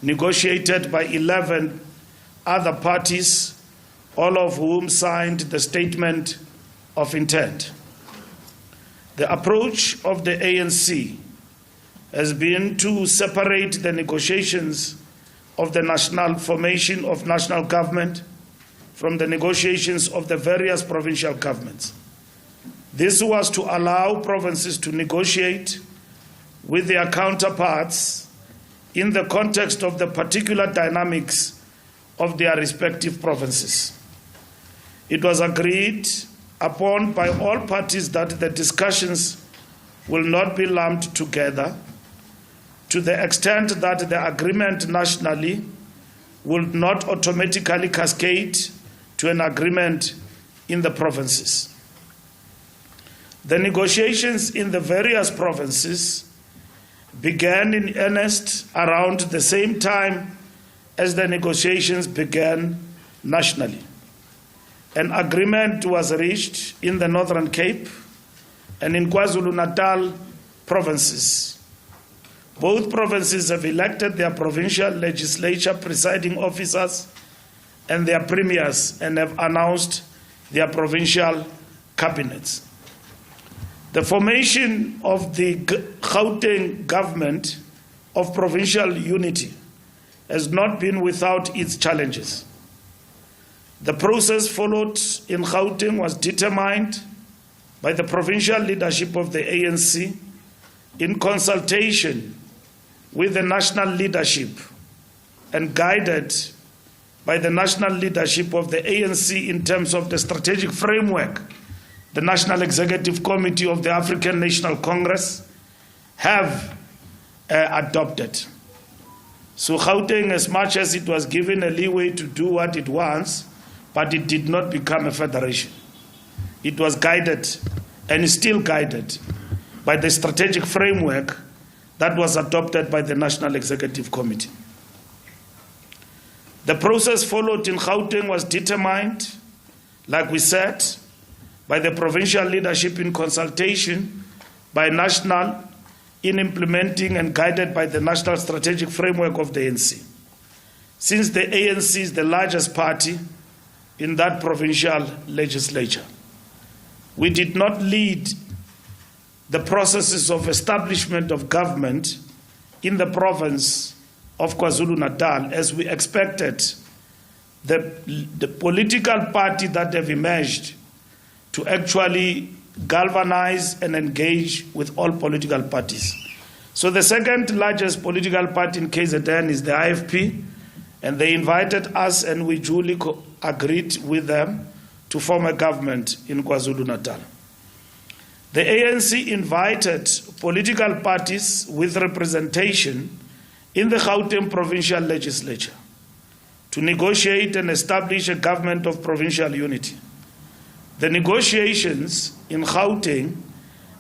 negotiated by 11 other parties, all of whom signed the statement of intent. The approach of the ANC has been to separate the negotiations of the national formation of national government from the negotiations of the various provincial governments. This was to allow provinces to negotiate with their counterparts in the context of the particular dynamics of their respective provinces. It was agreed upon by all parties that the discussions will not be lumped together to the extent that the agreement nationally will not automatically cascade to an agreement in the provinces. The negotiations in the various provinces began in earnest around the same time as the negotiations began nationally. An agreement was reached in the Northern Cape and in KwaZulu-Natal provinces. Both provinces have elected their provincial legislature presiding officers and their premiers and have announced their provincial cabinets. The formation of the Gauteng government of provincial unity has not been without its challenges. The process followed in Gauteng was determined by the provincial leadership of the ANC in consultation with the national leadership and guided by the national leadership of the ANC in terms of the strategic framework the National Executive Committee of the African National Congress have adopted. So Gauteng, as much as it was given a leeway to do what it wants, but it did not become a federation. It was guided and is still guided by the strategic framework that was adopted by the National Executive Committee. The process followed in Gauteng was determined, like we said, by the provincial leadership in consultation by national, in implementing and guided by the national strategic framework of the ANC. Since the ANC is the largest party in that provincial legislature, we did not lead the processes of establishment of government in the province of KwaZulu-Natal as we expected the political party that have emerged to actually galvanize and engage with all political parties. So the second largest political party in KZN is the IFP, and they invited us and we duly agreed with them to form a government in KwaZulu-Natal. The ANC invited political parties with representation in the Gauteng provincial legislature to negotiate and establish a government of provincial unity. The negotiations in Gauteng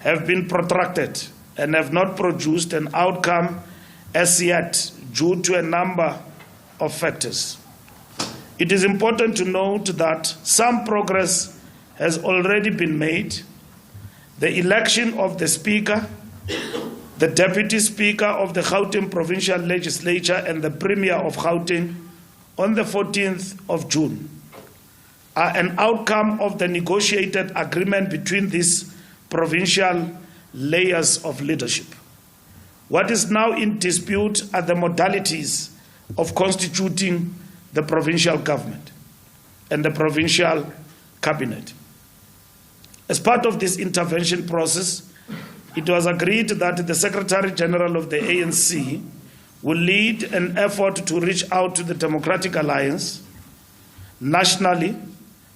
have been protracted and have not produced an outcome as yet due to a number of factors. It is important to note that some progress has already been made. The election of the Speaker, the Deputy Speaker of the Gauteng Provincial Legislature and the Premier of Gauteng on the 14th of June are an outcome of the negotiated agreement between these provincial layers of leadership. What is now in dispute are the modalities of constituting the provincial government and the provincial cabinet. As part of this intervention process, it was agreed that the Secretary General of the ANC will lead an effort to reach out to the Democratic Alliance nationally,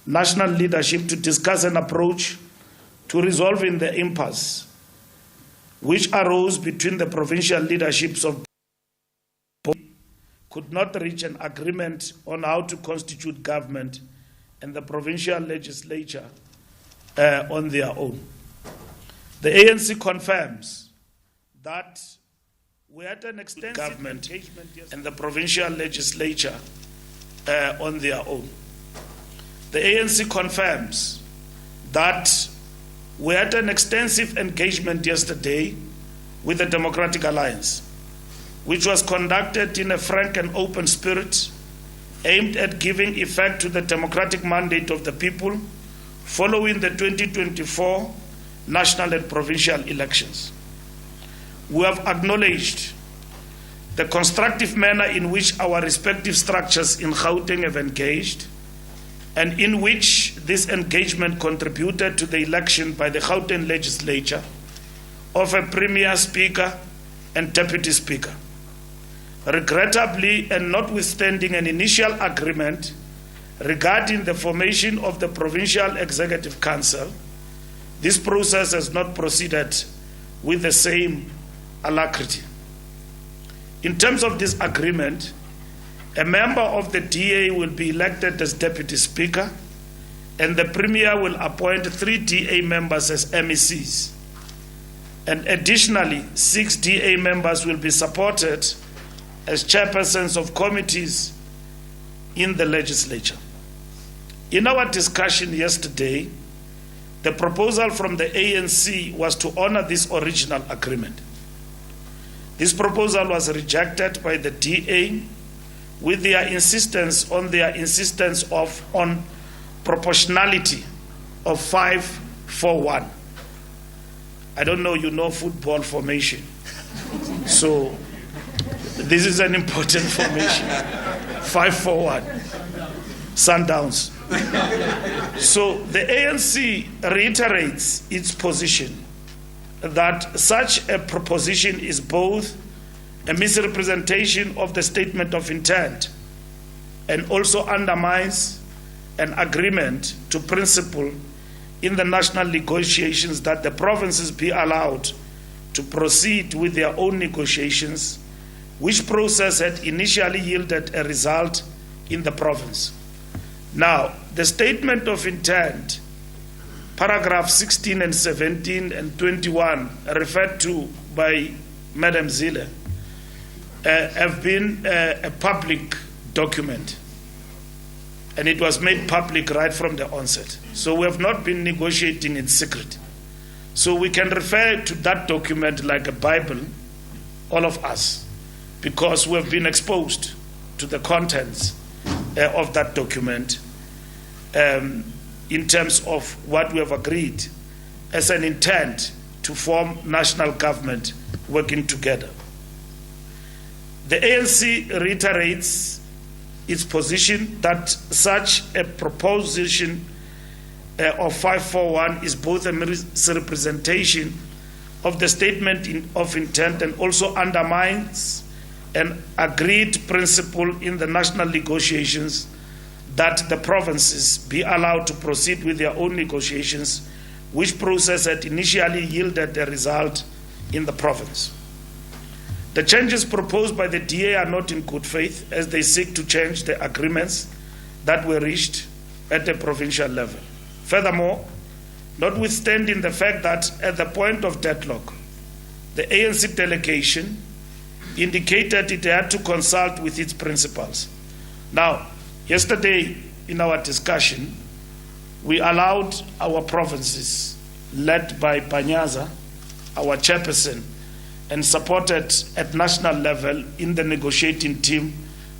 national leadership to discuss an approach to resolving the impasse which arose between the provincial leaderships of could not reach an agreement on how to constitute government and the provincial legislature on their own. The ANC confirms that we had an extensive government and the provincial legislature on their own. The ANC confirms that we had an extensive engagement yesterday with the Democratic Alliance. which was conducted in a frank and open spirit, aimed at giving effect to the democratic mandate of the people following the 2024 national and provincial elections. We have acknowledged the constructive manner in which our respective structures in Gauteng have engaged, and in which this engagement contributed to the election by the Gauteng legislature of a Premier Speaker and Deputy Speaker. Regrettably, and notwithstanding an initial agreement regarding the formation of the Provincial Executive Council, this process has not proceeded with the same alacrity. In terms of this agreement, a member of the DA will be elected as Deputy Speaker, and the Premier will appoint 3 DA members as MECs. And additionally, 6 DA members will be supported as chairpersons of committees in the legislature. In our discussion yesterday, the proposal from the ANC was to honor this original agreement. This proposal was rejected by the DA with their insistence on proportionality of 5-4-1. I don't know, you know football formation. So this is an important formation. 5-4-1. Sundowns. So the ANC reiterates its position that such a proposition is both a misrepresentation of the statement of intent and also undermines an agreement to principle in the national negotiations that the provinces be allowed to proceed with their own negotiations, which process had initially yielded a result in the province. Now, the statement of intent, paragraph 16 and 17 and 21, referred to by Madam Zille, have been a public document, and it was made public right from the onset. So we have not been negotiating in secret. So we can refer to that document like a Bible, all of us, because we have been exposed to the contents of that document in terms of what we have agreed as an intent to form national government working together. The ANC reiterates its position that such a proposition of 541 is both a misrepresentation of the statement of intent and also undermines an agreed principle in the national negotiations that the provinces be allowed to proceed with their own negotiations, which process had initially yielded a result in the province. The changes proposed by the DA are not in good faith, as they seek to change the agreements that were reached at the provincial level. Furthermore, notwithstanding the fact that at the point of deadlock, the ANC delegation indicated it had to consult with its principals. Now, yesterday in our discussion, we allowed our provinces, led by Panyaza, our chairperson, and supported at national level in the negotiating team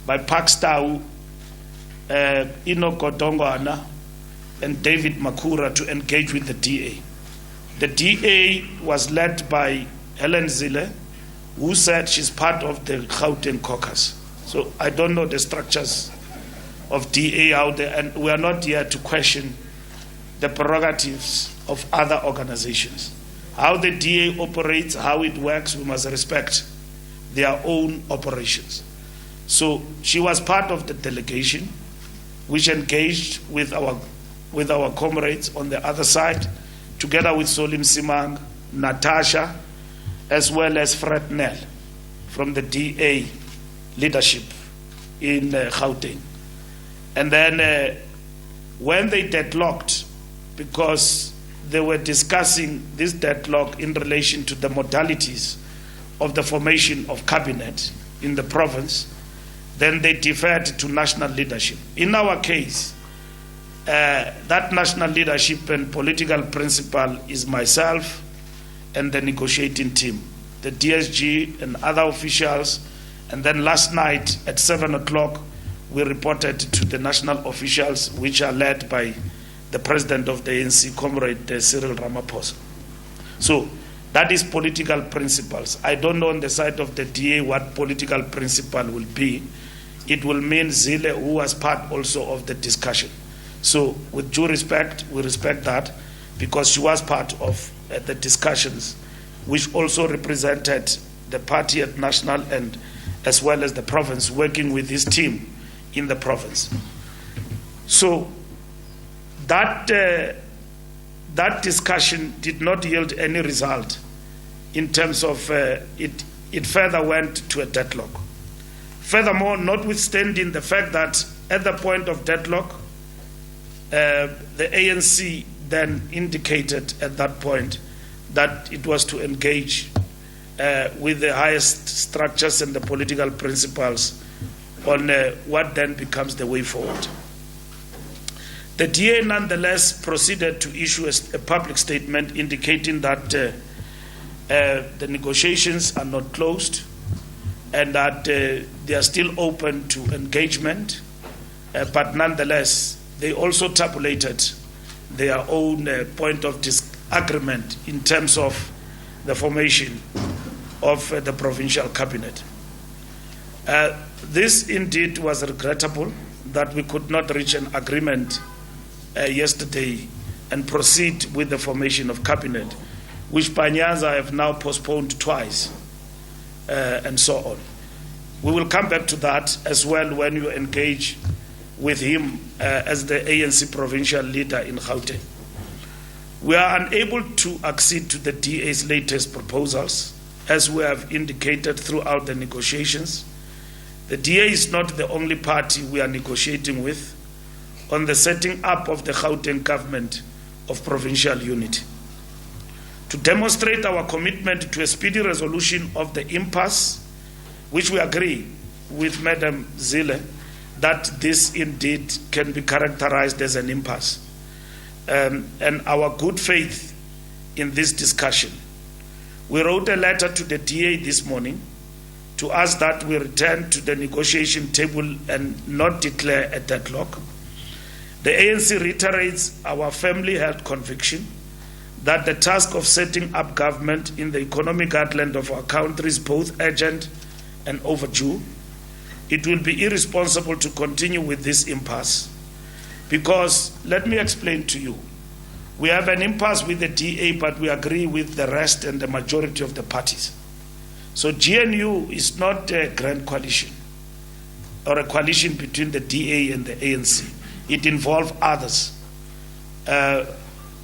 by Pakstau, Ino Kodongwana, and David Makura to engage with the DA. The DA was led by Helen Zille, who said she's part of the Gauteng caucus. So I don't know the structures of DA out there, and we are not here to question the prerogatives of other organizations. How the DA operates, how it works, we must respect their own operations. So she was part of the delegation, which engaged with our comrades on the other side, together with Solim Simang, Natasha, as well as Fred Nell from the DA leadership in Gauteng. And then when they deadlocked, because they were discussing this deadlock in relation to the modalities of the formation of cabinet in the province, then they deferred to national leadership. In our case, that national leadership and political principal is myself and the negotiating team. The DSG and other officials And then last night at 7 o'clock, we reported to the national officials, which are led by the president of the ANC, Comrade Cyril Ramaphosa. So that is political principles. I don't know on the side of the DA what political principle will be. It will mean Zille, who was part also of the discussion. So with due respect, we respect that, because she was part of the discussions, which also represented the party at national and as well as the province, working with his team in the province. So that discussion did not yield any result in terms of it further went to a deadlock. Furthermore, notwithstanding the fact that at the point of deadlock, the ANC then indicated at that point that it was to engage with the highest structures and the political principles on what then becomes the way forward. The DA nonetheless proceeded to issue a public statement indicating that the negotiations are not closed and that they are still open to engagement, but nonetheless they also tabulated their own point of disagreement in terms of the formation of the provincial cabinet. This indeed was regrettable that we could not reach an agreement yesterday and proceed with the formation of cabinet, which Panyaza have now postponed twice, and so on. We will come back to that as well when you engage with him as the ANC provincial leader in Gauteng. We are unable to accede to the DA's latest proposals, as we have indicated throughout the negotiations. The DA is not the only party we are negotiating with on the setting up of the Gauteng government of provincial unity. To demonstrate our commitment to a speedy resolution of the impasse, which we agree with Madam Zille, that this indeed can be characterized as an impasse, and our good faith in this discussion. We wrote a letter to the DA this morning to ask that we return to the negotiation table and not declare a deadlock. The ANC reiterates our firmly held conviction that the task of setting up government in the economic heartland of our country is both urgent and overdue. It will be irresponsible to continue with this impasse because, let me explain to you, we have an impasse with the DA, but we agree with the rest and the majority of the parties. So GNU is not a grand coalition or a coalition between the DA and the ANC. It involves others.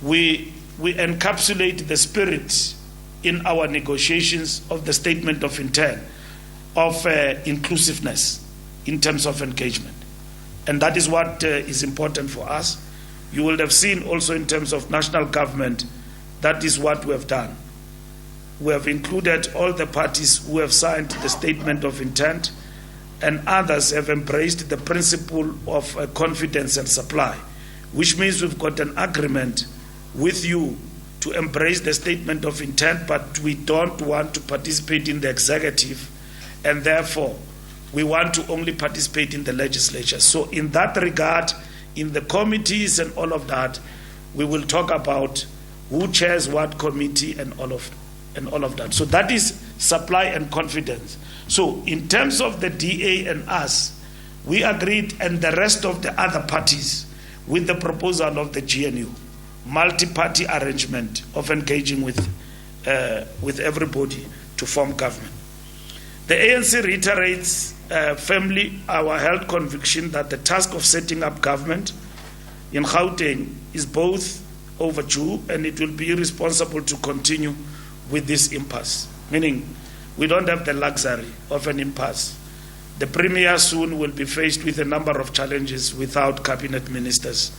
We encapsulate the spirit in our negotiations of the statement of intent of inclusiveness in terms of engagement. And that is what is important for us. You will have seen also in terms of national government, that is what we have done. We have included all the parties who have signed the statement of intent, and others have embraced the principle of confidence and supply, which means we've got an agreement with you to embrace the statement of intent, but we don't want to participate in the executive, and therefore we want to only participate in the legislature. So in that regard, in the committees and all of that, we will talk about who chairs what committee and all of that. So that is supply and confidence. So in terms of the DA and us, we agreed, and the rest of the other parties, with the proposal of the GNU, multi-party arrangement of engaging with everybody to form government. The ANC reiterates firmly our held conviction that the task of setting up government in Gauteng is both overdue, and it will be irresponsible to continue with this impasse, meaning we don't have the luxury of an impasse. The Premier soon will be faced with a number of challenges without cabinet ministers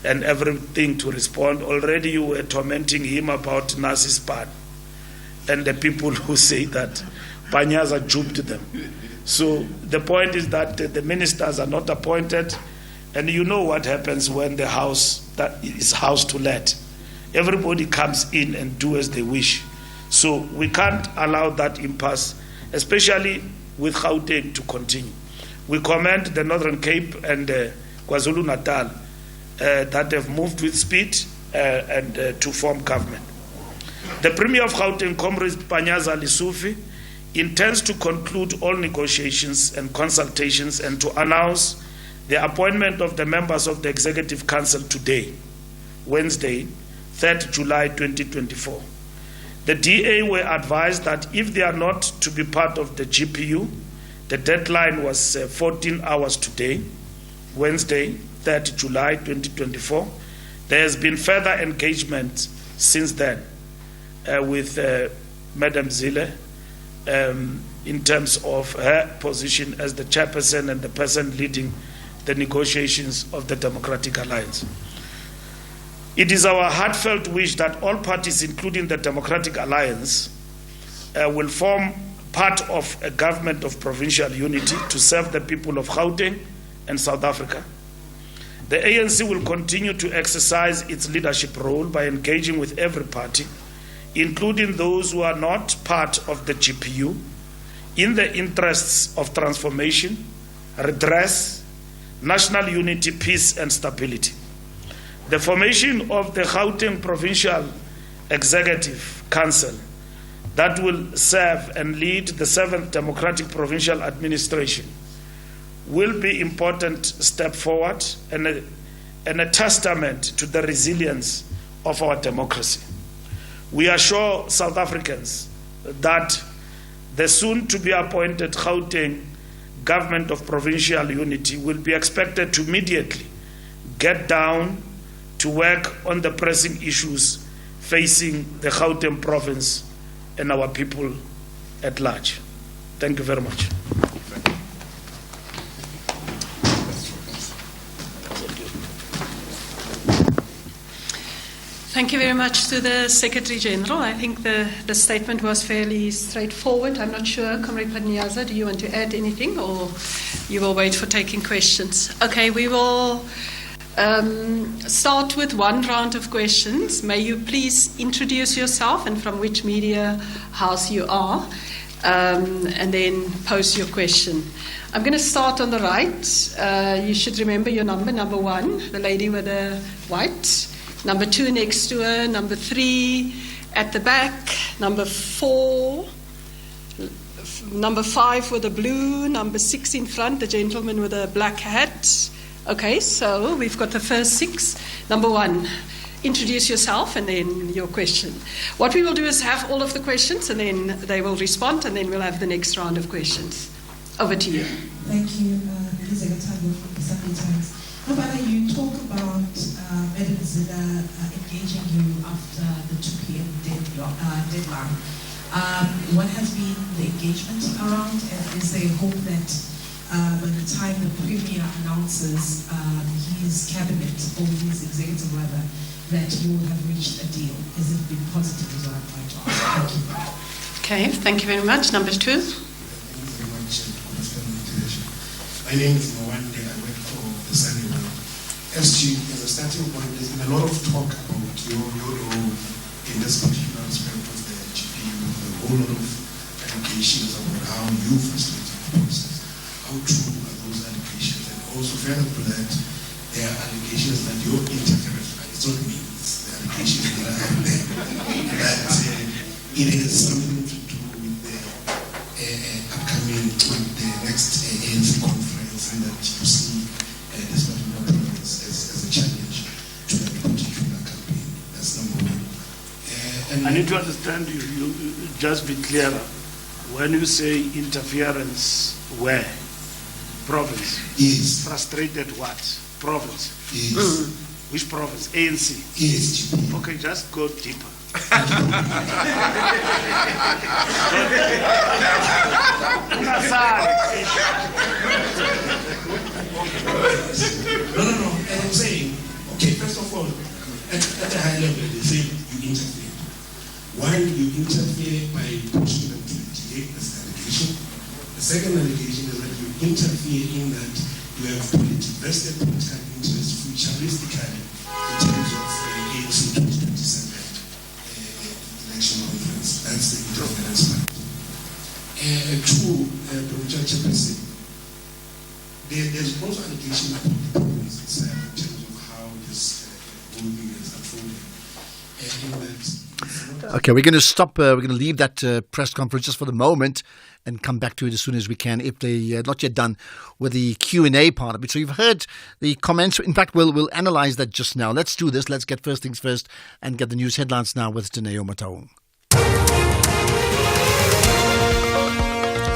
and everything to respond. Already you were tormenting him about Nasi's part and the people who say that Panyaza duped them. So the point is that the ministers are not appointed, and you know what happens when the house that is house to let. Everybody comes in and do as they wish. So we can't allow that impasse, especially with Gauteng to continue. We commend the Northern Cape and KwaZulu-Natal that have moved with speed and to form government. The Premier of Gauteng, Comrade Panyaza Lesufi, intends to conclude all negotiations and consultations and to announce the appointment of the members of the Executive Council today, Wednesday, 3rd July 2024. The DA were advised that if they are not to be part of the GPU, the deadline was 14 hours today, Wednesday, 3rd July 2024. There has been further engagement since then with Madam Zille in terms of her position as the chairperson and the person leading the negotiations of the Democratic Alliance. It is our heartfelt wish that all parties, including the Democratic Alliance, will form part of a government of provincial unity to serve the people of Gauteng and South Africa. The ANC will continue to exercise its leadership role by engaging with every party, including those who are not part of the GPU, in the interests of transformation, redress, national unity, peace and stability. The formation of the Gauteng Provincial Executive Council that will serve and lead the 7th Democratic Provincial Administration will be an important step forward and a testament to the resilience of our democracy. We assure South Africans that the soon-to-be appointed Gauteng Government of Provincial Unity will be expected to immediately get down to work on the pressing issues facing the Gauteng province and our people at large. Thank you very much. Thank you very much to the Secretary General. I think the statement was fairly straightforward. I'm not sure, Comrade Panyaza, do you want to add anything or you will wait for taking questions? Okay, we will start with one round of questions. May you please introduce yourself and from which media house you are, and then pose your question. I'm going to start on the right. You should remember your number 1, the lady with the white. Number 2 next to her. Number 3 at the back. Number 4. Number 5 with the blue. Number 6 in front, the gentleman with the black hat. Okay, so we've got the first 6. Number 1, introduce yourself and then your question. What we will do is have all of the questions and then they will respond and then we'll have the next round of questions. Over to you. Thank you, Lisa Gatabo from the Sunday Times. Nobody, you talk about Madam Zille engaging you after the 2 p.m. deadline. What has been the engagement around, and is there hope that by the time the Premier announces his cabinet or his executive rather, that you will have reached a deal? Has it been positive is what I'm trying to ask? Thank you. Okay, thank you very much. Number 2. Thank you very much for the invitation. My name is Mwande. I work for the Sunday World. SG, as a starting point, there's been a lot of talk about your role in this particular aspect of the GPU, a whole lot of allegations about how you frustrated the process. How true are those allegations? And also further to that, there are allegations that your interference, it's not me, it's the allegations that are out there, that it has something to do with the upcoming, with the next ANC conference, and that you see this particular province as a challenge to that particular campaign. That's number 1. I need to understand you just be clearer. When you say interference, where? Province? Yes. Frustrated what? Province? Yes. Which province? ANC? Yes. Okay, just go deeper. No. As I'm saying, okay, first of all, at the high level, they say you interfere. One, you interfere by pushing them to litigate, that's the allegation. The second allegation is that you interfere in that you have vested political interest futuristically in terms of ANC 2027 election conference. That's the interference part. Two, Dr. Chairperson, there's also allegation about the province itself in terms of how this voting is unfolded. Okay, we're going to stop. We're going to leave that press conference just for the moment and come back to it as soon as we can if they're not yet done with the Q&A part of it. So you've heard the comments. In fact, we'll analyze that just now. Let's do this. Let's get first things first and get the news headlines now with Taneo Mataung.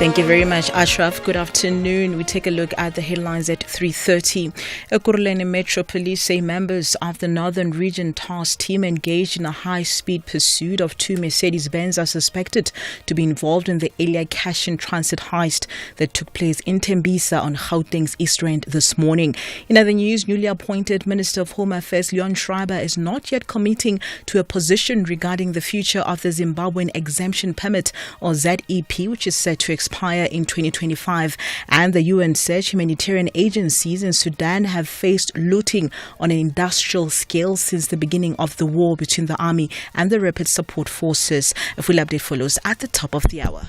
Thank you very much, Ashraf. Good afternoon. We take a look at the headlines at 3:30. Ekurhuleni Metro Police say members of the Northern Region Task Team engaged in a high-speed pursuit of two Mercedes-Benz are suspected to be involved in the Elia Cash and Transit heist that took place in Tembisa on Gauteng's East Rand this morning. In other news, newly appointed Minister of Home Affairs Leon Schreiber is not yet committing to a position regarding the future of the Zimbabwean Exemption Permit, or ZEP, which is set to expire in 2025. And the UN says humanitarian agencies in Sudan have faced looting on an industrial scale since the beginning of the war between the army and the Rapid Support Forces. A full update follows at the top of the hour.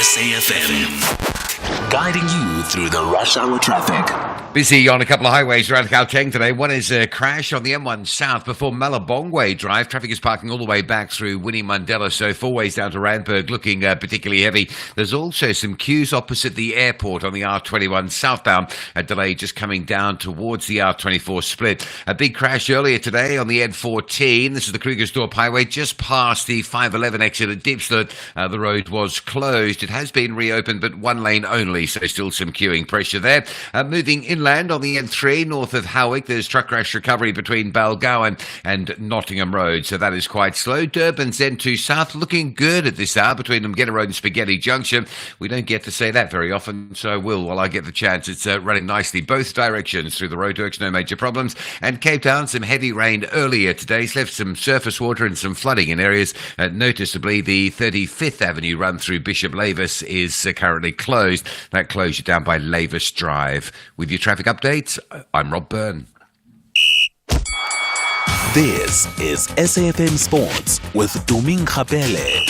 SAFM, guiding you through the rush hour traffic. Busy on a couple of highways around Gauteng today. One is a crash on the M1 South before Malabongwe Drive. Traffic is parking all the way back through Winnie Mandela, so four ways down to Randburg, looking particularly heavy. There's also some queues opposite the airport on the R21 southbound. A delay just coming down towards the R24 split. A big crash earlier today on the N14. This is the Krugersdorp Highway, just past the 511 exit at Diepsloot. The road was closed. It has been reopened, but one lane only, so still some queuing pressure there. Moving inland on the N3 north of Howick, there's truck crash recovery between Balgowan and Nottingham Road, so that is quite slow. Durban's N2 south looking good at this hour between Mgeta Road and Spaghetti Junction. We don't get to say that very often, so I will while I get the chance. It's running nicely both directions through the roadworks, no major problems. And Cape Town, some heavy rain earlier today. It's left some surface water and some flooding in areas. Noticeably, the 35th Avenue run through Bishop Lavis is currently closed. That closure down by Lavis Drive. With your traffic updates, I'm Rob Byrne. This is SAFM Sports with Doming Khapele.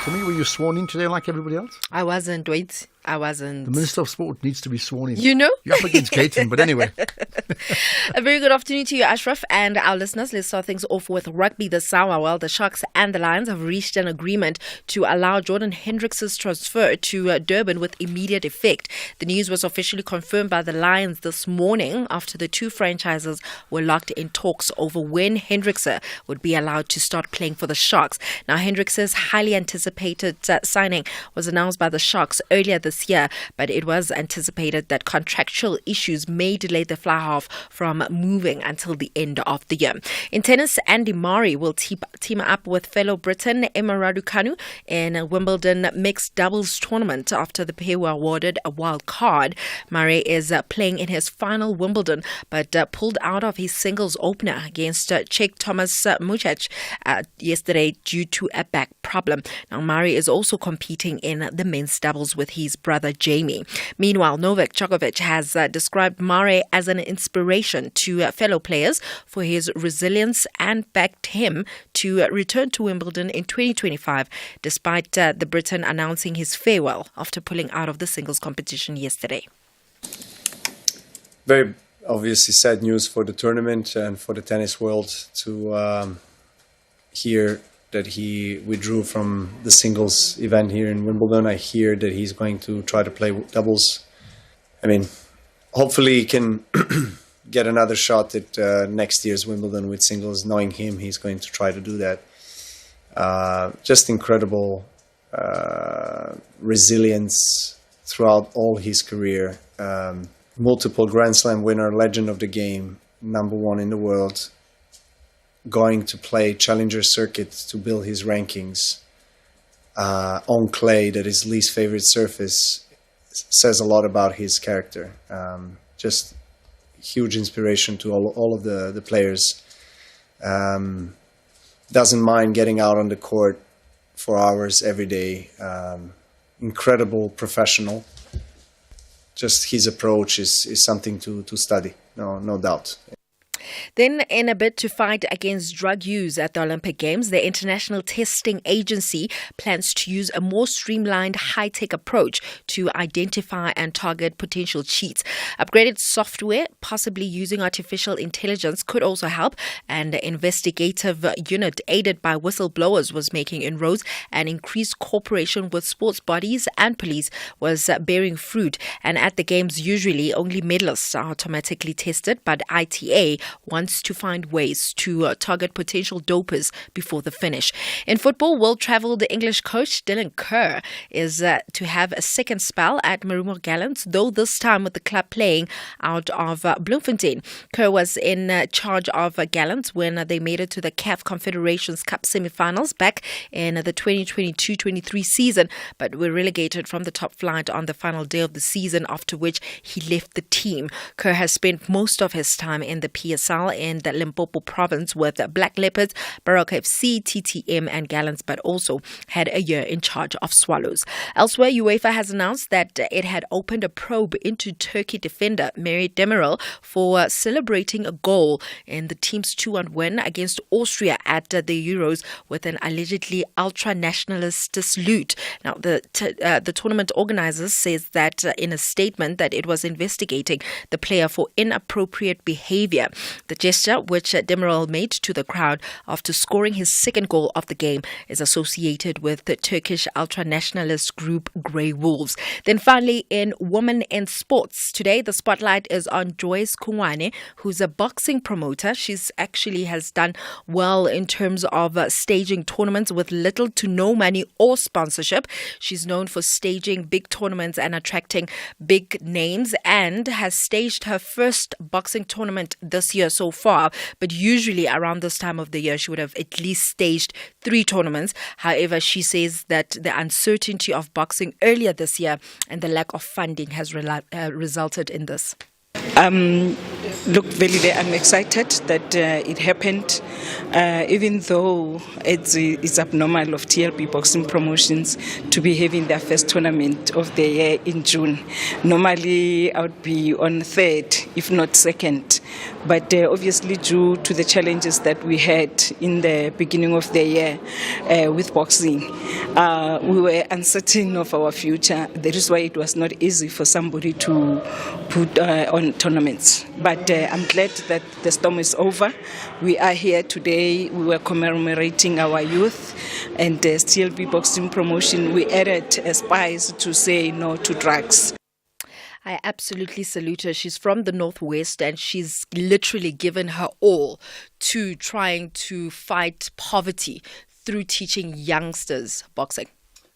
Tell me, were you sworn in today like everybody else? I wasn't. Wait, I wasn't. The Minister of Sport needs to be sworn in. You know? You're up against Gaten, but anyway. A very good afternoon to you, Ashraf, and our listeners. Let's start things off with rugby this hour. Well, the Sharks and the Lions have reached an agreement to allow Jordan Hendricks' transfer to Durban with immediate effect. The news was officially confirmed by the Lions this morning after the two franchises were locked in talks over when Hendricks would be allowed to start playing for the Sharks. Now, Hendricks' highly anticipated signing was announced by the Sharks earlier this year, but it was anticipated that contractual issues may delay the fly half from moving until the end of the year. In tennis, Andy Murray will team up with fellow Briton Emma Raducanu in a Wimbledon mixed doubles tournament after the pair were awarded a wild card. Murray is playing in his final Wimbledon, but pulled out of his singles opener against Czech Thomas Muchach yesterday due to a back problem. Now, Murray is also competing in the men's doubles with his brother Jamie. Meanwhile, Novak Djokovic has described Murray as an inspiration to fellow players for his resilience and backed him to return to Wimbledon in 2025, despite the Briton announcing his farewell after pulling out of the singles competition yesterday. Very obviously sad news for the tournament and for the tennis world to hear that he withdrew from the singles event here in Wimbledon. I hear that he's going to try to play doubles. I mean, hopefully he can get another shot at next year's Wimbledon with singles. Knowing him, he's going to try to do that. Just incredible resilience throughout all his career. Multiple Grand Slam winner, legend of the game, #1 in the world. Going to play Challenger Circuit to build his rankings on clay, that is least favorite surface, says a lot about his character. Just huge inspiration to all of the players. Doesn't mind getting out on the court for hours every day. Incredible professional. Just his approach is something to study, no doubt. Then, in a bid to fight against drug use at the Olympic Games, the International Testing Agency plans to use a more streamlined, high-tech approach to identify and target potential cheats. Upgraded software, possibly using artificial intelligence, could also help. And the investigative unit, aided by whistleblowers, was making inroads, and increased cooperation with sports bodies and police was bearing fruit. And at the Games, usually only medalists are automatically tested, but ITA wants to find ways to target potential dopers before the finish. In football, world-travelled English coach Dylan Kerr is to have a second spell at Marumor Gallants, though this time with the club playing out of Bloemfontein. Kerr was in charge of Gallants when they made it to the CAF Confederations Cup semi-finals back in the 2022-23 season, but were relegated from the top flight on the final day of the season, after which he left the team. Kerr has spent most of his time in the PSL in the Limpopo province with Black Leopards, Baroka FC, TTM and Gallants, but also had a year in charge of Swallows. Elsewhere, UEFA has announced that it had opened a probe into Turkey defender Mehmet Demiral for celebrating a goal in the team's 2-1 win against Austria at the Euros with an allegedly ultra-nationalist salute. Now, the tournament organizers says that in a statement that it was investigating the player for inappropriate behavior. The gesture, which Demiral made to the crowd after scoring his second goal of the game, is associated with the Turkish ultra-nationalist group Grey Wolves. Then finally, in women in sports, today the spotlight is on Joyce Kungwane, who's a boxing promoter. She's actually has done well in terms of staging tournaments with little to no money or sponsorship. She's known for staging big tournaments and attracting big names, and has staged her first boxing tournament this year so far. But usually around this time of the year, she would have at least staged 3 tournaments. However, she says that the uncertainty of boxing earlier this year and the lack of funding has resulted in this. Look, really, I'm excited that it happened, even though it's abnormal of TLB Boxing Promotions to be having their first tournament of the year in June. Normally, I would be on 3rd, if not 2nd. But obviously, due to the challenges that we had in the beginning of the year with boxing, we were uncertain of our future. That is why it was not easy for somebody to put on tournaments. But I'm glad that the storm is over. We are here today. We were commemorating our youth, and TLB Boxing Promotion, we added a spice to say no to drugs. I absolutely salute her. She's from the Northwest, and she's literally given her all to trying to fight poverty through teaching youngsters boxing.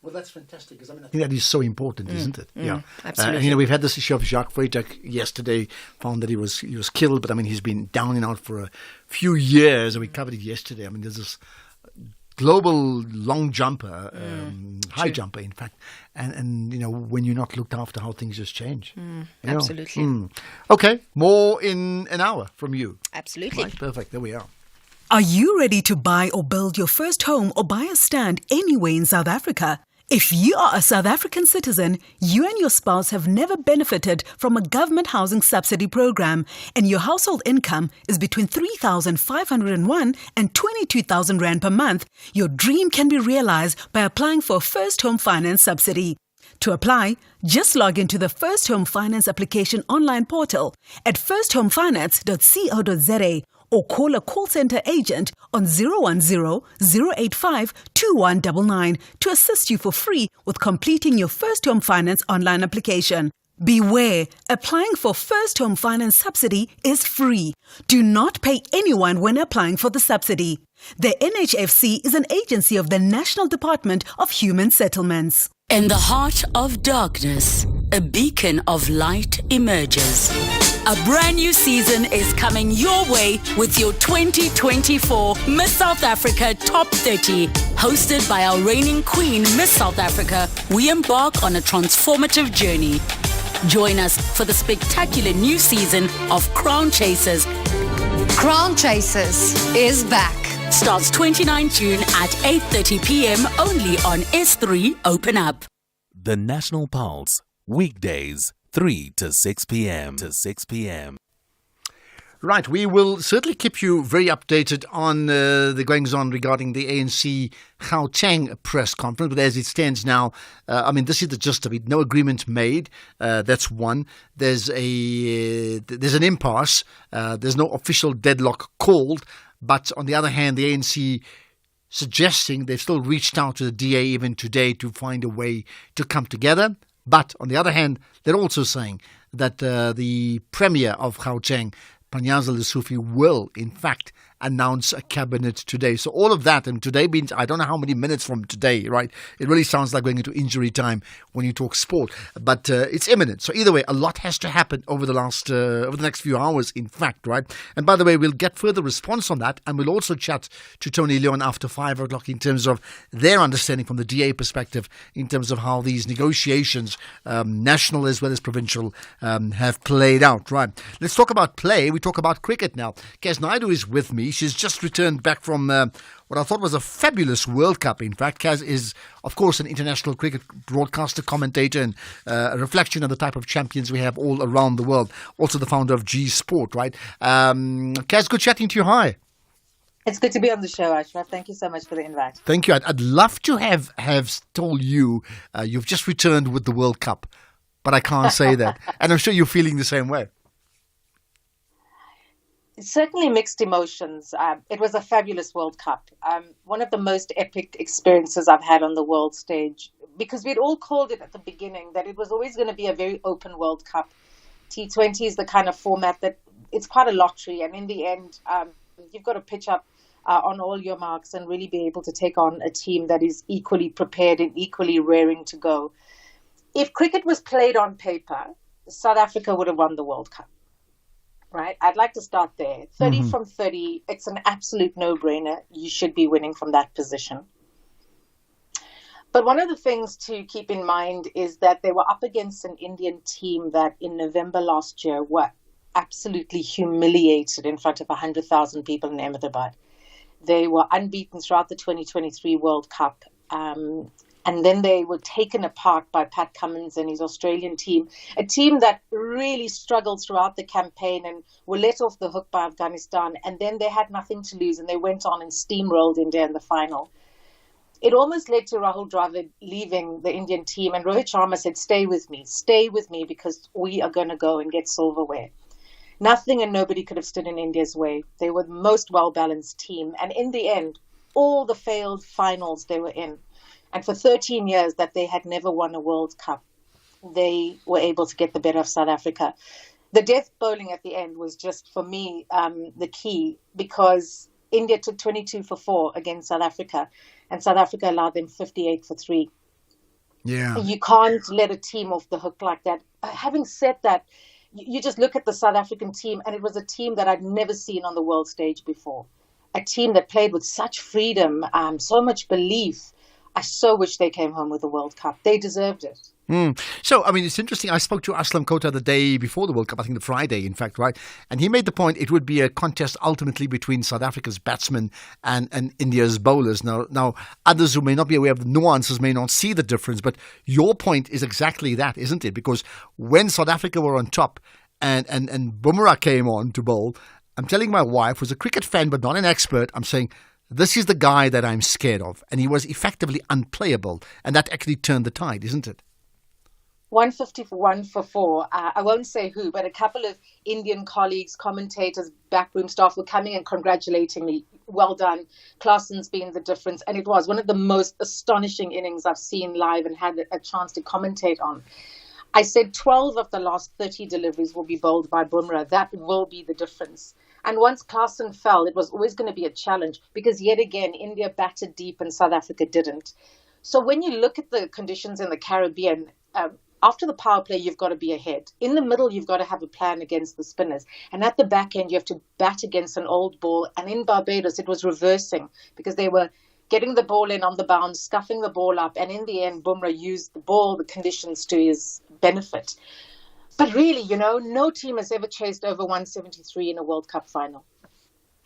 Well, that's fantastic, because I think that is so important, isn't it? Yeah, absolutely. We've had this issue of Jacques Freitag yesterday. Found that he was killed, but he's been down and out for a few years, and we covered it yesterday. There's this global long jumper, high jumper, in fact, and when you're not looked after, how things just change. Absolutely. Okay, more in an hour from you. Absolutely. Right, perfect. There we are. Are you ready to buy or build your first home or buy a stand anywhere in South Africa? If you are a South African citizen, you and your spouse have never benefited from a government housing subsidy program, and your household income is between 3,501 and 22,000 Rand per month, your dream can be realized by applying for a First Home Finance subsidy. To apply, just log into the First Home Finance application online portal at firsthomefinance.co.za or call a call center agent on 010-085-2199 to assist you for free with completing your First Home Finance online application. Beware, applying for First Home Finance subsidy is free. Do not pay anyone when applying for the subsidy. The NHFC is an agency of the National Department of Human Settlements. In the heart of darkness, a beacon of light emerges. A brand new season is coming your way with your 2024 Miss South Africa Top 30. Hosted by our reigning queen, Miss South Africa, we embark on a transformative journey. Join us for the spectacular new season of Crown Chasers. Crown Chasers is back. Starts 29 June at 8:30 p.m. only on S3 Open Up. The National Pulse, weekdays, 3 to 6 p.m. Right, we will certainly keep you very updated on the goings-on regarding the ANC Gauteng press conference. But as it stands now, this is the gist of it. No agreement made. That's one. There's an impasse. There's no official deadlock called. But on the other hand, the ANC suggesting they've still reached out to the DA even today to find a way to come together. But on the other hand, they're also saying that the Premier of Gauteng, Panyaza Lesufi, will, in fact, announce a cabinet today. So all of that, and today means I don't know how many minutes from today, right? It really sounds like going into injury time when you talk sport, but it's imminent. So either way, a lot has to happen over the next few hours, in fact, right? And by the way, we'll get further response on that, and we'll also chat to Tony Leon after 5 o'clock in terms of their understanding from the DA perspective in terms of how these negotiations, national as well as provincial, have played out, right? Let's talk about play. We talk about cricket now. Kaz Naidu is with me. She's just returned back from what I thought was a fabulous World Cup. In fact, Kaz is, of course, an international cricket broadcaster, commentator, and a reflection of the type of champions we have all around the world. Also the founder of G Sport, right? Kaz, good chatting to you. Hi. It's good to be on the show, Ashraf. Thank you so much for the invite. Thank you. I'd love to have told you you've just returned with the World Cup, but I can't say that. And I'm sure you're feeling the same way. Certainly mixed emotions. It was a fabulous World Cup. One of the most epic experiences I've had on the world stage, because we'd all called it at the beginning that it was always going to be a very open World Cup. T20 is the kind of format that it's quite a lottery. And in the end, you've got to pitch up on all your marks and really be able to take on a team that is equally prepared and equally raring to go. If cricket was played on paper, South Africa would have won the World Cup. Right, I'd like to start there. 30 from 30, it's an absolute no-brainer. You should be winning from that position. But one of the things to keep in mind is that they were up against an Indian team that in November last year were absolutely humiliated in front of 100,000 people in Ahmedabad. They were unbeaten throughout the 2023 World Cup. And then they were taken apart by Pat Cummins and his Australian team, a team that really struggled throughout the campaign and were let off the hook by Afghanistan. And then they had nothing to lose and they went on and steamrolled India in the final. It almost led to Rahul Dravid leaving the Indian team. And Rohit Sharma said, stay with me because we are going to go and get silverware. Nothing and nobody could have stood in India's way. They were the most well-balanced team. And in the end, all the failed finals they were in, and for 13 years that they had never won a World Cup, they were able to get the better of South Africa. The death bowling at the end was just, for me, the key, because India took 22 for 4 against South Africa, and South Africa allowed them 58 for 3. Yeah. You can't let a team off the hook like that. Having said that, you just look at the South African team, and it was a team that I'd never seen on the world stage before. A team that played with such freedom, so much belief. I so wish they came home with the World Cup. They deserved it. So, it's interesting. I spoke to Aslam Kota the day before the World Cup, I think the Friday, in fact, right? And he made the point it would be a contest ultimately between South Africa's batsmen and India's bowlers. Now, others who may not be aware of the nuances may not see the difference, but your point is exactly that, isn't it? Because when South Africa were on top and Bumrah came on to bowl, I'm telling my wife, who's a cricket fan but not an expert, I'm saying, this is the guy that I'm scared of. And he was effectively unplayable. And that actually turned the tide, isn't it? 151 for 4. I won't say who, but a couple of Indian colleagues, commentators, backroom staff were coming and congratulating me. Well done. Claessen's been the difference. And it was one of the most astonishing innings I've seen live and had a chance to commentate on. I said 12 of the last 30 deliveries will be bowled by Bumrah. That will be the difference. And once Klaasen fell, it was always going to be a challenge because yet again, India batted deep and South Africa didn't. So when you look at the conditions in the Caribbean, after the power play, you've got to be ahead. In the middle, you've got to have a plan against the spinners. And at the back end, you have to bat against an old ball. And in Barbados, it was reversing because they were getting the ball in on the bounce, scuffing the ball up. And in the end, Bumrah used the ball, the conditions to his benefit. But really, no team has ever chased over 173 in a World Cup final.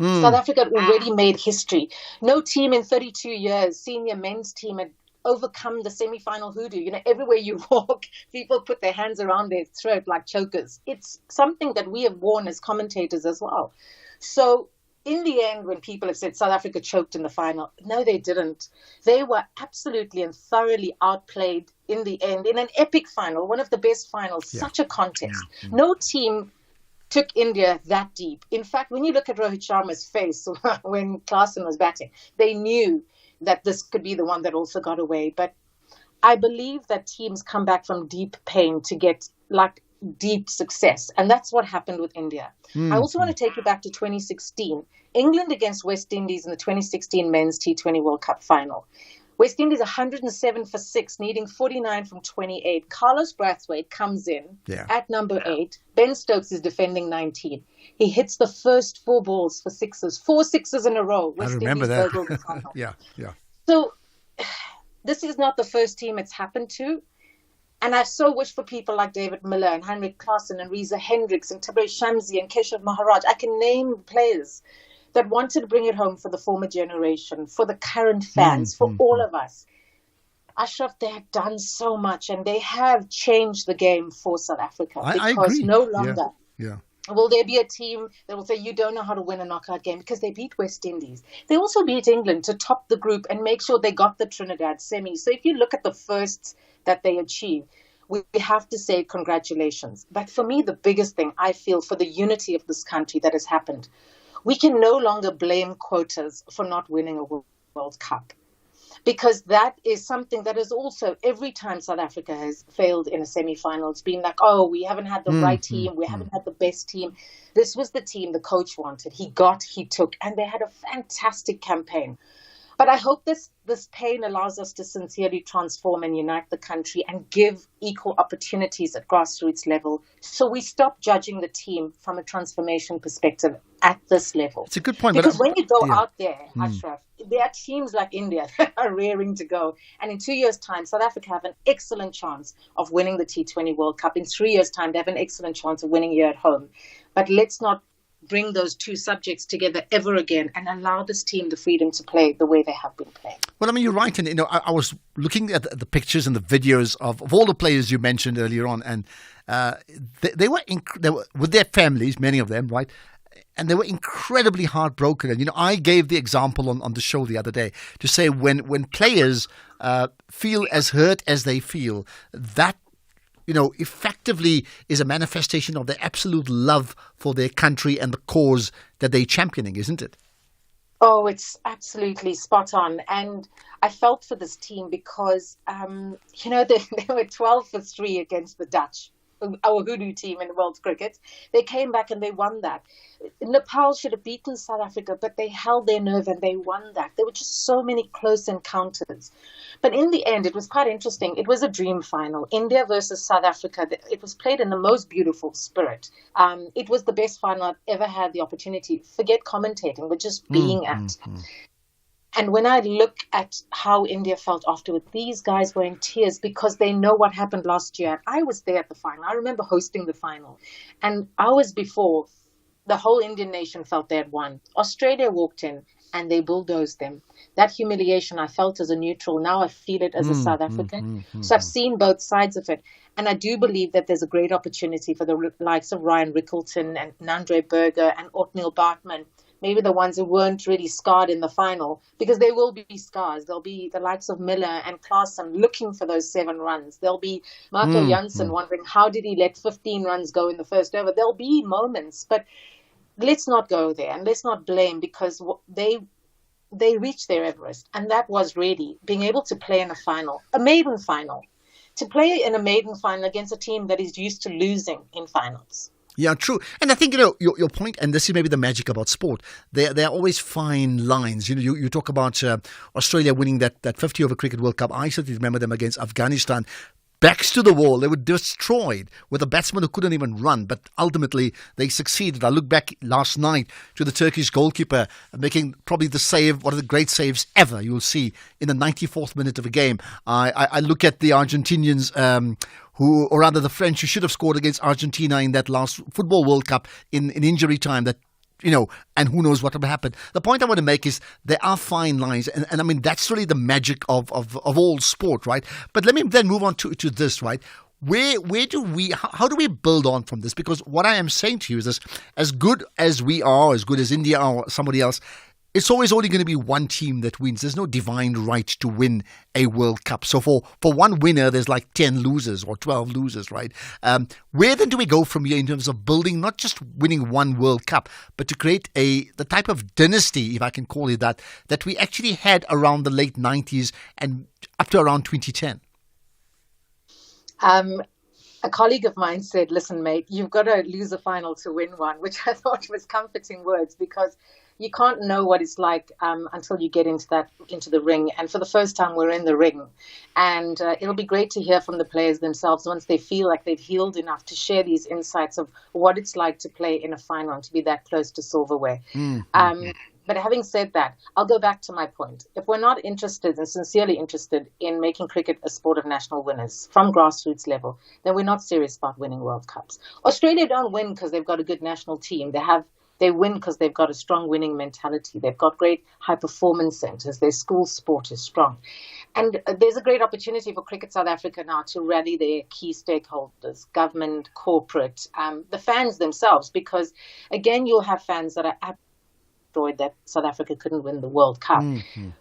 South Africa had already made history. No team in 32 years, senior men's team had overcome the semi-final hoodoo. You know, everywhere you walk, people put their hands around their throat like chokers. It's something that we have worn as commentators as well. So in the end, when people have said South Africa choked in the final, no, they didn't. They were absolutely and thoroughly outplayed in the end, in an epic final, one of the best finals, such a contest. No team took India that deep. In fact, when you look at Rohit Sharma's face when Klaasen was batting, they knew that this could be the one that also got away. But I believe that teams come back from deep pain to get like deep success. And that's what happened with India. I also want to take you back to 2016. England against West Indies in the 2016 Men's T20 World Cup final. West Indies 107 for 6, needing 49 from 28. Carlos Brathwaite comes in at number 8. Ben Stokes is defending 19. He hits the first 4 balls for sixes, 4 sixes in a row. West I remember Indies that. The final. Yeah. So this is not the first team it's happened to. And I so wish for people like David Miller and Heinrich Klaasen and Reza Hendricks and Tabrez Shamsi and Keshav Maharaj. I can name players that wanted to bring it home for the former generation, for the current fans, for all of us. Ashraf, they have done so much and they have changed the game for South Africa. I agree. No longer will there be a team that will say, you don't know how to win a knockout game, because they beat West Indies. They also beat England to top the group and make sure they got the Trinidad semi. So if you look at the firsts that they achieved, we have to say congratulations. But for me, the biggest thing I feel for the unity of this country that has happened, we can no longer blame quotas for not winning a World Cup, because that is something that is also, every time South Africa has failed in a semi-final, it's been like, oh, we haven't had the right team, we haven't had the best team. This was the team the coach wanted. He took, and they had a fantastic campaign. But I hope this pain allows us to sincerely transform and unite the country and give equal opportunities at grassroots level, so we stop judging the team from a transformation perspective at this level. It's a good point. Because when you go out there, Ashraf, there are teams like India that are raring to go. And in 2 years' time, South Africa have an excellent chance of winning the T20 World Cup. In 3 years' time, they have an excellent chance of winning here at home. But let's not bring those two subjects together ever again and allow this team the freedom to play the way they have been playing. Well, I mean, you're right. And, I was looking at the pictures and the videos of all the players you mentioned earlier on, and they were with their families, many of them, right? And they were incredibly heartbroken. And, I gave the example on the show the other day to say when players feel as hurt as they feel, that effectively is a manifestation of their absolute love for their country and the cause that they're championing, isn't it? Oh, it's absolutely spot on. And I felt for this team because, they were 12 for 3 against the Dutch, our hoodoo team in world cricket. They came back and they won that. Nepal should have beaten South Africa, but they held their nerve and they won that. There were just so many close encounters. But in the end, it was quite interesting. It was a dream final. India versus South Africa. It was played in the most beautiful spirit. It was the best final I've ever had the opportunity. Forget commentating, but just being at. And when I look at how India felt afterward, these guys were in tears because they know what happened last year. I was there at the final. I remember hosting the final. And hours before, the whole Indian nation felt they had won. Australia walked in and they bulldozed them. That humiliation I felt as a neutral. Now I feel it as a South African. So I've seen both sides of it. And I do believe that there's a great opportunity for the likes of Ryan Rickelton and Nandre Berger and Otniel Bartman, maybe the ones who weren't really scarred in the final, because there will be scars. There'll be the likes of Miller and Klaasen looking for those 7 runs. There'll be Marco Jansen wondering, how did he let 15 runs go in the first over? There'll be moments, but let's not go there and let's not blame, because they reached their Everest. And that was really being able to play in a final, a maiden final, to play in a maiden final against a team that is used to losing in finals. Yeah, true. And I think, your point, and this is maybe the magic about sport, there are always fine lines. You talk about Australia winning that 50-over Cricket World Cup. I certainly remember them against Afghanistan. Backs to the wall. They were destroyed with a batsman who couldn't even run, but ultimately they succeeded. I look back last night to the Turkish goalkeeper making probably the save, one of the great saves ever you'll see in the 94th minute of a game. I look at the Argentinians, or rather the French, who should have scored against Argentina in that last Football World Cup in injury time, that and who knows what will happen. The point I want to make is there are fine lines, and I mean, that's really the magic of all sport, right? But let me then move on to this, right? How do we build on from this? Because what I am saying to you is this: as good as we are, as good as India or somebody else, it's always only going to be one team that wins. There's no divine right to win a World Cup. So for one winner, there's like 10 losers or 12 losers, right? Where then do we go from here in terms of building, not just winning one World Cup, but to create the type of dynasty, if I can call it that we actually had around the late 90s and up to around 2010? A colleague of mine said, listen, mate, you've got to lose a final to win one, which I thought was comforting words, because you can't know what it's like until you get into the ring. And for the first time, we're in the ring. And it'll be great to hear from the players themselves once they feel like they've healed enough to share these insights of what it's like to play in a final and to be that close to silverware. But having said that, I'll go back to my point. If we're not interested and sincerely interested in making cricket a sport of national winners from grassroots level, then we're not serious about winning World Cups. Australia don't win because they've got a good national team. They win because they've got a strong winning mentality. They've got great high-performance centres. Their school sport is strong. And there's a great opportunity for Cricket South Africa now to rally their key stakeholders, government, corporate, the fans themselves, because, again, you'll have fans that are that South Africa couldn't win the World Cup.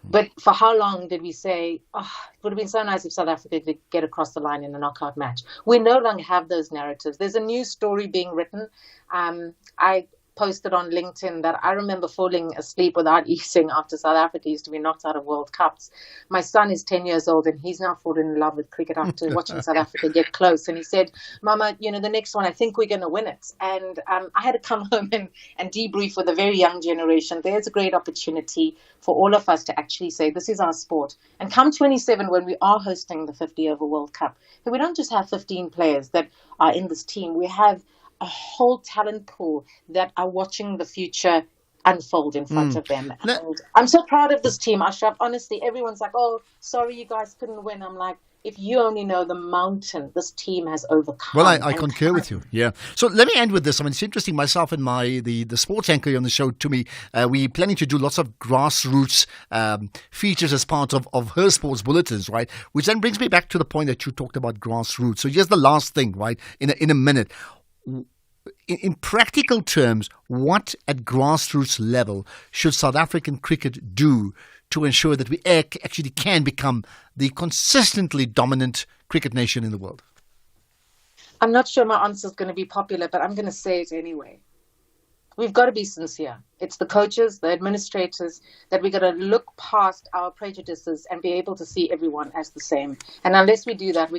But for how long did we say, it would have been so nice if South Africa could get across the line in a knockout match? We no longer have those narratives. There's a new story being written. I posted on LinkedIn that I remember falling asleep without eating after South Africa used to be knocked out of World Cups. My son is 10 years old and he's now fallen in love with cricket after watching South Africa get close. And he said, Mama, the next one, I think we're going to win it. And I had to come home and debrief with a very young generation. There's a great opportunity for all of us to actually say, this is our sport. And come 27, when we are hosting the 50-over World Cup, we don't just have 15 players that are in this team. We have a whole talent pool that are watching the future unfold in front of them. And I'm so proud of this team, Ashraf. Honestly, everyone's like, oh, sorry you guys couldn't win. I'm like, if you only know the mountain this team has overcome. Well, I concur with you, yeah. So let me end with this. I mean, it's interesting, myself and the sports anchor on the show, to me, we're planning to do lots of grassroots features as part of her sports bulletins, right? Which then brings me back to the point that you talked about grassroots. So here's the last thing, right, in a minute. In practical terms, what at grassroots level should South African cricket do to ensure that we actually can become the consistently dominant cricket nation in the world? I'm not sure my answer is going to be popular, but I'm going to say it anyway. We've got to be sincere. It's the coaches, the administrators, that we've got to look past our prejudices and be able to see everyone as the same. And unless we do that,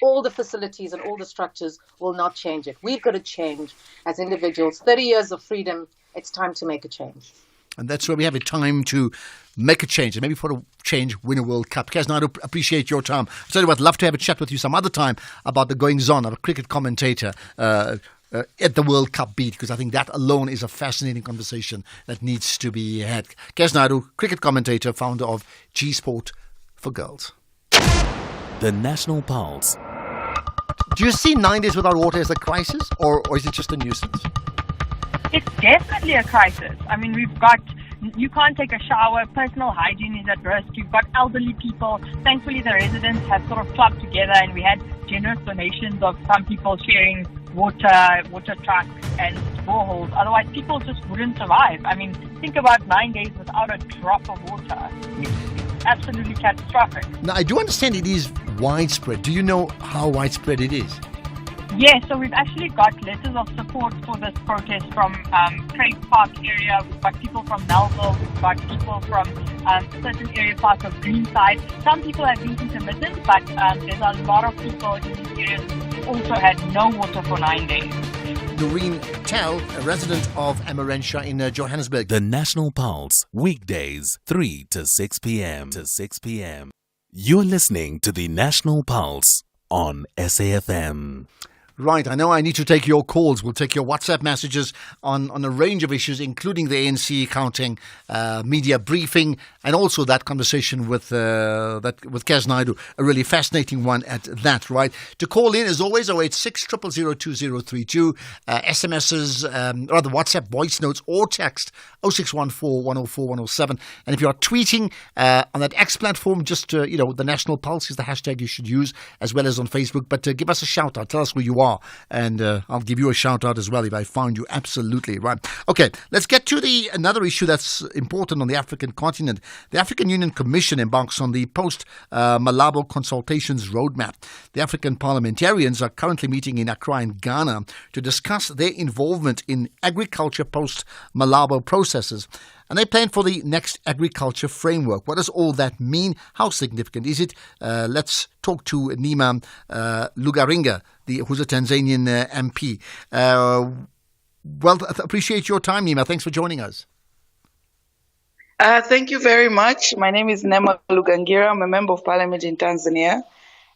all the facilities and all the structures will not change it. We've got to change as individuals. 30 years of freedom, it's time to make a change. And that's where we have a time to make a change, and maybe for a change, win a World Cup. Kaz, I appreciate your time. I tell you what, I'd love to have a chat with you some other time about the goings-on of a cricket commentator at the World Cup beat, because I think that alone is a fascinating conversation that needs to be had. Kaz Naidoo, cricket commentator, founder of G Sport for Girls. The National Pulse. Do you see 9 days without water as a crisis, or is it just a nuisance? It's definitely a crisis. I mean, you can't take a shower, personal hygiene is at risk, you've got elderly people. Thankfully, the residents have sort of clubbed together and we had generous donations of some people sharing water trucks and boreholes. Otherwise, people just wouldn't survive. I mean, think about 9 days without a drop of water. It's absolutely catastrophic. Now, I do understand it is widespread. Do you know how widespread it is? Yes, so we've actually got letters of support for this protest from Craig Park area. We've got people from Melville. We've got people from certain area parts of Greenside. Some people have been intermittent, but there's a lot of people in these areas who also had no water for 9 days. Doreen Tell, a resident of Amarensha in Johannesburg. The National Pulse, weekdays, 3 to 6 p.m. You're listening to the National Pulse on SAFM. Right, I know I need to take your calls. We'll take your WhatsApp messages on a range of issues, including the ANC accounting, media briefing, and also that conversation with Kaz Naidu, a really fascinating one at that, right? To call in, as always, 086 000 2032, SMSs, rather WhatsApp voice notes or text 0614 104 107. And if you are tweeting on that X platform, just, the National Pulse is the hashtag you should use, as well as on Facebook. But give us a shout out. Tell us who you are. And I'll give you a shout out as well if I find you. Absolutely right. Okay, let's get to another issue that's important on the African continent. The African Union Commission embarks on the post-Malabo consultations roadmap. The African parliamentarians are currently meeting in Accra in Ghana to discuss their involvement in agriculture post-Malabo processes. And they plan for the next agriculture framework. What does all that mean? How significant is it? Let's talk to Nima Lugaringa, who's a Tanzanian MP. Appreciate your time, Nima. Thanks for joining us. Thank you very much. My name is Nema Lugangira. I'm a member of parliament in Tanzania.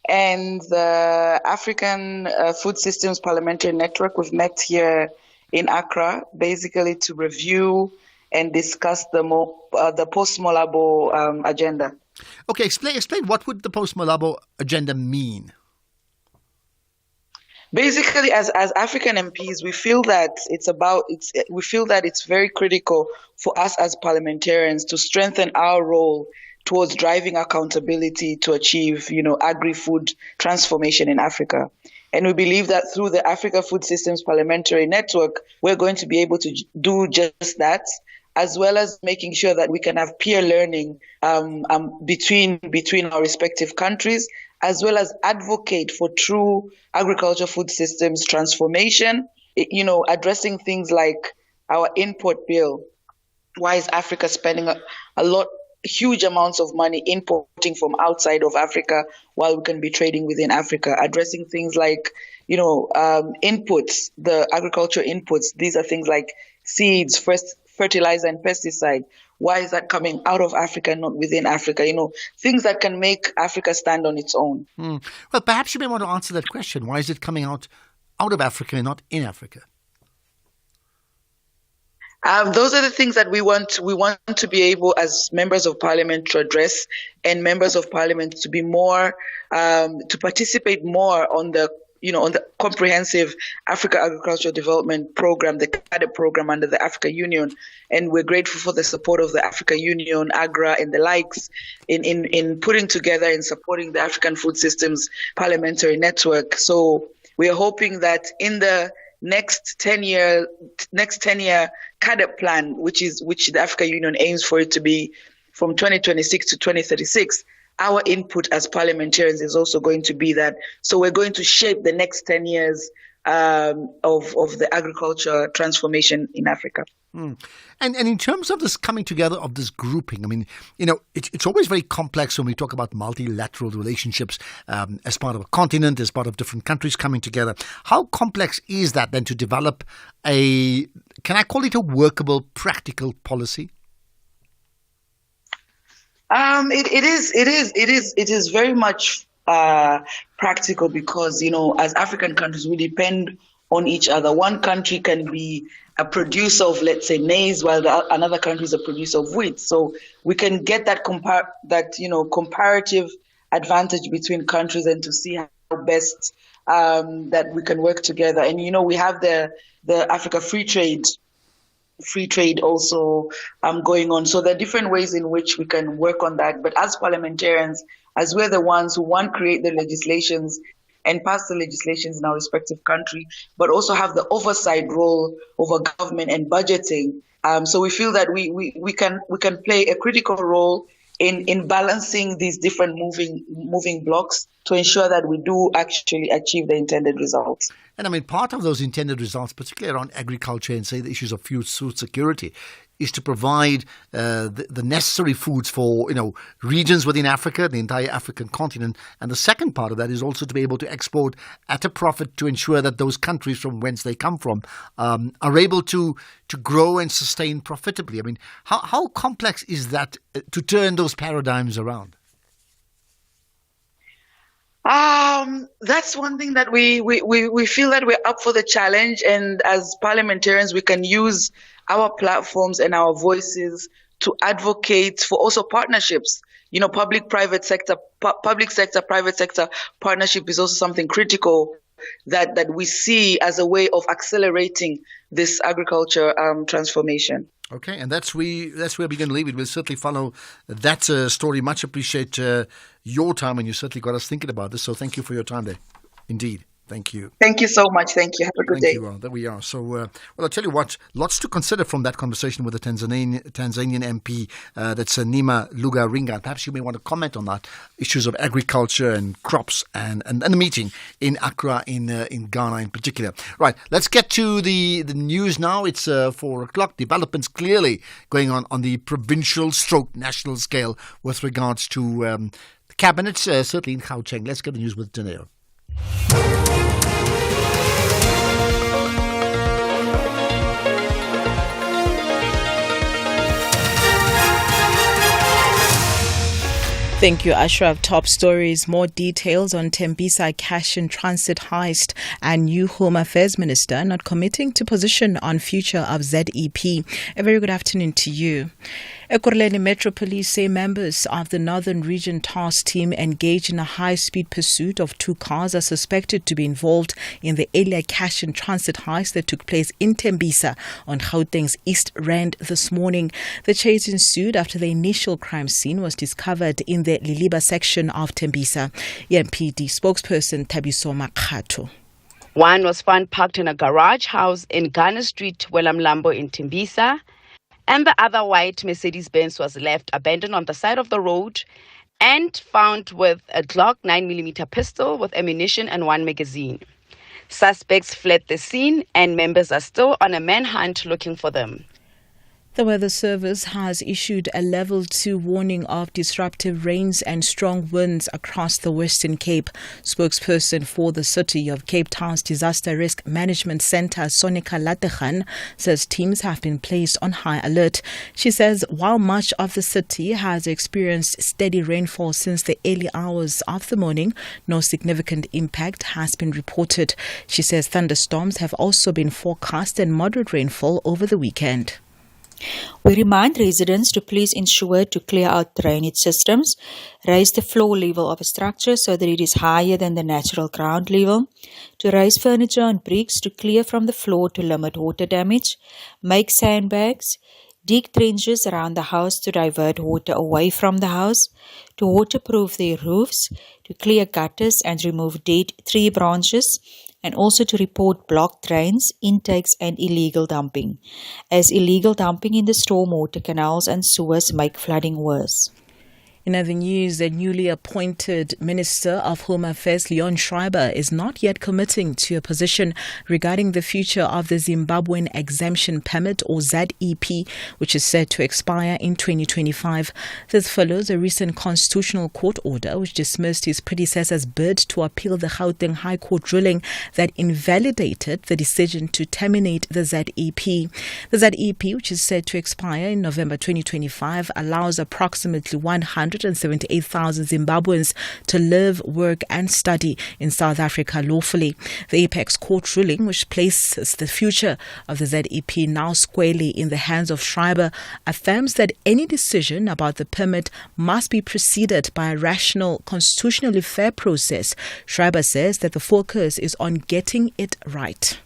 And the African Food Systems Parliamentary Network, we've met here in Accra, basically to review and discuss the post-Malabo agenda. Okay, explain what would the post-Malabo agenda mean? Basically, as African MPs, we feel that it's very critical for us as parliamentarians to strengthen our role towards driving accountability to achieve, agri-food transformation in Africa. And we believe that through the Africa Food Systems Parliamentary Network, we're going to be able to do just that, as well as making sure that we can have peer learning between our respective countries, as well as advocate for true agriculture food systems transformation, addressing things like our import bill. Why is Africa spending huge amounts of money importing from outside of Africa while we can be trading within Africa? Addressing things like, inputs, the agriculture inputs. These are things like seeds, fertilizer and pesticide. Why is that coming out of Africa and not within Africa? Things that can make Africa stand on its own. Well, perhaps you may want to answer that question. Why is it coming out of Africa and not in Africa? Those are the things that we want to be able, as members of parliament, to address, and members of parliament to be more, to participate more on the comprehensive Africa Agricultural Development Program, the CADEP program under the Africa Union. And we're grateful for the support of the Africa Union, AGRA, and the likes in putting together and supporting the African Food Systems Parliamentary Network. So we are hoping that in the next 10-year CADEP plan, which the Africa Union aims for it to be from 2026 to 2036, our input as parliamentarians is also going to be that. So we're going to shape the next 10 years of the agriculture transformation in Africa. And in terms of this coming together of this grouping, I mean, it's always very complex when we talk about multilateral relationships as part of a continent, as part of different countries coming together. How complex is that then to develop can I call it a workable, practical policy? It is very much practical because, as African countries, we depend on each other. One country can be a producer of, let's say, maize, while another country is a producer of wheat. So we can get that comparative advantage between countries and to see how best that we can work together. And, we have the Africa Free Trade also going on. So there are different ways in which we can work on that. But as parliamentarians, as we're the ones who create the legislations and pass the legislations in our respective country, but also have the oversight role over government and budgeting. So we feel that we can play a critical role in balancing these different moving blocks to ensure that we do actually achieve the intended results. And I mean, part of those intended results, particularly around agriculture and say the issues of food security, is to provide the necessary foods for regions within Africa, the entire African continent. And the second part of that is also to be able to export at a profit to ensure that those countries from whence they come from are able to grow and sustain profitably. I mean, how complex is that to turn those paradigms around? That's one thing that we feel that we're up for the challenge, and as parliamentarians, we can use our platforms and our voices to advocate for also partnerships. You know, public-private sector, private sector partnership is also something critical that we see as a way of accelerating this agriculture transformation. Okay, and that's where we're going to leave it. We'll certainly follow that story. Much appreciate your time, and you certainly got us thinking about this. So thank you for your time there. Indeed. Thank you. Thank you so much. Thank you. Have a good day. Thank you. Well, there we are. So, well, I'll tell you what, lots to consider from that conversation with the Tanzanian MP, that's Nima Lugaringa. Perhaps you may want to comment on that, issues of agriculture and crops and the meeting in Accra in Ghana in particular. Right, let's get to the news now. It's 4 o'clock. Developments clearly going on the provincial / national scale with regards to the cabinet, certainly in Gauteng. Let's get the news with Daneo. Thank you, Ashraf. Top stories, more details on Tembisa cash in transit heist and new Home Affairs Minister not committing to position on future of ZEP. A very good afternoon to you. Ekurhuleni Metro Police say members of the Northern Region Task Team engaged in a high-speed pursuit of 2 cars are suspected to be involved in the earlier cash in transit heist that took place in Tembisa on Gauteng's East Rand this morning. The chase ensued after the initial crime scene was discovered in the Liliba section of Tembisa. EMPD spokesperson Tabiso Makhato. One was found parked in a garage house in Ghana Street, Welamlambo in Tembisa, and the other white Mercedes-Benz was left abandoned on the side of the road and found with a Glock 9mm pistol with ammunition and 1 magazine. Suspects fled the scene and members are still on a manhunt looking for them. The Weather Service has issued a level 2 warning of disruptive rains and strong winds across the Western Cape. Spokesperson for the City of Cape Town's Disaster Risk Management Centre, Sonika Lategan, says teams have been placed on high alert. She says while much of the city has experienced steady rainfall since the early hours of the morning, no significant impact has been reported. She says thunderstorms have also been forecast and moderate rainfall over the weekend. We remind residents to please ensure to clear out drainage systems, raise the floor level of a structure so that it is higher than the natural ground level, to raise furniture and bricks to clear from the floor to limit water damage, make sandbags, dig trenches around the house to divert water away from the house, to waterproof their roofs, to clear gutters and remove dead tree branches, and also to report blocked drains, intakes and illegal dumping, as illegal dumping in the stormwater canals and sewers make flooding worse. In other news, the newly appointed Minister of Home Affairs, Leon Schreiber, is not yet committing to a position regarding the future of the Zimbabwean Exemption Permit, or ZEP, which is set to expire in 2025. This follows a recent Constitutional Court order which dismissed his predecessor's bid to appeal the Gauteng High Court ruling that invalidated the decision to terminate the ZEP. The ZEP, which is set to expire in November 2025, allows approximately 178,000 Zimbabweans to live, work and study in South Africa lawfully. The Apex Court ruling, which places the future of the ZEP now squarely in the hands of Schreiber, affirms that any decision about the permit must be preceded by a rational, constitutionally fair process. Schreiber says that the focus is on getting it right.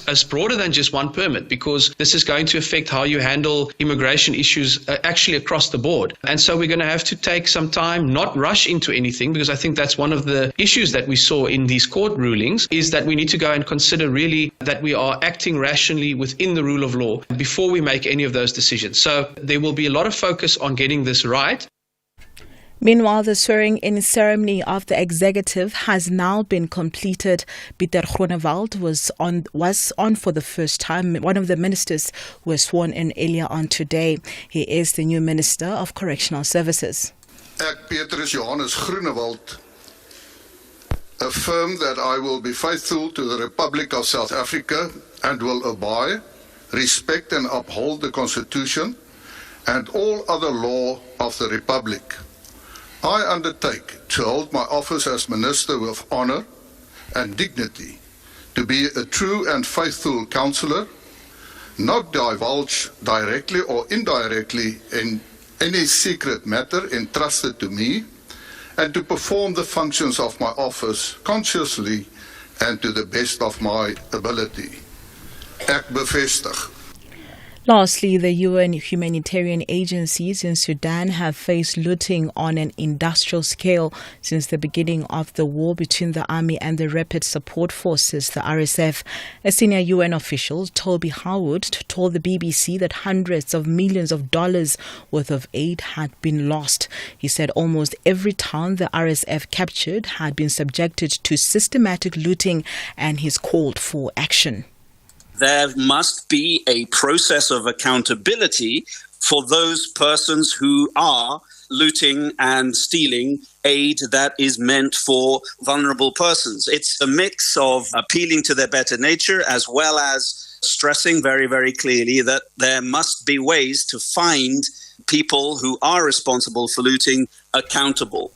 It's broader than just one permit, because this is going to affect how you handle immigration issues actually across the board. And so we're going to have to take some time, not rush into anything, because I think that's one of the issues that we saw in these court rulings, is that we need to go and consider really that we are acting rationally within the rule of law before we make any of those decisions. So there will be a lot of focus on getting this right. Meanwhile, the swearing-in ceremony of the executive has now been completed. Pieter Groenewald was on for the first time, one of the ministers who was sworn in earlier on today. He is the new Minister of Correctional Services. Ek, Petrus Johannes Groenewald, affirm that I will be faithful to the Republic of South Africa and will abide, respect and uphold the Constitution and all other law of the Republic. I undertake to hold my office as Minister with honour and dignity, to be a true and faithful counsellor, not divulge directly or indirectly in any secret matter entrusted to me, and to perform the functions of my office consciously and to the best of my ability. Ek bevestig. Lastly, the UN humanitarian agencies in Sudan have faced looting on an industrial scale since the beginning of the war between the army and the Rapid Support Forces, the RSF. A senior UN official, Toby Howard, told the BBC that hundreds of millions of dollars worth of aid had been lost. He said almost every town the RSF captured had been subjected to systematic looting, and he's called for action. There must be a process of accountability for those persons who are looting and stealing aid that is meant for vulnerable persons. It's a mix of appealing to their better nature as well as stressing very, very clearly that there must be ways to find people who are responsible for looting accountable.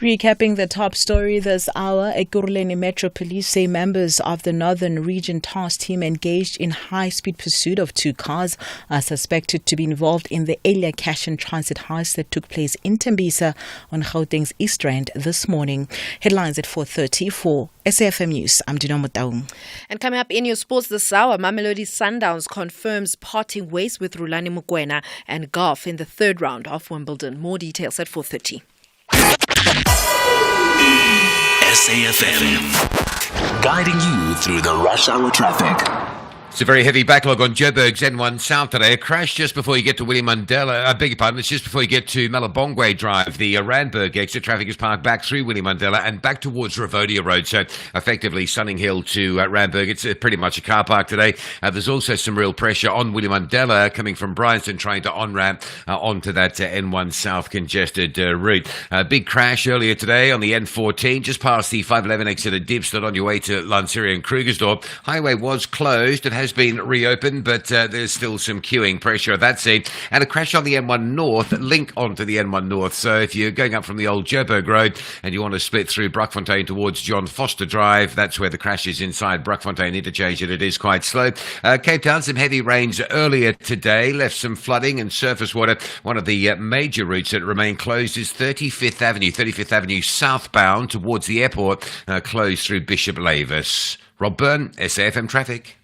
Recapping the top story this hour, Ekurhuleni Metro Police say members of the Northern Region Task Team engaged in high-speed pursuit of two cars are suspected to be involved in the earlier cash and transit heist that took place in Tembisa on Gauteng's East Rand this morning. Headlines at 4:30 for SAFM News. I'm Dino Motaung. And coming up in your sports this hour, Mamelodi Sundowns confirms parting ways with Rulani Mokwena and golf in the third round of Wimbledon. More details at 4:30. SAFM, guiding you through the rush hour traffic. It's a very heavy backlog on Joburg's N1 South today. A crash just before you get to Willie Mandela. I beg your pardon, it's just before you get to Malabongwe Drive. The Randburg exit traffic is parked back through Willie Mandela and back towards Ravodia Road. So effectively Sunning Hill to Randburg. It's pretty much a car park today. There's also some real pressure on Willie Mandela coming from Bryanston trying to on-ramp onto that N1 South congested route. Big crash earlier today on the N14 just past the 511 exit at Dipstead on your way to Lanseria and Krugersdorp. Highway was closed. It has been reopened, but there's still some queuing pressure at that scene. And a crash on the N1 North, link onto the N1 North. So if you're going up from the old Joburg Road and you want to split through Bruckfontein towards John Foster Drive, that's where the crash is inside Bruckfontein interchange, and it is quite slow. Cape Town, some heavy rains earlier today, left some flooding and surface water. One of the major routes that remain closed is 35th Avenue southbound towards the airport, closed through Bishop Lavis. Rob Byrne, SAFM Traffic.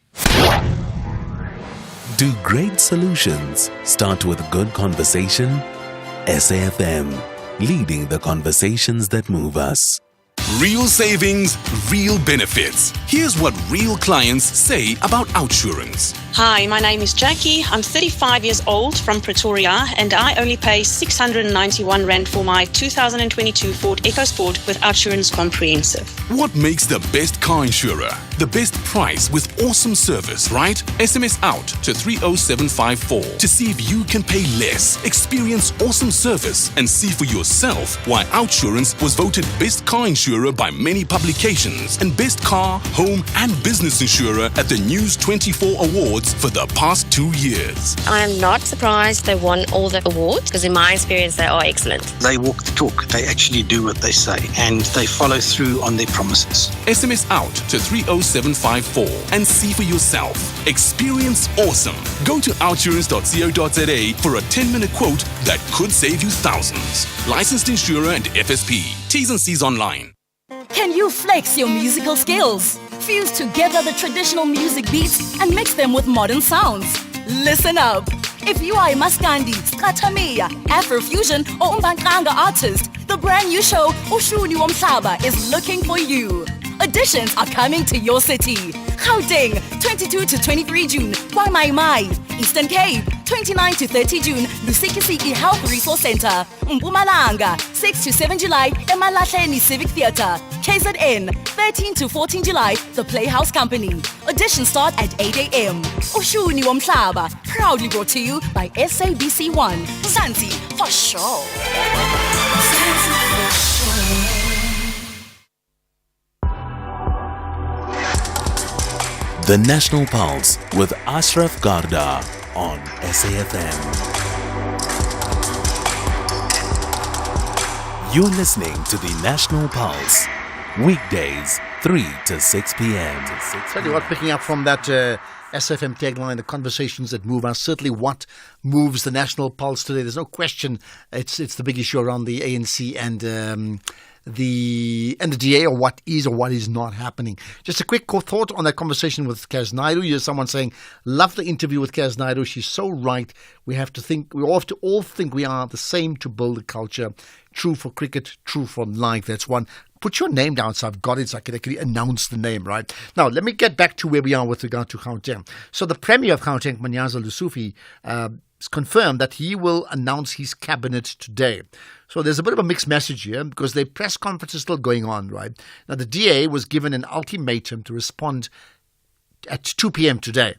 Do great solutions start with good conversation? SAFM, leading the conversations that move us. Real savings, real benefits. Here's what real clients say about OUTsurance. Hi, my name is Jackie. I'm 35 years old from Pretoria and I only pay 691 Rand for my 2022 Ford EcoSport with OUTsurance Comprehensive. What makes the best car insurer? The best price with awesome service, right? SMS out to 30754 to see if you can pay less, experience awesome service, and see for yourself why OUTsurance was voted best car insurer by many publications and best car, home, and business insurer at the News 24 Awards for the past 2 years. I'm not surprised they won all the awards because in my experience they are excellent. They walk the talk. They actually do what they say and they follow through on their promises. SMS out to 30754 and see for yourself. Experience awesome. Go to outsurance.co.za for a 10-minute quote that could save you thousands. Licensed insurer and FSP. T's and C's online. Can you flex your musical skills? Fuse together the traditional music beats and mix them with modern sounds. Listen up. If you are a Maskandi, Skatamia, Afrofusion, or Umbankanga artist, the brand new show, Ushuni Womhlaba, is looking for you. Auditions are coming to your city. Gauteng, 22 to 23 June, Wamaimai. Eastern Cape, 29 to 30 June, Lusikisiki Health Resource Center. Mpumalanga, 6 to 7 July, Emalahleni Civic Theatre. KZN, 13 to 14 July, The Playhouse Company. Auditions start at 8 a.m. Ushuni Womhlaba, proudly brought to you by SABC1. Zanzi, for sure. The National Pulse with Ashraf Garda on SAFM. You're listening to the National Pulse. Weekdays, 3 to 6 p.m. Tell you what, picking up from that SFM tagline, the conversations that move us, certainly what moves the National Pulse today. There's no question it's the big issue around the ANC and the DA, or what is not happening. Just a quick thought on that conversation with Kaz Naidu. Here's someone saying, love the interview with Kaz Naidu. She's so right. We all have to all think we are the same to build a culture. True for cricket, true for life. That's one. Put your name down so I've got it, so I can actually announce the name, right? Now, let me get back to where we are with regard to Gauteng. So the Premier of Gauteng, Manyaza Lesufi, has confirmed that he will announce his cabinet today. So there's a bit of a mixed message here because the press conference is still going on, right? Now, the DA was given an ultimatum to respond at 2 p.m. today.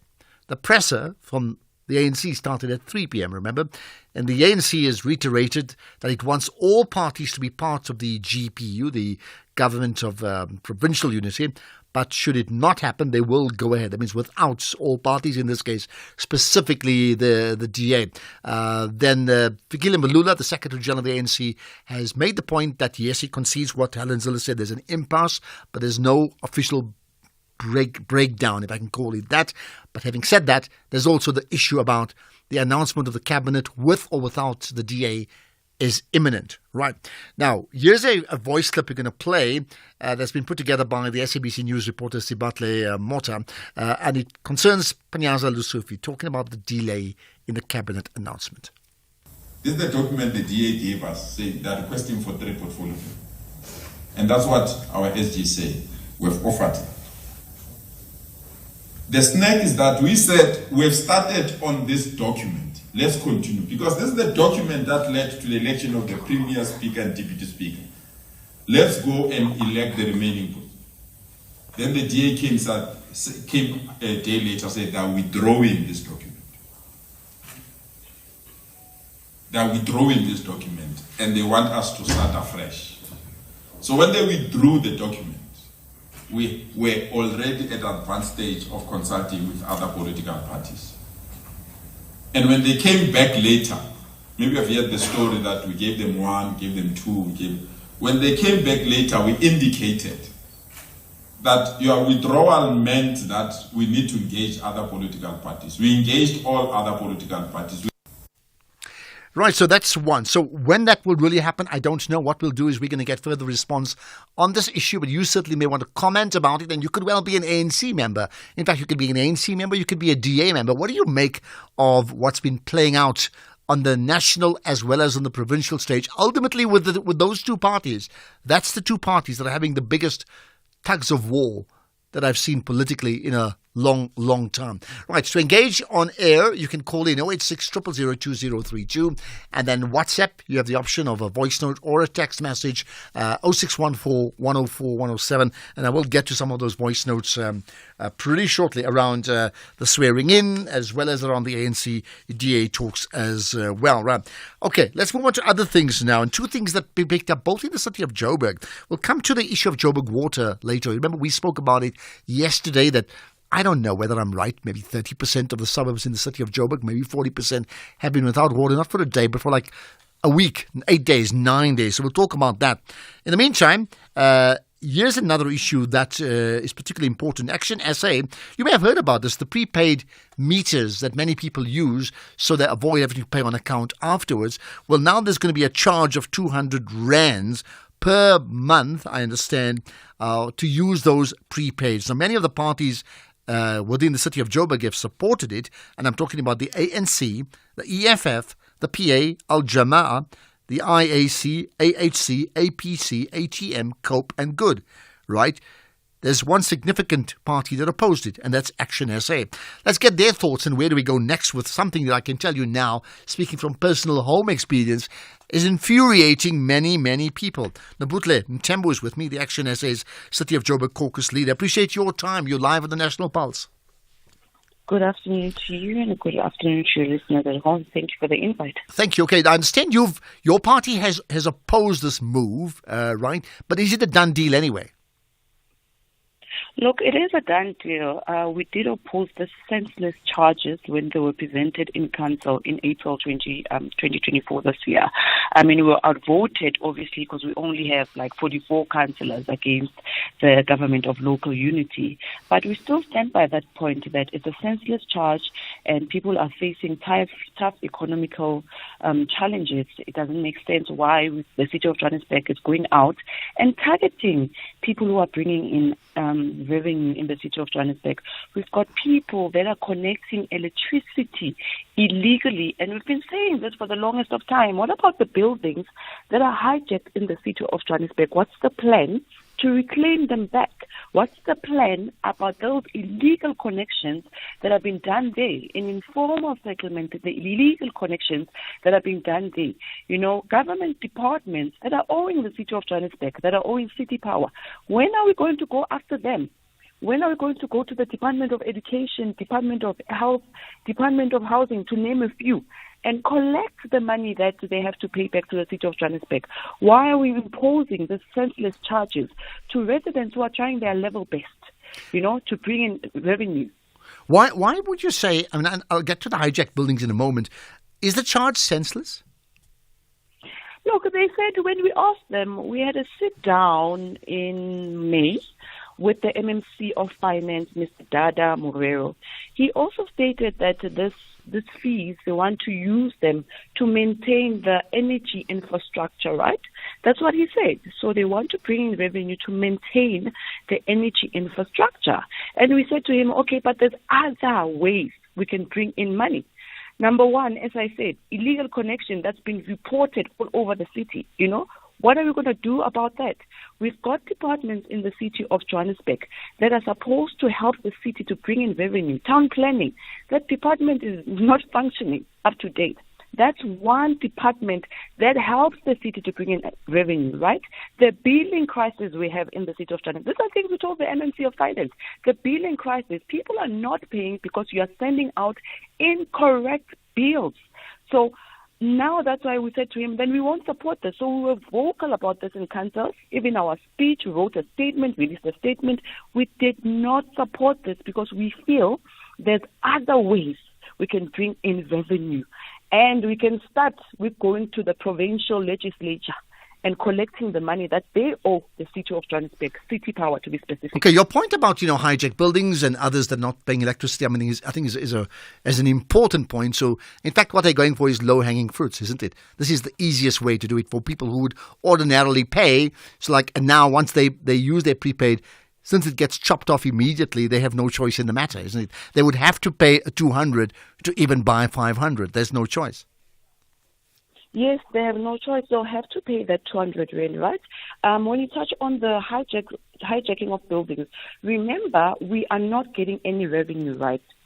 The presser from the ANC started at 3 p.m., remember? And the ANC has reiterated that it wants all parties to be part of the GPU, the Government of Provincial Unity. But should it not happen, they will go ahead. That means without all parties, in this case, specifically the DA. Then Fikile Mbalula, the Secretary General of the ANC, has made the point that, yes, he concedes what Helen Zille said. There's an impasse, but there's no official breakdown, if I can call it that. But having said that, there's also the issue about the announcement of the cabinet with or without the DA is imminent. Right. Now, here's a voice clip we're going to play that's been put together by the SABC News reporter Sibatle Mota, and it concerns Panyaza Lesufi talking about the delay in the cabinet announcement. This is the document the DA gave us, saying they're requesting for 3 portfolios. And that's what our SG say. We've offered. The snag is that we said we've started on this document. Let's continue. Because this is the document that led to the election of the Premier Speaker and Deputy Speaker. Let's go and elect the remaining people. Then the DA came a day later, said they're withdrawing this document. They're withdrawing this document and they want us to start afresh. So when they withdrew the document, we were already at an advanced stage of consulting with other political parties. And when they came back later, maybe I've heard the story that we gave them 1, gave them 2, when they came back later, we indicated that your withdrawal meant that we need to engage other political parties. We engaged all other political parties. Right, so that's one. So when that will really happen, I don't know. What we'll do is we're going to get further response on this issue, but you certainly may want to comment about it, and you could well be an ANC member. In fact, you could be an ANC member, you could be a DA member. What do you make of what's been playing out on the national as well as on the provincial stage? Ultimately, with those two parties, that's the two parties that are having the biggest tugs of war that I've seen politically in a long time. Right, to engage on air, you can call in 086 000 2032, and then WhatsApp, you have the option of a voice note or a text message, 0614 104 107, and I will get to some of those voice notes pretty shortly around the swearing in as well as around the ANC DA talks as well. Right. Okay, let's move on to other things now, and two things that we picked up both in the city of Joburg. We'll come to the issue of Joburg water later. Remember, we spoke about it yesterday that I don't know whether I'm right. Maybe 30% of the suburbs in the city of Joburg, maybe 40% have been without water, not for a day, but for like a week, 8 days, 9 days. So we'll talk about that. In the meantime, here's another issue that is particularly important. Action SA, you may have heard about this, the prepaid meters that many people use so they avoid having to pay on account afterwards. Well, now there's going to be a charge of 200 rands per month, I understand, to use those prepaids. So many of the parties within the city of Joburg have supported it, and I'm talking about the ANC, the EFF, the PA, Al Jamaa, the IAC, AHC, APC, ATM, COPE, and Good, right? There's one significant party that opposed it, and that's Action SA. Let's get their thoughts, and where do we go next with something that I can tell you now, speaking from personal home experience, is infuriating many people. Nabutle Mtembu is with me, the Action SA's City of Joburg caucus leader. Appreciate your time. You're live on the National Pulse. Good afternoon to you and good afternoon to your listeners at home. Thank you for the invite. Thank you. Okay, I understand your party has opposed this move, right? But is it a done deal anyway? Look, it is a done deal. We did oppose the senseless charges when they were presented in council in April 2024 this year. I mean, we were outvoted, obviously, because we only have like 44 councillors against the government of local unity. But we still stand by that point that it's a senseless charge and people are facing tough economical challenges. It doesn't make sense why the city of Johannesburg is going out and targeting people who are bringing in revenue in the city of Johannesburg. We've got people that are connecting electricity illegally, and we've been saying this for the longest of time. What about the buildings that are hijacked in the city of Johannesburg? What's the plan to reclaim them back? What's the plan about those illegal connections that have been done there in informal settlement, the illegal connections that have been done there? You know, government departments that are owing the city of Johannesburg, that are owing city power. When are we going to go after them? When are we going to go to the Department of Education, Department of Health, Department of Housing, to name a few, and collect the money that they have to pay back to the city of Johannesburg? Why are we imposing these senseless charges to residents who are trying their level best, you know, to bring in revenue? Why would you say, I mean, I'll get to the hijacked buildings in a moment, is the charge senseless? Look, they said when we asked them, we had a sit down in May with the MMC of Finance, Mr. Dada Morero. He also stated that these fees, they want to use them to maintain the energy infrastructure, right? That's what he said. So they want to bring in revenue to maintain the energy infrastructure. And we said to him, okay, but there's other ways we can bring in money. Number one, as I said, illegal connection that's been reported all over the city, you know. What are we going to do about that? We've got departments in the city of Johannesburg that are supposed to help the city to bring in revenue. Town planning, that department is not functioning up to date. That's one department that helps the city to bring in revenue, right? The billing crisis we have in the city of Johannesburg. These are things we told the MMC of Finance. The billing crisis, people are not paying because you are sending out incorrect bills. So now that's why we said to him, then we won't support this. So we were vocal about this in council. Even our speech, we wrote a statement, released a statement. We did not support this because we feel there's other ways we can bring in revenue. And we can start with going to the provincial legislature and collecting the money that they owe the city of Johannesburg, city power to be specific. Okay, your point about, you know, hijacked buildings and others that are not paying electricity, I mean, I think is an important point. So, in fact, what they're going for is low-hanging fruits, isn't it? This is the easiest way to do it for people who would ordinarily pay. So, like, and now once they use their prepaid, since it gets chopped off immediately, they have no choice in the matter, isn't it? They would have to pay 200 to even buy 500. There's no choice. Yes, they have no choice. They'll have to pay that 200 rand, right? When you touch on the hijacking of buildings, remember, we are not getting any revenue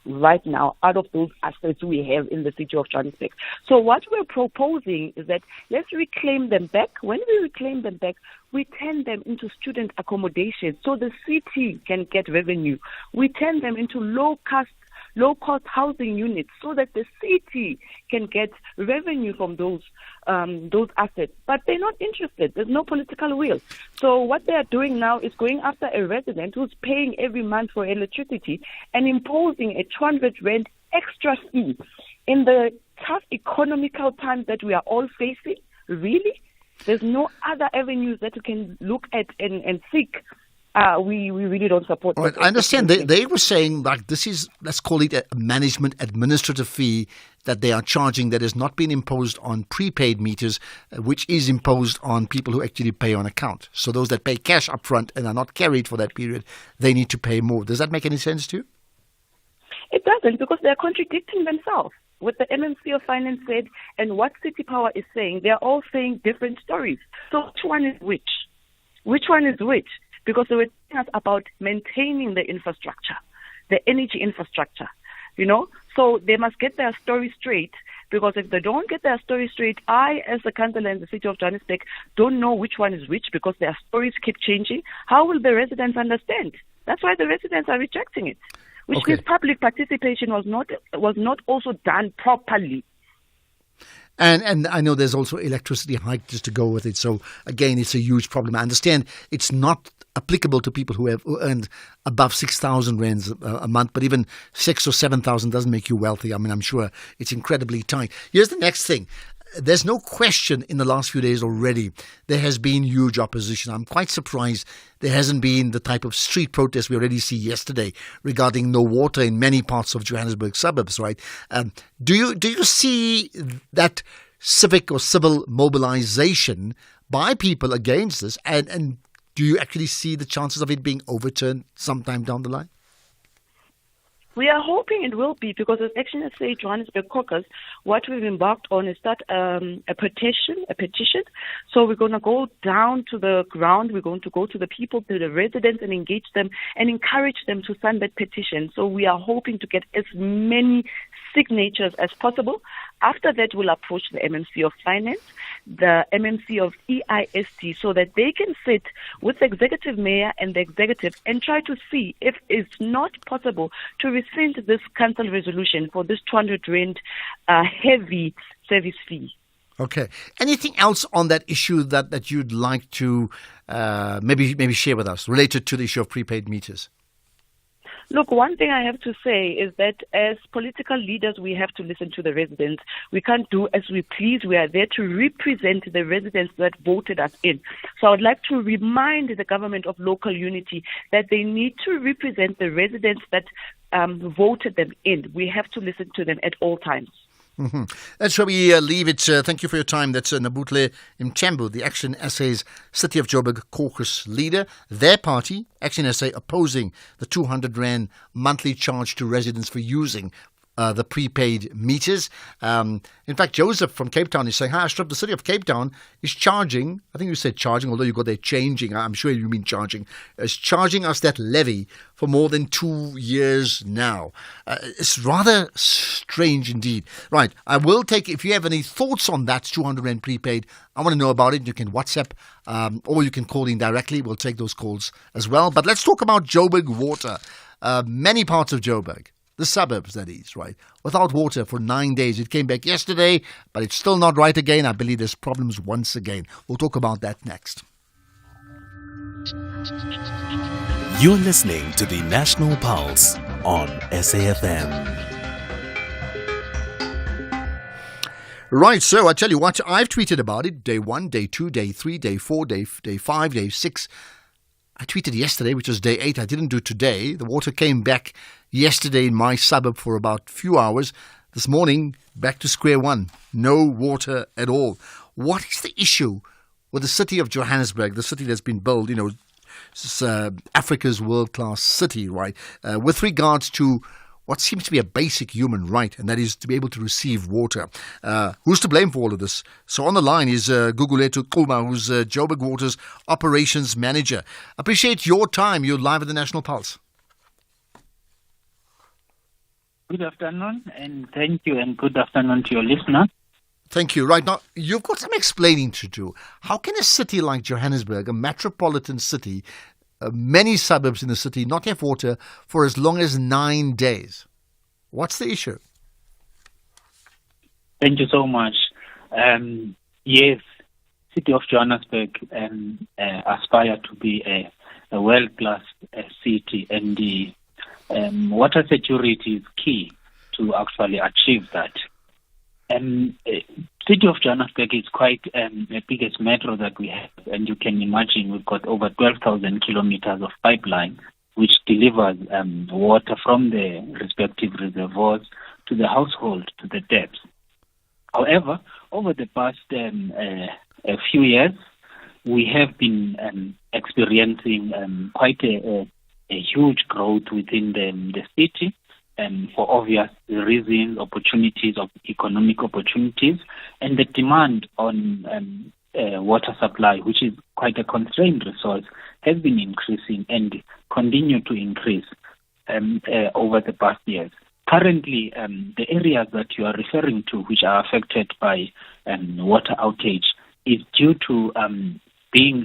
right now out of those assets we have in the city of Johannesburg. So what we're proposing is that let's reclaim them back. When we reclaim them back, we turn them into student accommodation so the city can get revenue. We turn them into low-cost housing units so that the city can get revenue from those assets. But they're not interested. There's no political will. So what they are doing now is going after a resident who's paying every month for electricity and imposing a 200 rand extra fee in the tough economical times that we are all facing. Really? There's no other avenues that we can look at and seek. We really don't support that. Right, I understand. They were saying, like, this is, let's call it a management administrative fee that they are charging that has not been imposed on prepaid meters, which is imposed on people who actually pay on account. So those that pay cash upfront and are not carried for that period, they need to pay more. Does that make any sense to you? It doesn't, because they're contradicting themselves. What the MMC of Finance said and what City Power is saying, they're all saying different stories. So which one is which? Which one is which? Because they were telling us about maintaining the infrastructure, the energy infrastructure, you know. So they must get their story straight, because if they don't get their story straight, I, as the councillor in the city of Johannesburg, don't know which one is which, because their stories keep changing. How will the residents understand? That's why the residents are rejecting it, which means public participation was not also done properly. And I know there's also electricity hike just to go with it. So again, it's a huge problem. I understand it's not applicable to people who have earned above 6,000 rands a month, but even 6 or 7,000 doesn't make you wealthy. I mean, I'm sure it's incredibly tight. Here's the next thing. There's no question in the last few days already there has been huge opposition. I'm quite surprised there hasn't been the type of street protest we already see yesterday regarding no water in many parts of Johannesburg suburbs, right? Do you see that civic or civil mobilization by people against this? And do you actually see the chances of it being overturned sometime down the line? We are hoping it will be, because as Action SA Johannesburg Caucus, what we've embarked on is that a petition. So we're going to go down to the ground. We're going to go to the people, to the residents, and engage them and encourage them to sign that petition. So we are hoping to get as many signatures as possible. After that, we'll approach the MMC of Finance, the MMC of EIST, so that they can sit with the executive mayor and the executive and try to see if it's not possible to rescind this council resolution for this 200 rand heavy service fee. Okay. Anything else on that issue that you'd like to maybe share with us related to the issue of prepaid meters? Look, one thing I have to say is that as political leaders, we have to listen to the residents. We can't do as we please. We are there to represent the residents that voted us in. So I would like to remind the government of local unity that they need to represent the residents that voted them in. We have to listen to them at all times. Mm-hmm. That's where we leave it. Thank you for your time. That's Nabutle Mthembu, the Action SA's City of Joburg caucus leader. Their party, Action SA, opposing the 200 rand monthly charge to residents for using the prepaid meters. In fact, Joseph from Cape Town is saying, hi, Ashraf, the City of Cape Town is charging, I think you said charging, although you got there changing, I'm sure you mean charging, is charging us that levy for more than 2 years now. It's rather strange indeed. Right, I will take, if you have any thoughts on that 200 rand prepaid, I want to know about it. You can WhatsApp or you can call in directly. We'll take those calls as well. But let's talk about Joburg water. Many parts of Joburg, the suburbs, that is, right, without water for 9 days. It came back yesterday, but it's still not right again. I believe there's problems once again. We'll talk about that next. You're listening to the National Pulse on SAFM. Right, so I tell you what, I've tweeted about it. Day 1, day 2, day 3, day 4, day 5, day 6. I tweeted yesterday, which was day 8. I didn't do today. The water came back yesterday in my suburb for about a few hours. This morning, back to square one. No water at all. What is the issue with the city of Johannesburg, the city that's been built, you know, Africa's world-class city, right, with regards to what seems to be a basic human right, and that is to be able to receive water. Who's to blame for all of this? So on the line is Gugulethu Quma, who's Joburg Water's operations manager. Appreciate your time. You're live at the National Pulse. Good afternoon, and thank you, and good afternoon to your listener. Thank you. Right now, you've got some explaining to do. How can a city like Johannesburg, a metropolitan city, many suburbs in the city, not have water for as long as 9 days? What's the issue? Thank you so much. Yes, City of Johannesburg aspire to be a world-class city, and the water security is key to actually achieve that. City of Johannesburg is quite the biggest metro that we have, and you can imagine we've got over 12,000 kilometers of pipeline which delivers water from the respective reservoirs to the household, to the taps. However, over the past a few years, we have been experiencing quite a huge growth within the city. For obvious reasons, opportunities of economic opportunities, and the demand on water supply, which is quite a constrained resource, has been increasing and continue to increase over the past years. Currently, the areas that you are referring to, which are affected by water outage, is due to being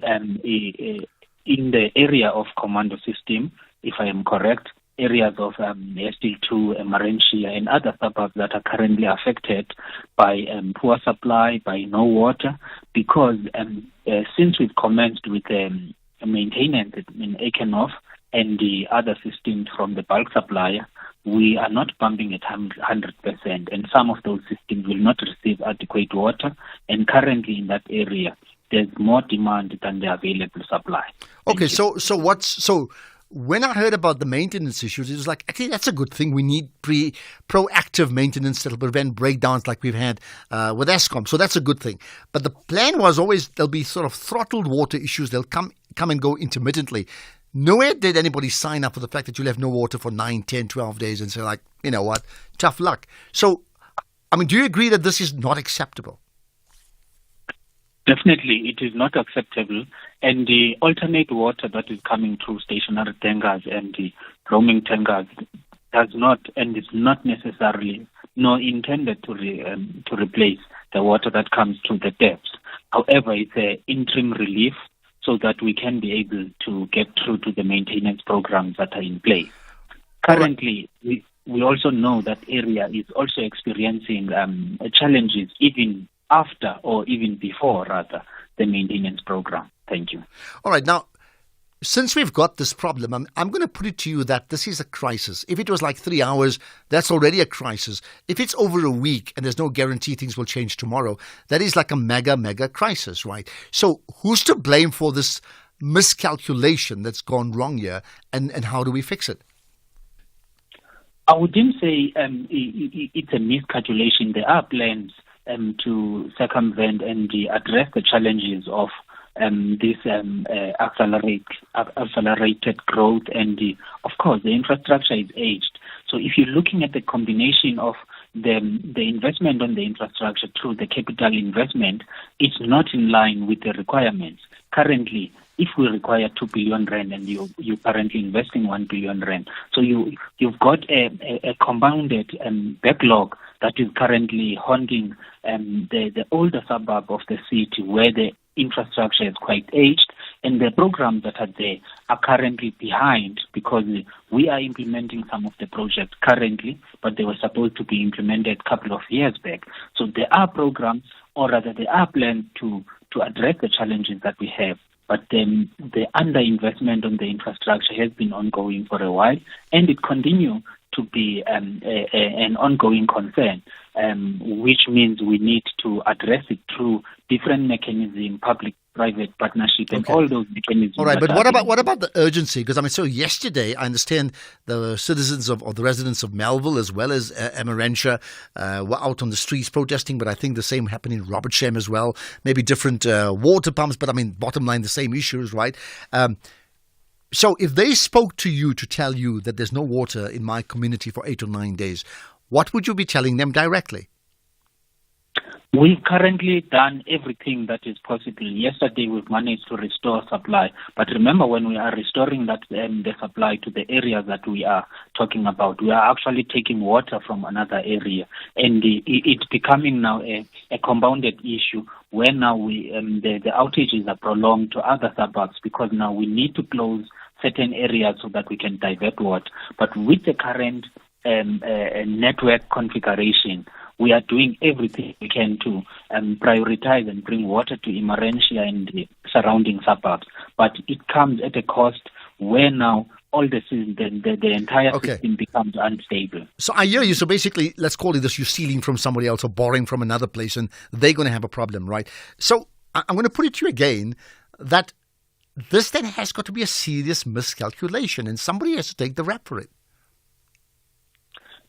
in the area of commando system, if I am correct, areas of ST2, Marentia, and other suburbs that are currently affected by poor supply, by no water, because since we've commenced with maintenance in Aikenhof and the other systems from the bulk supplier, we are not pumping at 100%, and some of those systems will not receive adequate water, and currently in that area, there's more demand than the available supply. Okay, so when I heard about the maintenance issues, it was like, actually, that's a good thing. We need proactive maintenance that will prevent breakdowns like we've had with Eskom. So that's a good thing. But the plan was always there'll be sort of throttled water issues. They'll come and go intermittently. Nowhere did anybody sign up for the fact that you'll have no water for 9, 10, 12 days and say, like, you know what, tough luck. So, I mean, do you agree that this is not acceptable? Definitely, it is not acceptable. And the alternate water that is coming through stationary tankers and the roaming tankers does not, and is not necessarily nor intended to replace the water that comes through the taps. However, it's an interim relief so that we can be able to get through to the maintenance programs that are in place. Currently, we also know that area is also experiencing challenges even after, or even before, rather, the maintenance program. Thank you. All right. Now, since we've got this problem, I'm going to put it to you that this is a crisis. If it was like 3 hours, that's already a crisis. If it's over a week and there's no guarantee things will change tomorrow, that is like a mega crisis, right? So who's to blame for this miscalculation that's gone wrong here, and how do we fix it? I wouldn't say it's a miscalculation. There are plans to circumvent and address the challenges of this accelerated growth, and of course the infrastructure is aged. So if you're looking at the combination of the investment on the infrastructure through the capital investment, it's not in line with the requirements. Currently, if we require 2 billion rand and you're currently investing 1 billion rand, so you've got a compounded backlog that is currently haunting the older suburb of the city where the infrastructure is quite aged, and the programs that are there are currently behind because we are implementing some of the projects currently, but they were supposed to be implemented a couple of years back. So there are programs, or rather there are plans to address the challenges that we have. But then the underinvestment on the infrastructure has been ongoing for a while, and it continues to be an ongoing concern, which means we need to address it through different mechanisms, public-private partnership, and all those mechanisms. All right, but what about the urgency? Because I mean, so yesterday, I understand the citizens or the residents of Melville as well as Marentia were out on the streets protesting, but I think the same happened in Robertsham as well. Maybe different water pumps, but I mean, bottom line, the same issues, right? So if they spoke to you to tell you that there's no water in my community for 8 or 9 days, what would you be telling them directly? We've currently done everything that is possible. Yesterday, we've managed to restore supply. But remember, when we are restoring that the supply to the areas that we are talking about, we are actually taking water from another area. And it's becoming now a compounded issue where now the outages are prolonged to other suburbs because now we need to close certain areas so that we can divert water. But with the current network configuration, we are doing everything we can to prioritize and bring water to Marentia and the surrounding suburbs. But it comes at a cost where now all the entire system becomes unstable. So I hear you. So basically, let's call it this, you're stealing from somebody else or borrowing from another place, and they're going to have a problem, right? So I'm going to put it to you again that this then has got to be a serious miscalculation, and somebody has to take the rap for it.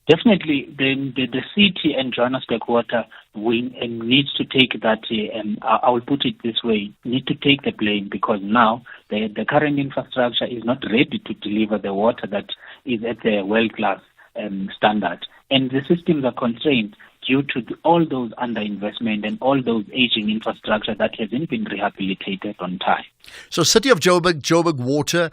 Definitely, the city and Johannesburg Water needs to take that, I will put it this way, need to take the blame because now the current infrastructure is not ready to deliver the water that is at the world-class standard. And the systems are constrained due to all those underinvestment and all those aging infrastructure that hasn't been rehabilitated on time. So, City of Joburg Water,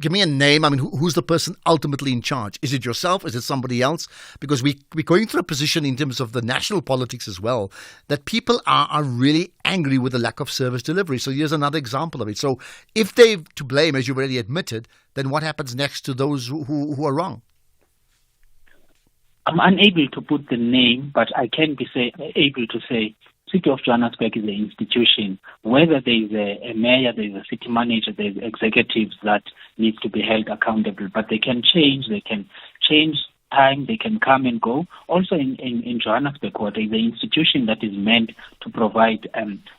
give me a name. Who's the person ultimately in charge? Is it yourself? Is it somebody else? Because we're going through a position in terms of the national politics as well, that people are really angry with the lack of service delivery. So here's another example of it. So if they're to blame, as you've already admitted, then what happens next to those who are wrong? I'm unable to put the name, but I can be able to say City of Johannesburg is an institution. Whether there is a mayor, there is a city manager, there is executives that need to be held accountable. But they can change time, they can come and go. Also in Johannesburg Water is an institution that is meant to provide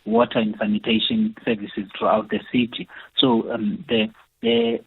water and sanitation services throughout the city. So the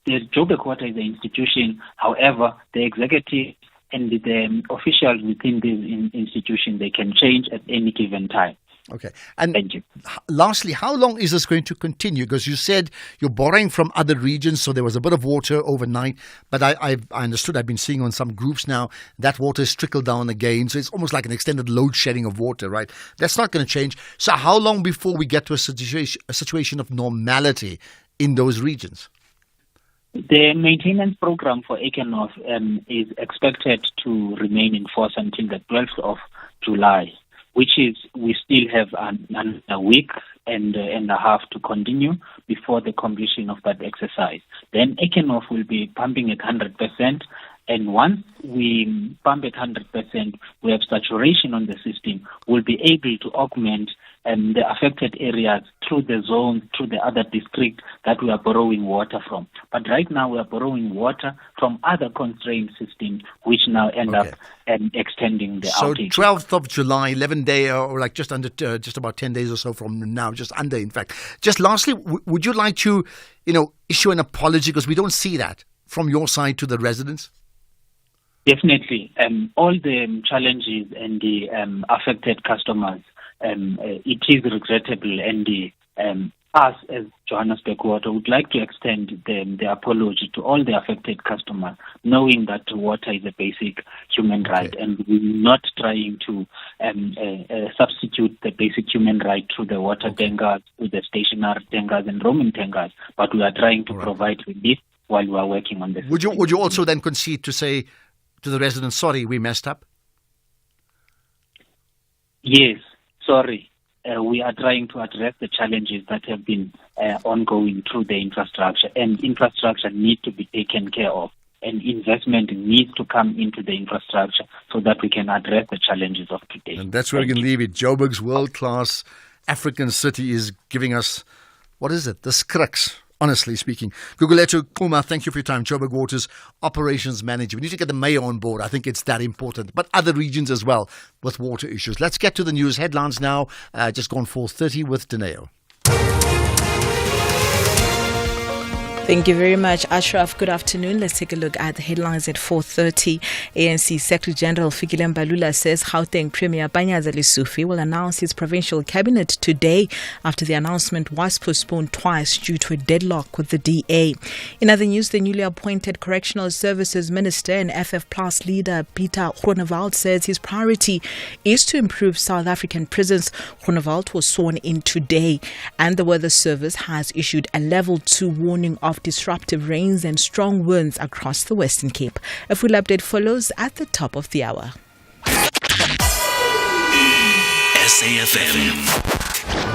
Joburg Water is an institution. However, the executive and the officials within this institution, they can change at any given time. Okay. And thank you. Lastly, how long is this going to continue? Because you said you're borrowing from other regions, so there was a bit of water overnight. But I understood, I've been seeing on some groups now, that water is trickled down again. So it's almost like an extended load shedding of water, right? That's not going to change. So how long before we get to a situation of normality in those regions? The maintenance program for Ekenhof is expected to remain in force until the 12th of July, which is we still have a week and a half to continue before the completion of that exercise. Then Ekenhof will be pumping at 100%, and once we pump at 100%, we have saturation on the system. We'll be able to augment the affected areas through the zones, through the other districts that we are borrowing water from. But right now we are borrowing water from other constrained systems, which now end up extending the outage. So 12th of July, 11 days, or like just about 10 days or so from now, just under, in fact. Just lastly, would you like to, issue an apology, because we don't see that from your side to the residents? Definitely. All the challenges and the affected customers, it is regrettable, and us as Johannesburg Water would like to extend the apology to all the affected customers, knowing that water is a basic human right, and we're not trying to substitute the basic human right through the water tankers, through the stationary tankers and roaming tankers, but we are trying to provide relief while we are working on this. Would you also then concede to say to the residents, sorry, we messed up? Yes, sorry. We are trying to address the challenges that have been ongoing through the infrastructure, and infrastructure needs to be taken care of, and investment needs to come into the infrastructure so that we can address the challenges of today. And that's where we can leave it. Joburg's world-class African city is giving us, what is it, the skriks, honestly speaking. Gugulethu Kuma, thank you for your time. Joburg Water's operations manager. We need to get the mayor on board. I think it's that important. But other regions as well with water issues. Let's get to the news headlines now. Just gone 4:30 with Dineo. Thank you very much, Ashraf. Good afternoon. Let's take a look at the headlines at 4:30. ANC Secretary General Fikile Mbalula says Gauteng Premier Panyaza Lesufi will announce his provincial cabinet today after the announcement was postponed twice due to a deadlock with the DA. In other news, the newly appointed Correctional Services Minister and FF Plus leader Peter Groenewald says his priority is to improve South African prisons. Groenewald was sworn in today, and the Weather Service has issued a level 2 warning of disruptive rains and strong winds across the Western Cape. A full update follows at the top of the hour. SAFM,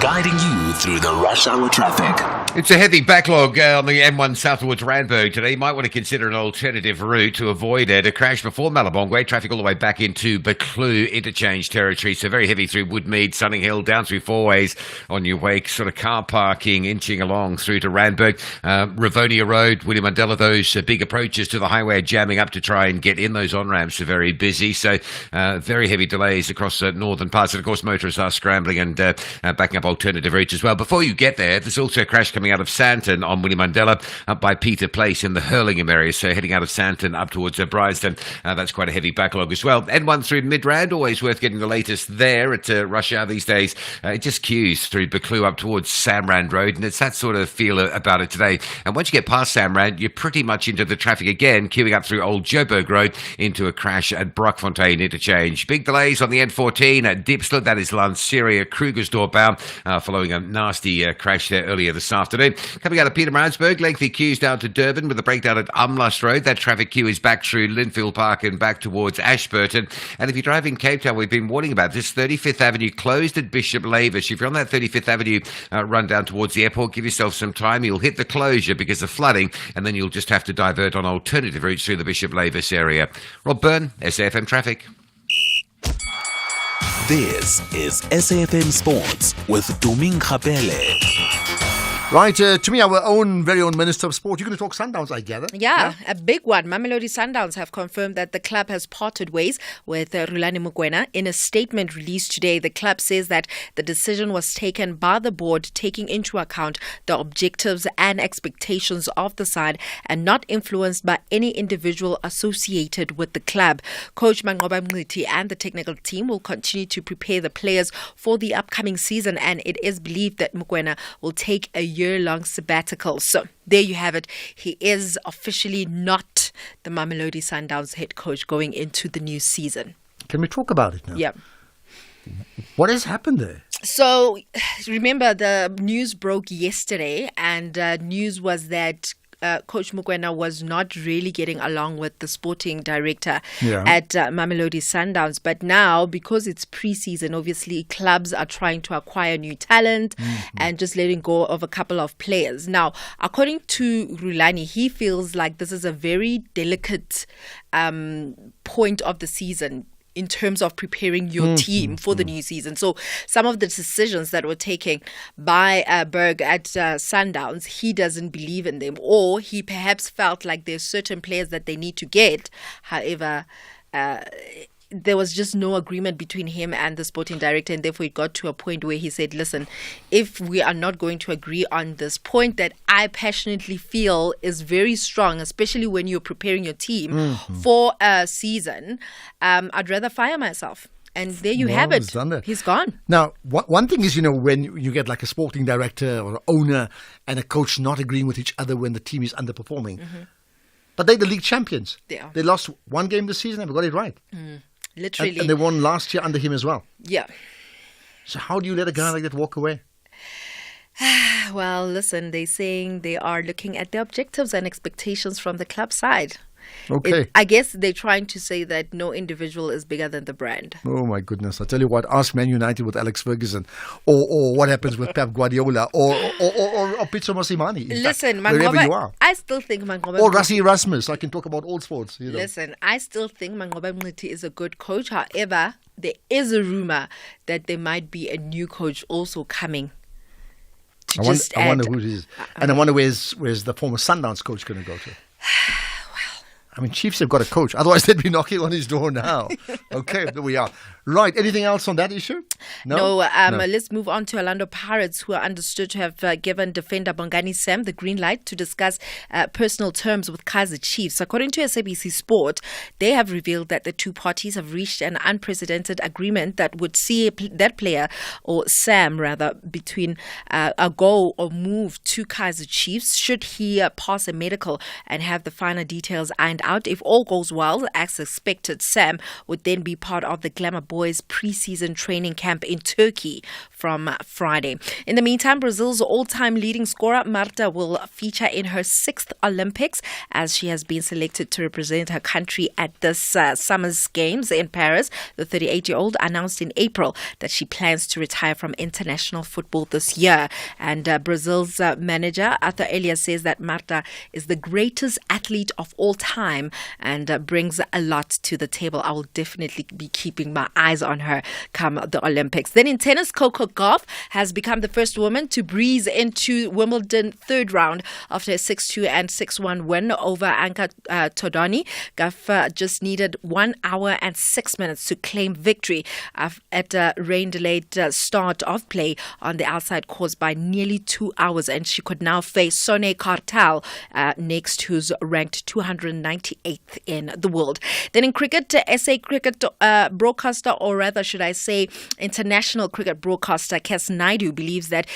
guiding you through the rush hour traffic. It's a heavy backlog on the M1 south towards Randburg today. You might want to consider an alternative route to avoid it. A crash before Malabongwe, traffic all the way back into Buccleuch interchange territory. So very heavy through Woodmead, Sunninghill, down through Fourways on your way. Sort of car parking inching along through to Randburg. Rivonia Road, William Mandela, those big approaches to the highway are jamming up to try and get in. Those on-ramps are very busy. So very heavy delays across northern parts. And of course, motorists are scrambling and backing up alternative routes as well. Before you get there, there's also a crash coming out of Sandton on Winnie Mandela up by Peter Place in the Hurlingham area. So heading out of Sandton up towards Bryanston, that's quite a heavy backlog as well. N1 through Midrand, always worth getting the latest there at rush hour these days. It just queues through Buccleuch up towards Samrand Road, and it's that sort of feel about it today. And once you get past Samrand, you're pretty much into the traffic again, queuing up through Old Joburg Road into a crash at Brockfontein interchange. Big delays on the N14 at Diepsloot, that is Lanseria, Krugersdorp bound, following a nasty crash there earlier this afternoon. Coming out of Pietermaritzburg, lengthy queues down to Durban with a breakdown at Umlust Road. That traffic queue is back through Linfield Park and back towards Ashburton. And if you're driving Cape Town, we've been warning about this. 35th Avenue closed at Bishop Lavis. If you're on that 35th Avenue run down towards the airport, give yourself some time. You'll hit the closure because of flooding, and then you'll just have to divert on alternative routes through the Bishop Lavis area. Rob Byrne, SAFM Traffic. This is SAFM Sports with Doming Khapele. Right, to me, our very own Minister of Sport. You're going to talk Sundowns, I gather. Yeah, a big one. Mamelodi Sundowns have confirmed that the club has parted ways with Rulani Mokoena. In a statement released today, the club says that the decision was taken by the board, taking into account the objectives and expectations of the side and not influenced by any individual associated with the club. Coach Manqoba Mngqithi and the technical team will continue to prepare the players for the upcoming season, and it is believed that Mokoena will take a year-long sabbatical. So there you have it. He is officially not the Mamelodi Sundowns head coach going into the new season. Can we talk about it now? Yeah. What has happened there? So remember, the news broke yesterday, and news was that Coach Mokoena was not really getting along with the sporting director at Mamelodi Sundowns. But now, because it's pre-season, obviously clubs are trying to acquire new talent and just letting go of a couple of players. Now, according to Rulani, he feels like this is a very delicate point of the season in terms of preparing your team for the new season. So some of the decisions that were taken by Berg at Sundowns, he doesn't believe in them, or he perhaps felt like there's certain players that they need to get. However, there was just no agreement between him and the sporting director, and therefore it got to a point where he said, listen, if we are not going to agree on this point that I passionately feel is very strong, especially when you're preparing your team for a season, I'd rather fire myself. And there you have it. He's gone. Now, one thing is, when you get like a sporting director or owner and a coach not agreeing with each other when the team is underperforming. But they're the league champions. They lost one game this season and we got it right. Literally. And they won last year under him as well. Yeah. So how do you let a guy like that walk away? Well, listen, they're saying they are looking at the objectives and expectations from the club side. Okay. I guess they're trying to say that no individual is bigger than the brand. Oh, my goodness. I tell you what, ask Man United with Alex Ferguson or what happens with Pep Guardiola or Pitso Mosimane. Listen, wherever you are. I still think Manqoba Or Rassie Erasmus. I can talk about all sports. Listen, I still think Manqoba Mngqithi is a good coach. However, there is a rumor that there might be a new coach also coming. I wonder who it is. And I wonder where's the former Sundowns coach going to go to? I mean, Chiefs have got a coach. Otherwise, they'd be knocking on his door now. Okay, there we are. Right. Anything else on that issue? No. Let's move on to Orlando Pirates, who are understood to have given defender Bongani Sam the green light to discuss personal terms with Kaizer Chiefs. According to SABC Sport, they have revealed that the two parties have reached an unprecedented agreement that would see that player, or Sam rather, between a go or move to Kaizer Chiefs should he pass a medical and have the finer details ironed out. If all goes well, as expected, Sam would then be part of the Glamour Boys pre-season training camp in Turkey from Friday. In the meantime, Brazil's all-time leading scorer Marta will feature in her 6th Olympics as she has been selected to represent her country at this summer's games in Paris. The 38-year-old announced in April that she plans to retire from international football this year. And Brazil's manager Arthur Elias says that Marta is the greatest athlete of all time time and brings a lot to the table. I will definitely be keeping my eyes on her come the Olympics. Then in tennis, Coco Gauff has become the first woman to breeze into Wimbledon third round after a 6-2 and 6-1 win over Anka Todoni. Gauff just needed 1 hour and 6 minutes to claim victory at a rain-delayed start of play on the outside course by nearly 2 hours, and she could now face Sonny Kartal next, who's ranked 298th in the world. Then in cricket, SA cricket broadcaster, or rather should I say international cricket broadcaster, Kes Naidu believes that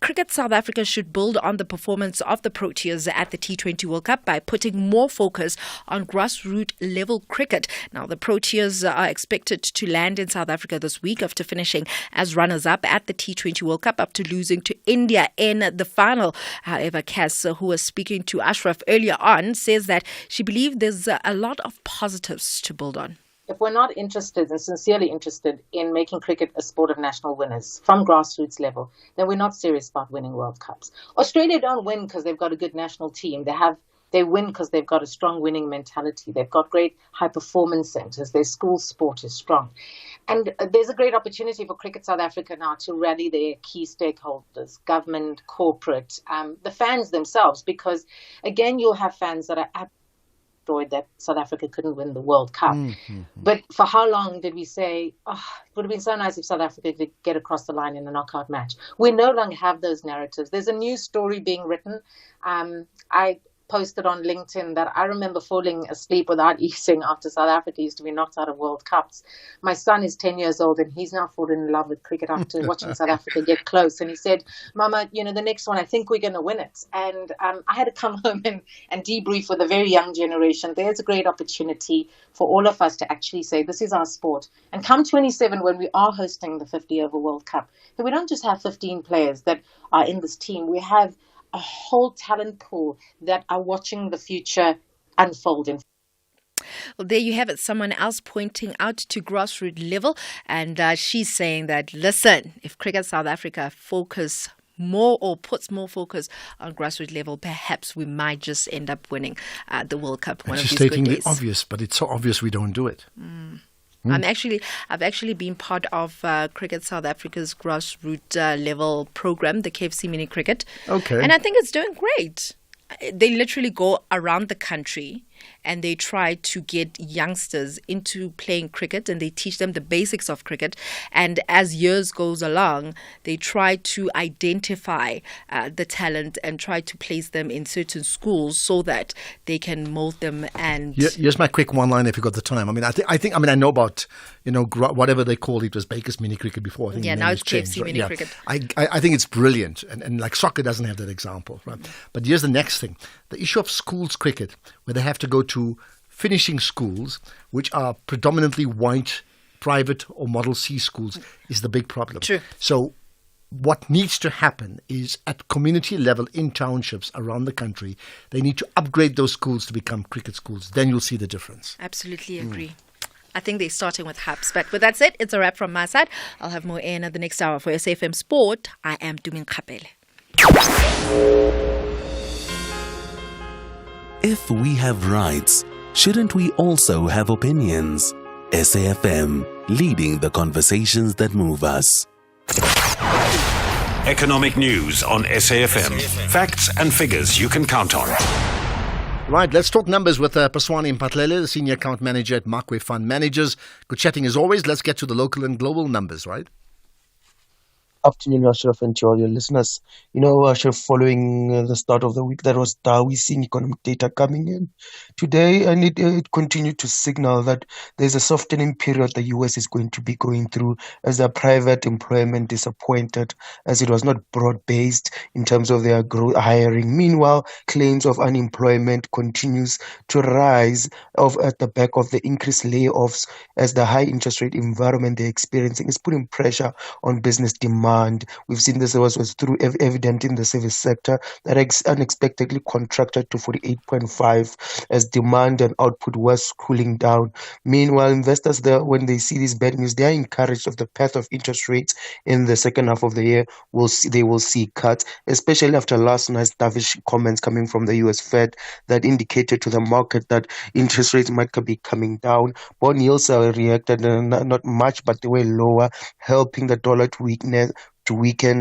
Cricket South Africa should build on the performance of the Proteas at the T20 World Cup by putting more focus on grassroots level cricket. Now, the Proteas are expected to land in South Africa this week after finishing as runners-up at the T20 World Cup after losing to India in the final. However, Cass, who was speaking to Ashraf earlier on, says that she believes there's a lot of positives to build on. If we're not interested and sincerely interested in making cricket a sport of national winners from grassroots level, then we're not serious about winning World Cups. Australia don't win because they've got a good national team. They win because they've got a strong winning mentality. They've got great high performance centres. Their school sport is strong. And there's a great opportunity for Cricket South Africa now to rally their key stakeholders, government, corporate, the fans themselves, because again, you'll have fans that are that South Africa couldn't win the World Cup. But for how long did we say, it would have been so nice if South Africa could get across the line in a knockout match? We no longer have those narratives. There's a new story being written. I posted on LinkedIn that I remember falling asleep without eating after South Africa used to be knocked out of World Cups. My son is 10 years old and he's now fallen in love with cricket after watching South Africa get close. And he said, Mama, the next one, I think we're going to win it. And I had to come home and debrief with a very young generation. There's a great opportunity for all of us to actually say, this is our sport. And come 27, when we are hosting the 50-over World Cup, we don't just have 15 players that are in this team. We have a whole talent pool that are watching the future unfold in. Well, there you have it. Someone else pointing out to grassroots level, and she's saying that, listen, if Cricket South Africa puts more focus on grassroots level, perhaps we might just end up winning the World Cup one of these good days. She's stating the obvious, but it's so obvious we don't do it. I've actually been part of Cricket South Africa's grassroots level program, the KFC Mini Cricket. Okay. And I think it's doing great. They literally go around the country and they try to get youngsters into playing cricket, and they teach them the basics of cricket. And as years goes along, they try to identify the talent and try to place them in certain schools so that they can mold them. And here's my quick one line if you got the time. I know about whatever they called it was Baker's Mini Cricket before. I think now it's KFC Mini Cricket. I think it's brilliant, and like soccer doesn't have that example, right? But here's the next thing: the issue of schools cricket, where they have to go to finishing schools, which are predominantly white, private or Model C schools, is the big problem. True. So what needs to happen is at community level in townships around the country, they need to upgrade those schools to become cricket schools. Then you'll see the difference. Absolutely agree. I think they're starting with hubs. But with that said, it's a wrap from my side. I'll have more in the next hour. For SAFM Sport, I am Dumin Kapele. If we have rights, shouldn't we also have opinions? SAFM, leading the conversations that move us. Economic news on SAFM. Facts and figures you can count on. Right, let's talk numbers with Paswani Mpatlele, the Senior Account Manager at Markway Fund Managers. Good chatting as always. Let's get to the local and global numbers, right? Afternoon, Ashraf, and to all your listeners. Ashraf, following the start of the week, that was we've seen economic data coming in today, and it continued to signal that there's a softening period the US is going to be going through as their private employment disappointed, as it was not broad-based in terms of their hiring. Meanwhile, claims of unemployment continues to rise at the back of the increased layoffs, as the high interest rate environment they're experiencing is putting pressure on business demand demand. We've seen this was through evident in the service sector that unexpectedly contracted to 48.5 as demand and output was cooling down. Meanwhile, investors there, when they see this bad news, they are encouraged of the path of interest rates in the second half of the year. They will see cuts, especially after last night's dovish comments coming from the US Fed that indicated to the market that interest rates might be coming down. Bond yields reacted not much, but they were lower, helping the dollar to weaken.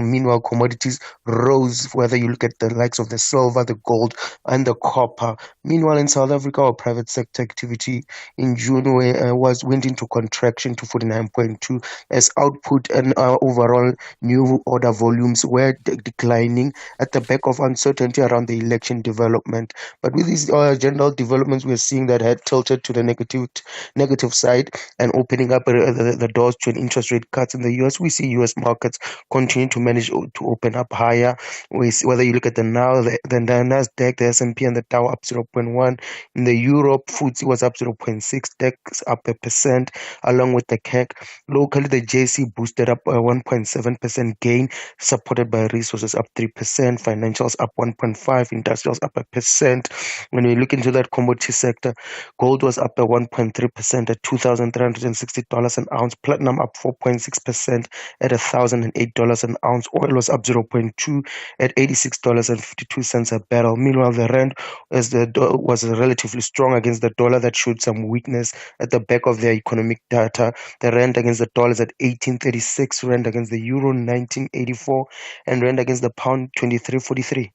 Meanwhile, commodities rose, whether you look at the likes of the silver, the gold, and the copper. Meanwhile, in South Africa, our private sector activity in June went into contraction to 49.2 as output and overall new order volumes were declining at the back of uncertainty around the election development. But with these general developments, we are seeing that had tilted to the negative side and opening up the doors to an interest rate cuts in the US. We see US markets continue to manage to open up higher. We see, whether you look at the Nasdaq, the S&P, and the Dow up 0.1. In the Europe, FTSE was up 0.6, DAX up 1%, along with the CAC. Locally, the JC boosted up 1.7% gain, supported by resources up 3%, financials up 1.5%, industrials up 1%. When we look into that commodity sector, gold was up 1.3% at $2,360 an ounce, platinum up 4.6% at $1,008 an ounce, oil was up 0.2 at $86.52 a barrel. Meanwhile, the rand was relatively strong against the dollar that showed some weakness at the back of their economic data. The rand against the dollar is at 18.36, rand against the euro 19.84, and rand against the pound 23.43.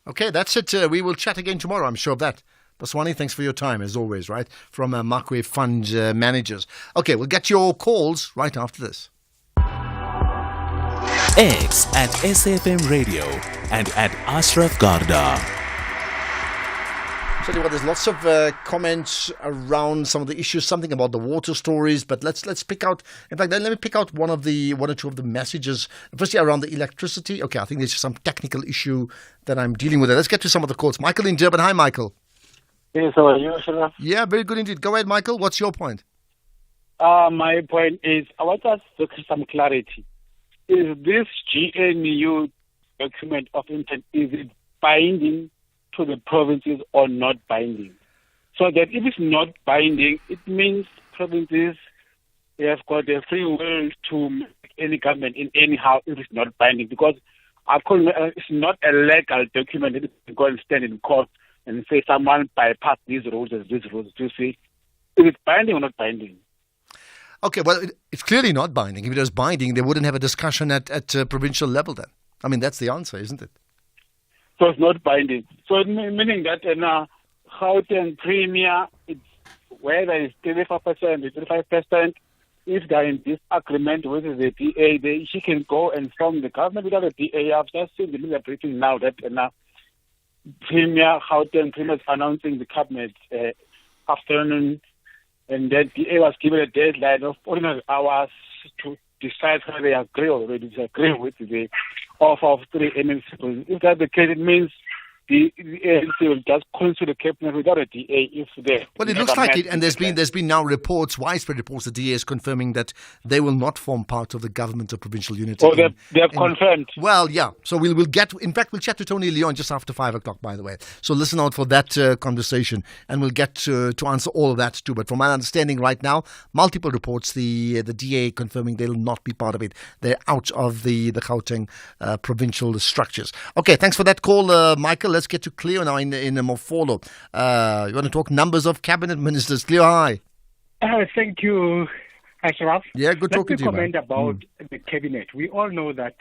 Okay, that's it. We will chat again tomorrow, I'm sure of that. Baswani, thanks for your time, as always, right? From Markway Fund Managers. Okay, we'll get your calls right after this. X at SAFM Radio and at Ashraf Garda. Tell you what, there's lots of comments around some of the issues, something about the water stories, but let's pick out, in fact, let me pick out one or two of the messages. Firstly, around the electricity. Okay, I think there's some technical issue that I'm dealing with. Let's get to some of the calls. Michael in Durban. Hi, Michael. Yes, how are you, Ashraf? Yeah, very good indeed. Go ahead, Michael. What's your point? My point is, I want us to get some clarity. Is this GNU document of intent, is it binding to the provinces or not binding? So that if it's not binding, it means provinces have got a free will to make any government in anyhow if it's not binding, because it's not a legal document that you can go and stand in court and say someone bypassed these rules and these rules. Do you see? Is it binding or not binding? Okay, well, it's clearly not binding. If it was binding, they wouldn't have a discussion at provincial level then. I mean, that's the answer, isn't it? So it's not binding. So meaning that Gauteng Premier, whether it's 34% or 35%, if they're in disagreement with the DA, she can go and form the government without the DA. I've just seen the media briefing now that Gauteng Premier is announcing the cabinet afternoon, and that DA was given a deadline of 49 hours to decide whether they agree or disagree with the offer of 3 MNC. If that's the case, it means the ANC will just consider the cabinet without a DA if they. Well, it looks like it, and there's been now reports, widespread reports, the DA is confirming that they will not form part of the government of provincial unity. Oh, they have confirmed. Well, yeah. So we'll get. In fact, we'll chat to Tony Leon just after 5:00. By the way, so listen out for that conversation, and we'll get to answer all of that too. But from my understanding, right now, multiple reports, the DA confirming they will not be part of it. They're out of the Gauteng provincial structures. Okay, thanks for that call, Michael. Let's get to Cleo now in Mofolo. You want to talk numbers of cabinet ministers? Cleo, hi. Thank you, Ashraf. Yeah, good talking to you. Let me comment about the cabinet. We all know that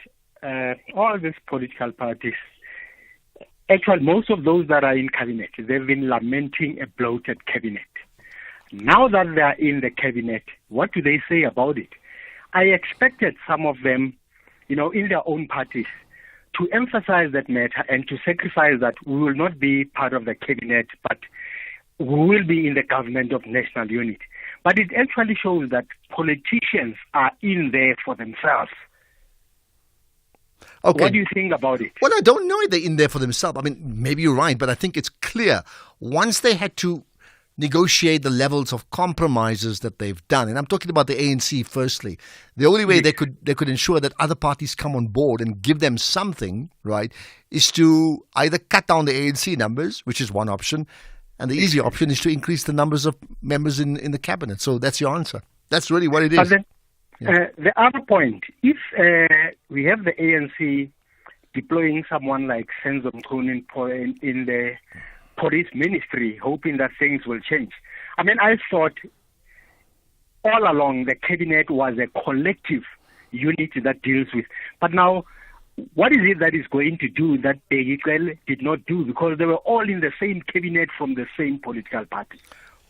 all these political parties, actually most of those that are in cabinet, they've been lamenting a bloated cabinet. Now that they are in the cabinet, what do they say about it? I expected some of them, in their own parties, to emphasize that matter and to sacrifice that we will not be part of the cabinet, but we will be in the government of national unity. But it actually shows that politicians are in there for themselves. Okay. What do you think about it? Well, I don't know if they're in there for themselves. I mean, maybe you're right, but I think it's clear. Once they had to negotiate the levels of compromises that they've done. And I'm talking about the ANC firstly. The only way they could ensure that other parties come on board and give them something, right, is to either cut down the ANC numbers, which is one option, and the easy option is to increase the numbers of members in the cabinet. So that's your answer. That's really what it is. But then, the other point, if we have the ANC deploying someone like Senzo Mkhunu in the police ministry, hoping that things will change. I mean, I thought all along the cabinet was a collective unit that deals with. But now, what is it that is going to do that Begicel did not do? Because they were all in the same cabinet from the same political party.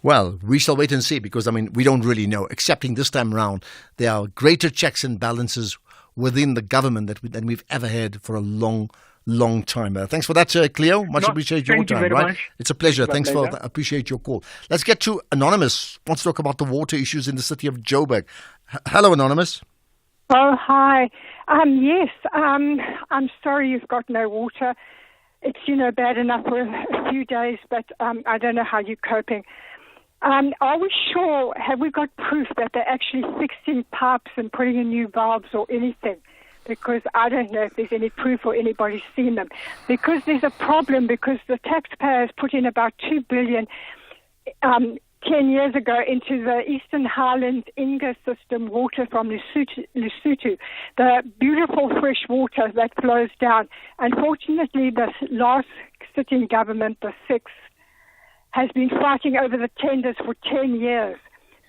Well, we shall wait and see because, I mean, we don't really know. Excepting this time round, there are greater checks and balances within the government than we've ever had for a long time. Thanks for that, Cleo. Much appreciate your time. Right, much. It's a pleasure. Thanks for appreciate your call. Let's get to Anonymous. Wants to talk about the water issues in the city of Joburg. Hello, Anonymous. Oh, hi. Yes, I'm sorry you've got no water. It's bad enough for a few days, but I don't know how you're coping. Are we sure? Have we got proof that they're actually fixing pipes and putting in new valves or anything? Because I don't know if there's any proof or anybody's seen them. Because there's a problem because the taxpayers put in about 2 billion 10 years ago into the Eastern Highlands Inga system water from Lesotho, the beautiful fresh water that flows down. Unfortunately, the last sitting government, the sixth, has been fighting over the tenders for 10 years.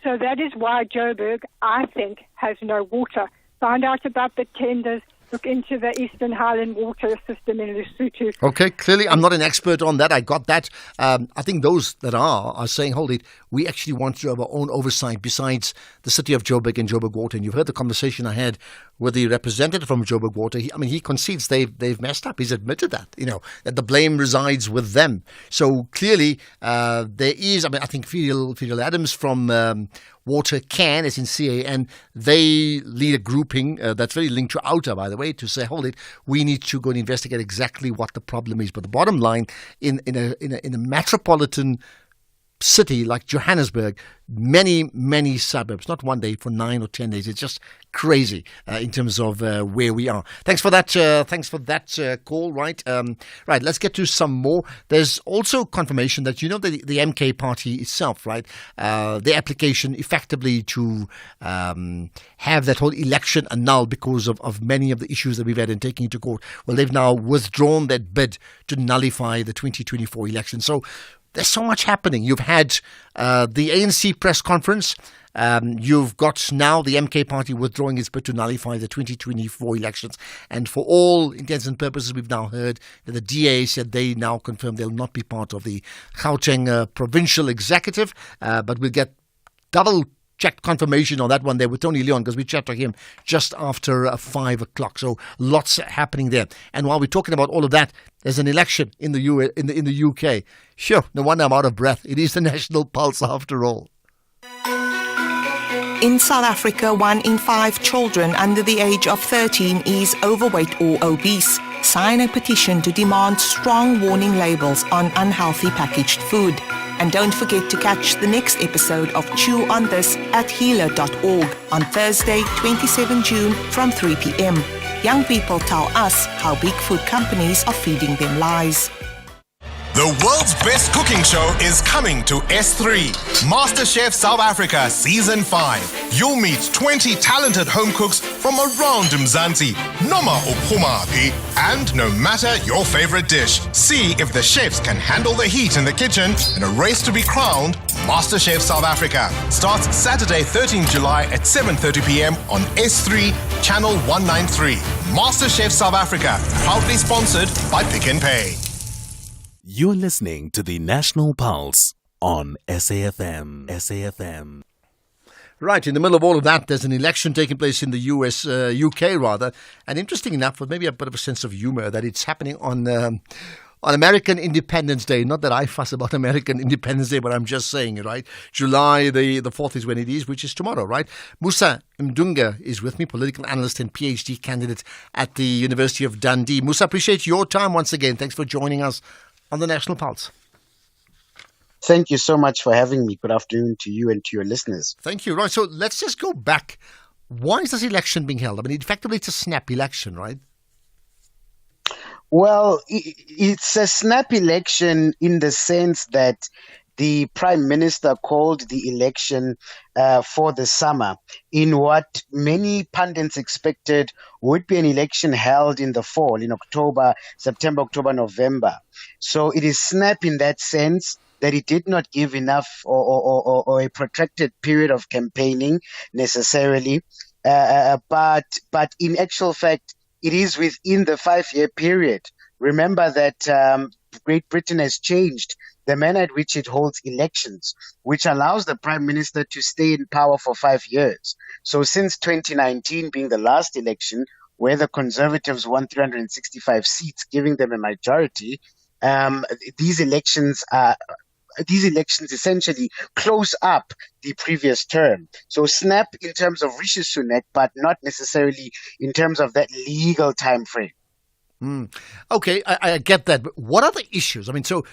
So that is why Joburg, I think, has no water. Find out about the tenders, look into the Eastern Highland water system in Lesotho. Okay, clearly I'm not an expert on that. I got that. I think those that are saying, hold it, we actually want to have our own oversight besides the city of Joburg and Joburg Water. And you've heard the conversation I had with the representative from Joburg Water. He concedes they've messed up. He's admitted that, that the blame resides with them. So clearly there is, I think Fidel Adams from Water Can, as in CAN, they lead a grouping that's very linked to OUTA, by the way, to say, hold it, we need to go and investigate exactly what the problem is. But the bottom line, in a metropolitan city like Johannesburg, many suburbs, not one day, for 9 or 10 days. It's just crazy in terms of where we are. Thanks for that call. Right, let's get to some more. There's also confirmation that the MK party itself, right, the application effectively to have that whole election annulled because of many of the issues that we've had in taking it to court. Well, they've now withdrawn that bid to nullify the 2024 election. So there's so much happening. You've had the ANC press conference. You've got now the MK party withdrawing its bid to nullify the 2024 elections. And for all intents and purposes, we've now heard that the DA said they now confirm they'll not be part of the Gauteng provincial executive. But we'll get double-checked confirmation on that one there with Tony Leon because we chat to him just after 5 o'clock. So lots happening there. And while we're talking about all of that, there's an election in the UK. Sure, no wonder I'm out of breath. It is the National Pulse after all. In South Africa, 1 in 5 children under the age of 13 is overweight or obese. Sign a petition to demand strong warning labels on unhealthy packaged food. And don't forget to catch the next episode of Chew on This at healer.org on Thursday, 27 June from 3 p.m. Young people tell us how big food companies are feeding them lies. The world's best cooking show is coming to S3. MasterChef South Africa Season 5. You'll meet 20 talented home cooks from around Mzansi, noma uphumapi, and no matter your favorite dish. See if the chefs can handle the heat in the kitchen in a race to be crowned MasterChef South Africa. Starts Saturday 13 July at 7:30 p.m. on S3, Channel 193. MasterChef South Africa, proudly sponsored by Pick n Pay. You're listening to the National Pulse on SAFM. Right, in the middle of all of that, there's an election taking place in the UK rather, and interesting enough, with maybe a bit of a sense of humour, that it's happening on American Independence Day. Not that I fuss about American Independence Day, but I'm just saying, right? July the 4th is when it is, which is tomorrow, right? Musa Mdunga is with me, political analyst and PhD candidate at the University of Dundee. Musa, appreciate your time once again. Thanks for joining us on the National Pulse. Thank you so much for having me. Good afternoon to you and to your listeners. Thank you. Right. So let's just go back. Why is this election being held? I mean, effectively, it's a snap election, right? Well, it's a snap election in the sense that the Prime Minister called the election for the summer in what many pundits expected would be an election held in the fall, in September, October, November. So it is snap in that sense that it did not give enough or a protracted period of campaigning necessarily. But in actual fact, it is within the 5-year period. Remember that Great Britain has changed the manner at which it holds elections, which allows the Prime Minister to stay in power for 5 years. So since 2019 being the last election, where the Conservatives won 365 seats, giving them a majority, these elections essentially close up the previous term. So snap in terms of Rishi Sunak, but not necessarily in terms of that legal time frame. Okay, I get that. But what are the issues? I mean, so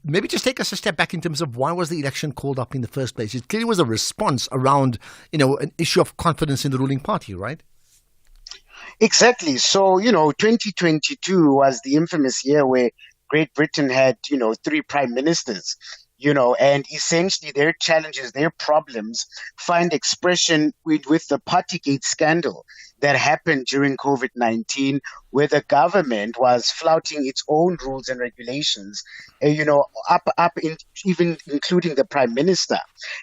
maybe just take us a step back in terms of why was the election called up in the first place? It clearly was a response around, an issue of confidence in the ruling party, right? Exactly. So, 2022 was the infamous year where Great Britain had, 3 prime ministers, and essentially their challenges, their problems find expression with the Partygate scandal that happened during COVID-19, where the government was flouting its own rules and regulations, even including the Prime Minister,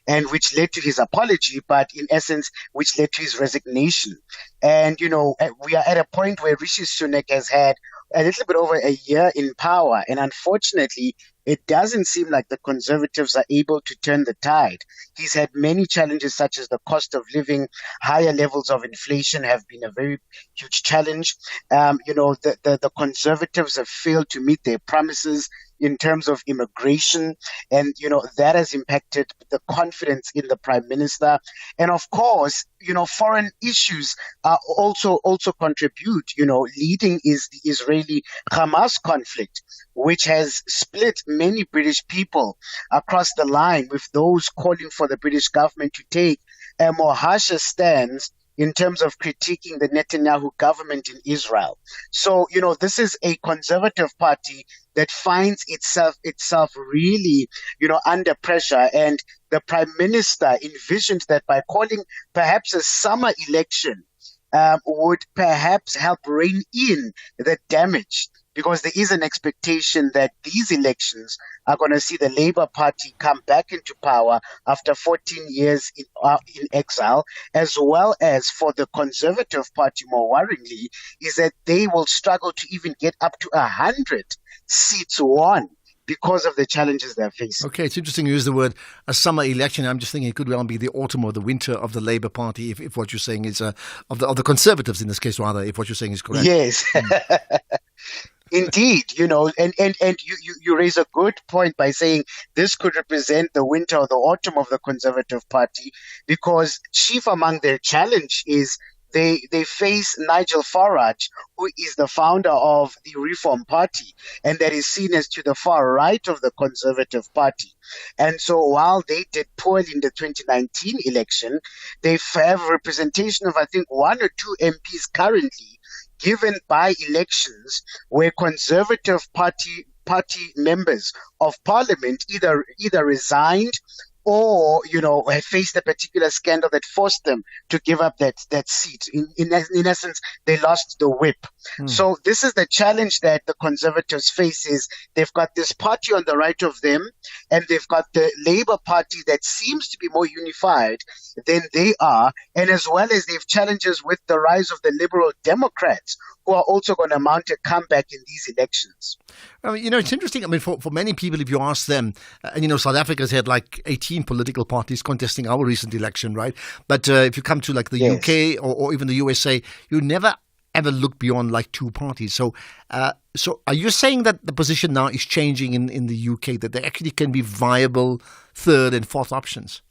and which led to his apology, but in essence, which led to his resignation. And, we are at a point where Rishi Sunak has had a little bit over a year in power, and unfortunately, it doesn't seem like the Conservatives are able to turn the tide. He's had many challenges, such as the cost of living, higher levels of inflation have been a very huge challenge. The Conservatives have failed to meet their promises in terms of immigration, and that has impacted the confidence in the Prime Minister. And of course, foreign issues also contribute. Leading is the Israeli-Hamas conflict, which has split many British people across the line, with those calling for the British government to take a more harsher stance in terms of critiquing the Netanyahu government in Israel. So, this is a conservative party that finds itself really, under pressure. And the Prime Minister envisioned that by calling perhaps a summer election would perhaps help rein in the damage, because there is an expectation that these elections are going to see the Labour Party come back into power after 14 years in exile, as well as for the Conservative Party, more worryingly, is that they will struggle to even get up to 100 seats won because of the challenges they're facing. Okay, it's interesting you use the word a summer election. I'm just thinking it could well be the autumn or the winter of the Labour Party, if what you're saying is of the Conservatives in this case, rather, if what you're saying is correct. Yes. Indeed, and you raise a good point by saying this could represent the winter or the autumn of the Conservative Party, because chief among their challenge is they face Nigel Farage, who is the founder of the Reform Party, and that is seen as to the far right of the Conservative Party. And so while they did poorly in the 2019 election, they have representation of, I think, 1 or 2 MPs currently given by elections where Conservative Party members of Parliament either resigned or had faced a particular scandal that forced them to give up that seat. In essence, they lost the whip. So this is the challenge that the Conservatives face: is they've got this party on the right of them, and they've got the Labour Party that seems to be more unified than they are, and as well as they've challenges with the rise of the Liberal Democrats, who are also going to mount a comeback in these elections. It's interesting. I mean, for many people, if you ask them, and South Africa's had like 18 political parties contesting our recent election, right? But if you come to like the UK or even the USA, you never ever look beyond like 2 parties. So are you saying that the position now is changing in the UK, that there actually can be viable third and fourth options?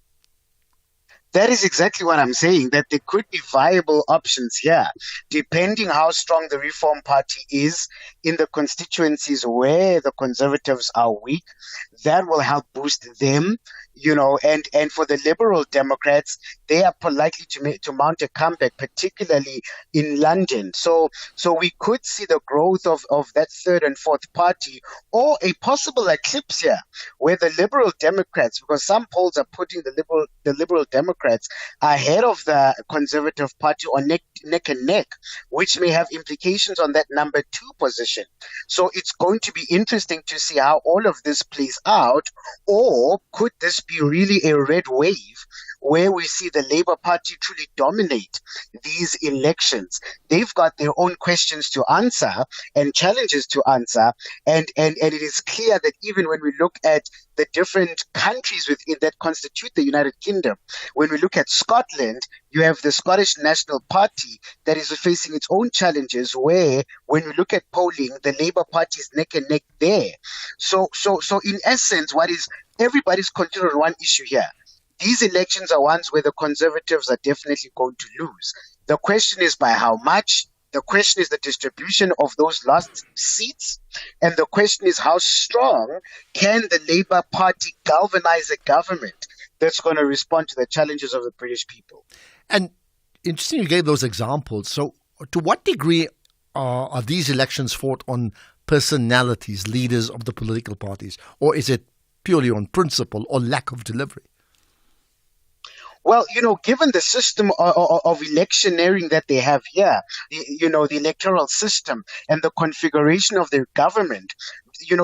That is exactly what I'm saying, that there could be viable options here, depending how strong the Reform Party is in the constituencies where the Conservatives are weak. That will help boost them, and for the Liberal Democrats, they are likely to mount a comeback, particularly in London. So we could see the growth of that third and fourth party, or a possible eclipse here, where the Liberal Democrats, because some polls are putting the Liberal Democrats ahead of the Conservative Party or neck and neck, which may have implications on that number 2 position. So it's going to be interesting to see how all of this plays out, or could this be really a red wave where we see the Labour Party truly dominate these elections? They've got their own questions to answer and challenges to answer, and it is clear that even when we look at the different countries within that constitute the United Kingdom, when we look at Scotland, you have the Scottish National Party that is facing its own challenges, where when we look at polling, the Labour Party is neck and neck there. So in essence, what is everybody's considering one issue here? These elections are ones where the Conservatives are definitely going to lose. The question is by how much. The question is the distribution of those lost seats. And the question is how strong can the Labour Party galvanize a government that's going to respond to the challenges of the British people. And interesting you gave those examples. So to what degree are these elections fought on personalities, leaders of the political parties, or is it purely on principle or lack of delivery? Well, given the system of electioneering that they have here, the electoral system and the configuration of their government,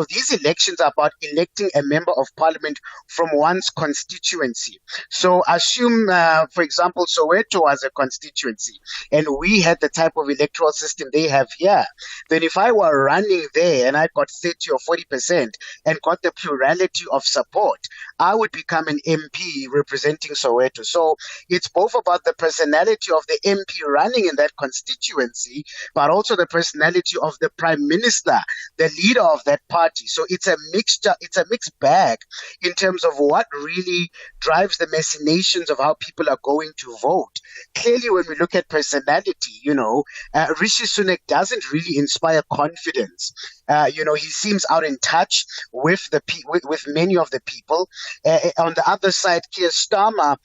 these elections are about electing a member of parliament from one's constituency. So assume, for example, Soweto was a constituency and we had the type of electoral system they have here. Then if I were running there and I got 30 or 40% and got the plurality of support, I would become an MP representing Soweto. So it's both about the personality of the MP running in that constituency, but also the personality of the prime minister, the leader of that party. So it's a mixture, it's a mixed bag in terms of what really drives the machinations of how people are going to vote. Clearly, when we look at personality, Rishi Sunak doesn't really inspire confidence. He seems out in touch with with many of the people. On the other side, Keir Starmer,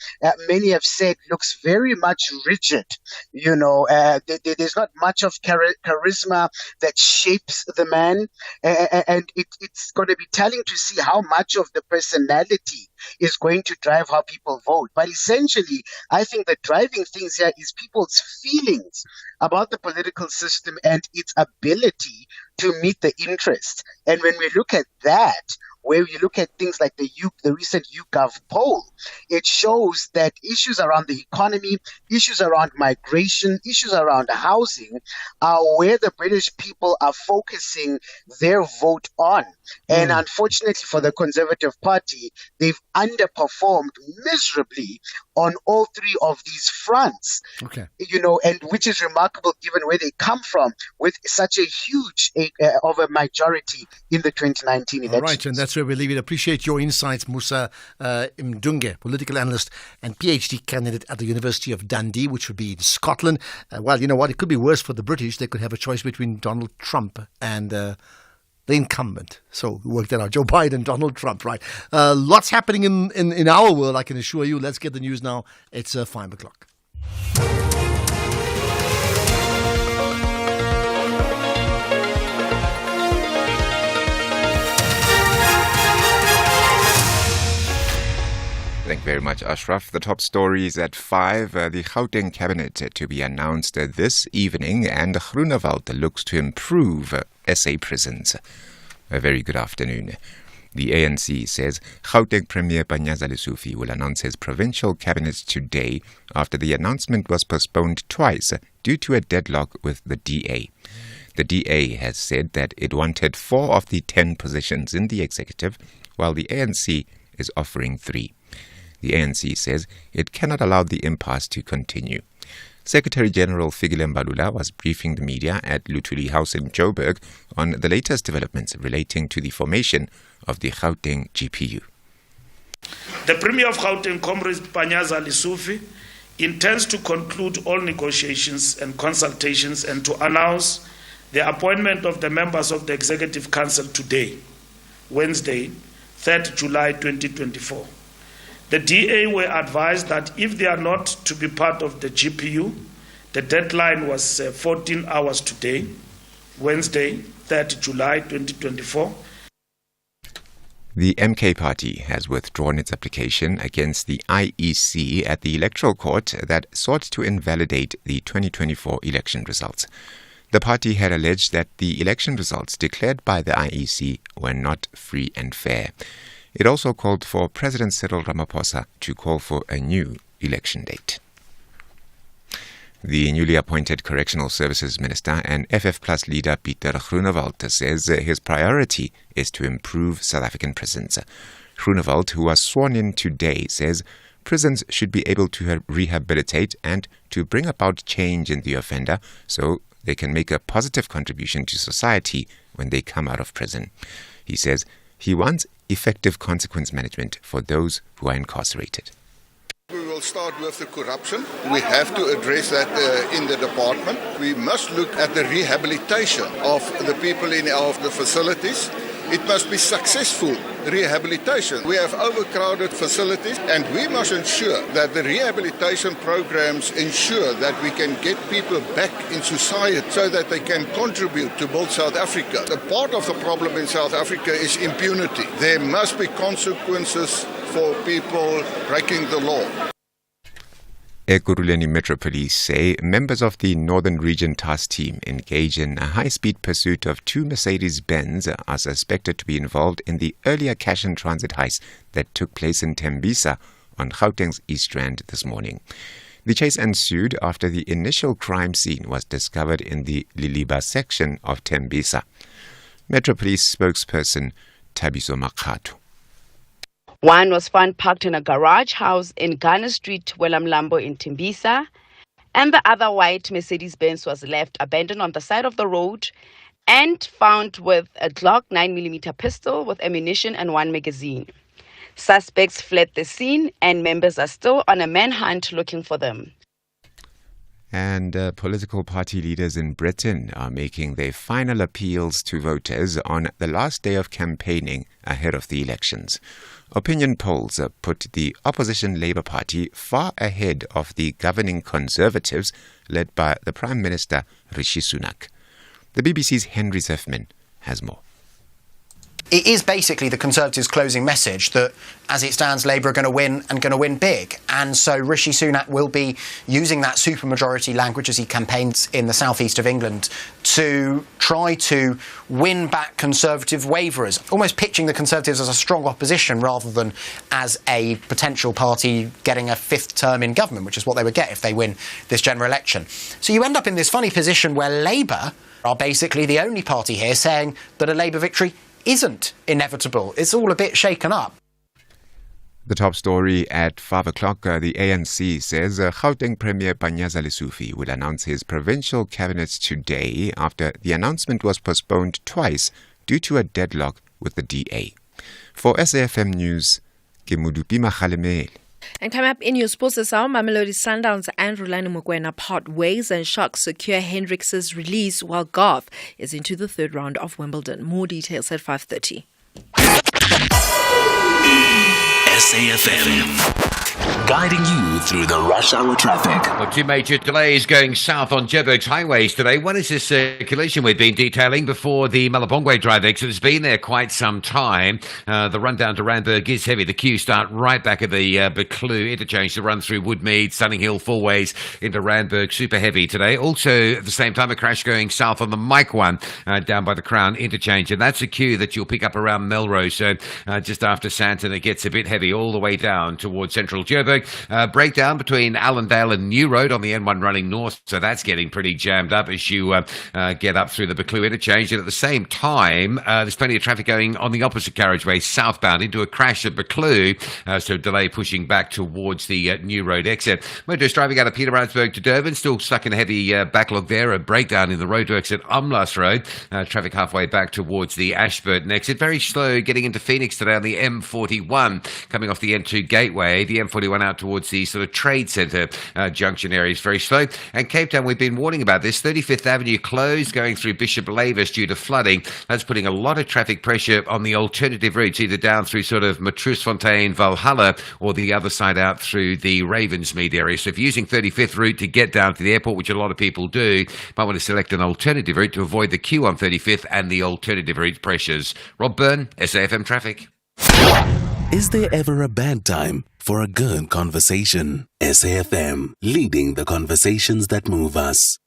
many have said, looks very much rigid. There's not much of charisma that shapes the man, and it's going to be telling to see how much of the personality is going to drive how people vote. But essentially, I think the driving things here is people's feelings about the political system and its ability to meet the interest. And when we look at that, where you look at things like the recent YouGov poll, it shows that issues around the economy, issues around migration, issues around housing are where the British people are focusing their vote on. And unfortunately for the Conservative Party, they've underperformed miserably on all three of these fronts. Okay. And which is remarkable given where they come from with such a huge of a majority in the 2019 elections. All right, and that's where we leave it. Appreciate your insights, Musa Mdunge, political analyst and PhD candidate at the University of Dundee, which would be in Scotland. Well, you know what? It could be worse for the British. They could have a choice between Donald Trump and the incumbent. So work that out. Joe Biden, Donald Trump, right? Lots happening in our world, I can assure you. Let's get the news now. It's 5 o'clock. Thank you very much, Ashraf. The top stories at 5. The Gauteng cabinet to be announced this evening, and Groenewald looks to improve SA prisons. A very good afternoon. The ANC says Gauteng Premier Panyaza Lesufi will announce his provincial cabinet today after the announcement was postponed twice due to a deadlock with the DA. The DA has said that it wanted 4 of the 10 positions in the executive, while the ANC is offering 3. The ANC says it cannot allow the impasse to continue. Secretary-General Fikile Mbalula was briefing the media at Luthuli House in Joburg on the latest developments relating to the formation of the Gauteng GPU. The Premier of Gauteng, Comrade Panyaza Lesufi, intends to conclude all negotiations and consultations and to announce the appointment of the members of the Executive Council today, Wednesday, 3rd July 2024. The DA were advised that if they are not to be part of the GPU, the deadline was 14 hours today, Wednesday, 3rd July 2024. The MK party has withdrawn its application against the IEC at the Electoral Court that sought to invalidate the 2024 election results. The party had alleged that the election results declared by the IEC were not free and fair. It also called for President Cyril Ramaphosa to call for a new election date. The newly appointed Correctional Services Minister and FF Plus leader Pieter Groenewald says his priority is to improve South African prisons. Groenewald, who was sworn in today, says prisons should be able to rehabilitate and to bring about change in the offender so they can make a positive contribution to society when they come out of prison. He says he wants effective consequence management for those who are incarcerated. We will start with the corruption. We have to address that in the department. We must look at the rehabilitation of the people in our facilities. It must be successful rehabilitation. We have overcrowded facilities and we must ensure that the rehabilitation programs ensure that we can get people back in society so that they can contribute to build South Africa. A part of the problem in South Africa is impunity. There must be consequences for people breaking the law. Ekurhuleni Metro Police say members of the Northern Region Task Team engaged in a high-speed pursuit of two Mercedes-Benz are suspected to be involved in the earlier cash and transit heist that took place in Tembisa on Gauteng's East Rand this morning. The chase ensued after the initial crime scene was discovered in the Liliba section of Tembisa. Metro Police spokesperson Thabiso Makhato. One was found parked in a garage house in Ghana Street, Welamlambo in Tembisa, and the other white Mercedes-Benz was left abandoned on the side of the road and found with a Glock 9mm pistol with ammunition and one magazine. Suspects fled the scene and members are still on a manhunt looking for them. And political party leaders in Britain are making their final appeals to voters on the last day of campaigning ahead of the elections. Opinion polls put the opposition Labour Party far ahead of the governing Conservatives led by the Prime Minister Rishi Sunak. The BBC's Henry Zeffman has more. It is basically the Conservatives' closing message that, as it stands, Labour are going to win and going to win big. And so Rishi Sunak will be using that supermajority language as he campaigns in the southeast of England to try to win back Conservative waverers, almost pitching the Conservatives as a strong opposition rather than as a potential party getting a fifth term in government, which is what they would get if they win this general election. So you end up in this funny position where Labour are basically the only party here saying that a Labour victory isn't inevitable. It's all a bit shaken up. The top story at 5 o'clock, the ANC says Gauteng Premier Panyaza Lesufi will announce his provincial cabinet today after the announcement was postponed twice due to a deadlock with the DA. For SAFM News, Kemudupi Makhalemele. And coming up in your sports this hour, Mamelodi Sundowns and Rulani Mokwena part ways and Sharks secure Hendricks' release while Garth is into the third round of Wimbledon. More details at 5:30. SAFM. Guiding you through the rush hour traffic. Well, two major delays going south on Joburg's highways today. One is this collision we've been detailing before the Malabongwe drive exit. It's been there quite some time. The run down to Randburg is heavy. The queues start right back at the Beclu interchange to run through Woodmead, Stunning Hill, four ways into Randburg. Super heavy today. Also, at the same time, a crash going south on the Mike one down by the Crown interchange. And that's a queue that you'll pick up around Melrose. So just after Santon, it gets a bit heavy all the way down towards central Joburg. breakdown between Allendale and New Road on the N1 running north, so that's getting pretty jammed up as you get up through the Buccleuch interchange. And at the same time, there's plenty of traffic going on the opposite carriageway southbound into a crash at Buccleuch, so delay pushing back towards the New Road exit. Motorists driving out of Pietermaritzburg to Durban, still stuck in a heavy backlog there. A breakdown in the road to exit Umlas Road. Traffic halfway back towards the Ashburton exit. Very slow getting into Phoenix today on the M41, coming off the N2 gateway. The M41 out towards the sort of trade centre junction area is very slow. And Cape Town, we've been warning about this. 35th Avenue closed going through Bishop Lavis due to flooding. That's putting a lot of traffic pressure on the alternative routes, either down through sort of Matroosfontein, Valhalla, or the other side out through the Ravensmead area. So if you're using 35th route to get down to the airport, which a lot of people do, you might want to select an alternative route to avoid the queue on 35th and the alternative route pressures. Rob Byrne, SAFM Traffic. Is there ever a bad time for a good conversation? SAFM, leading the conversations that move us.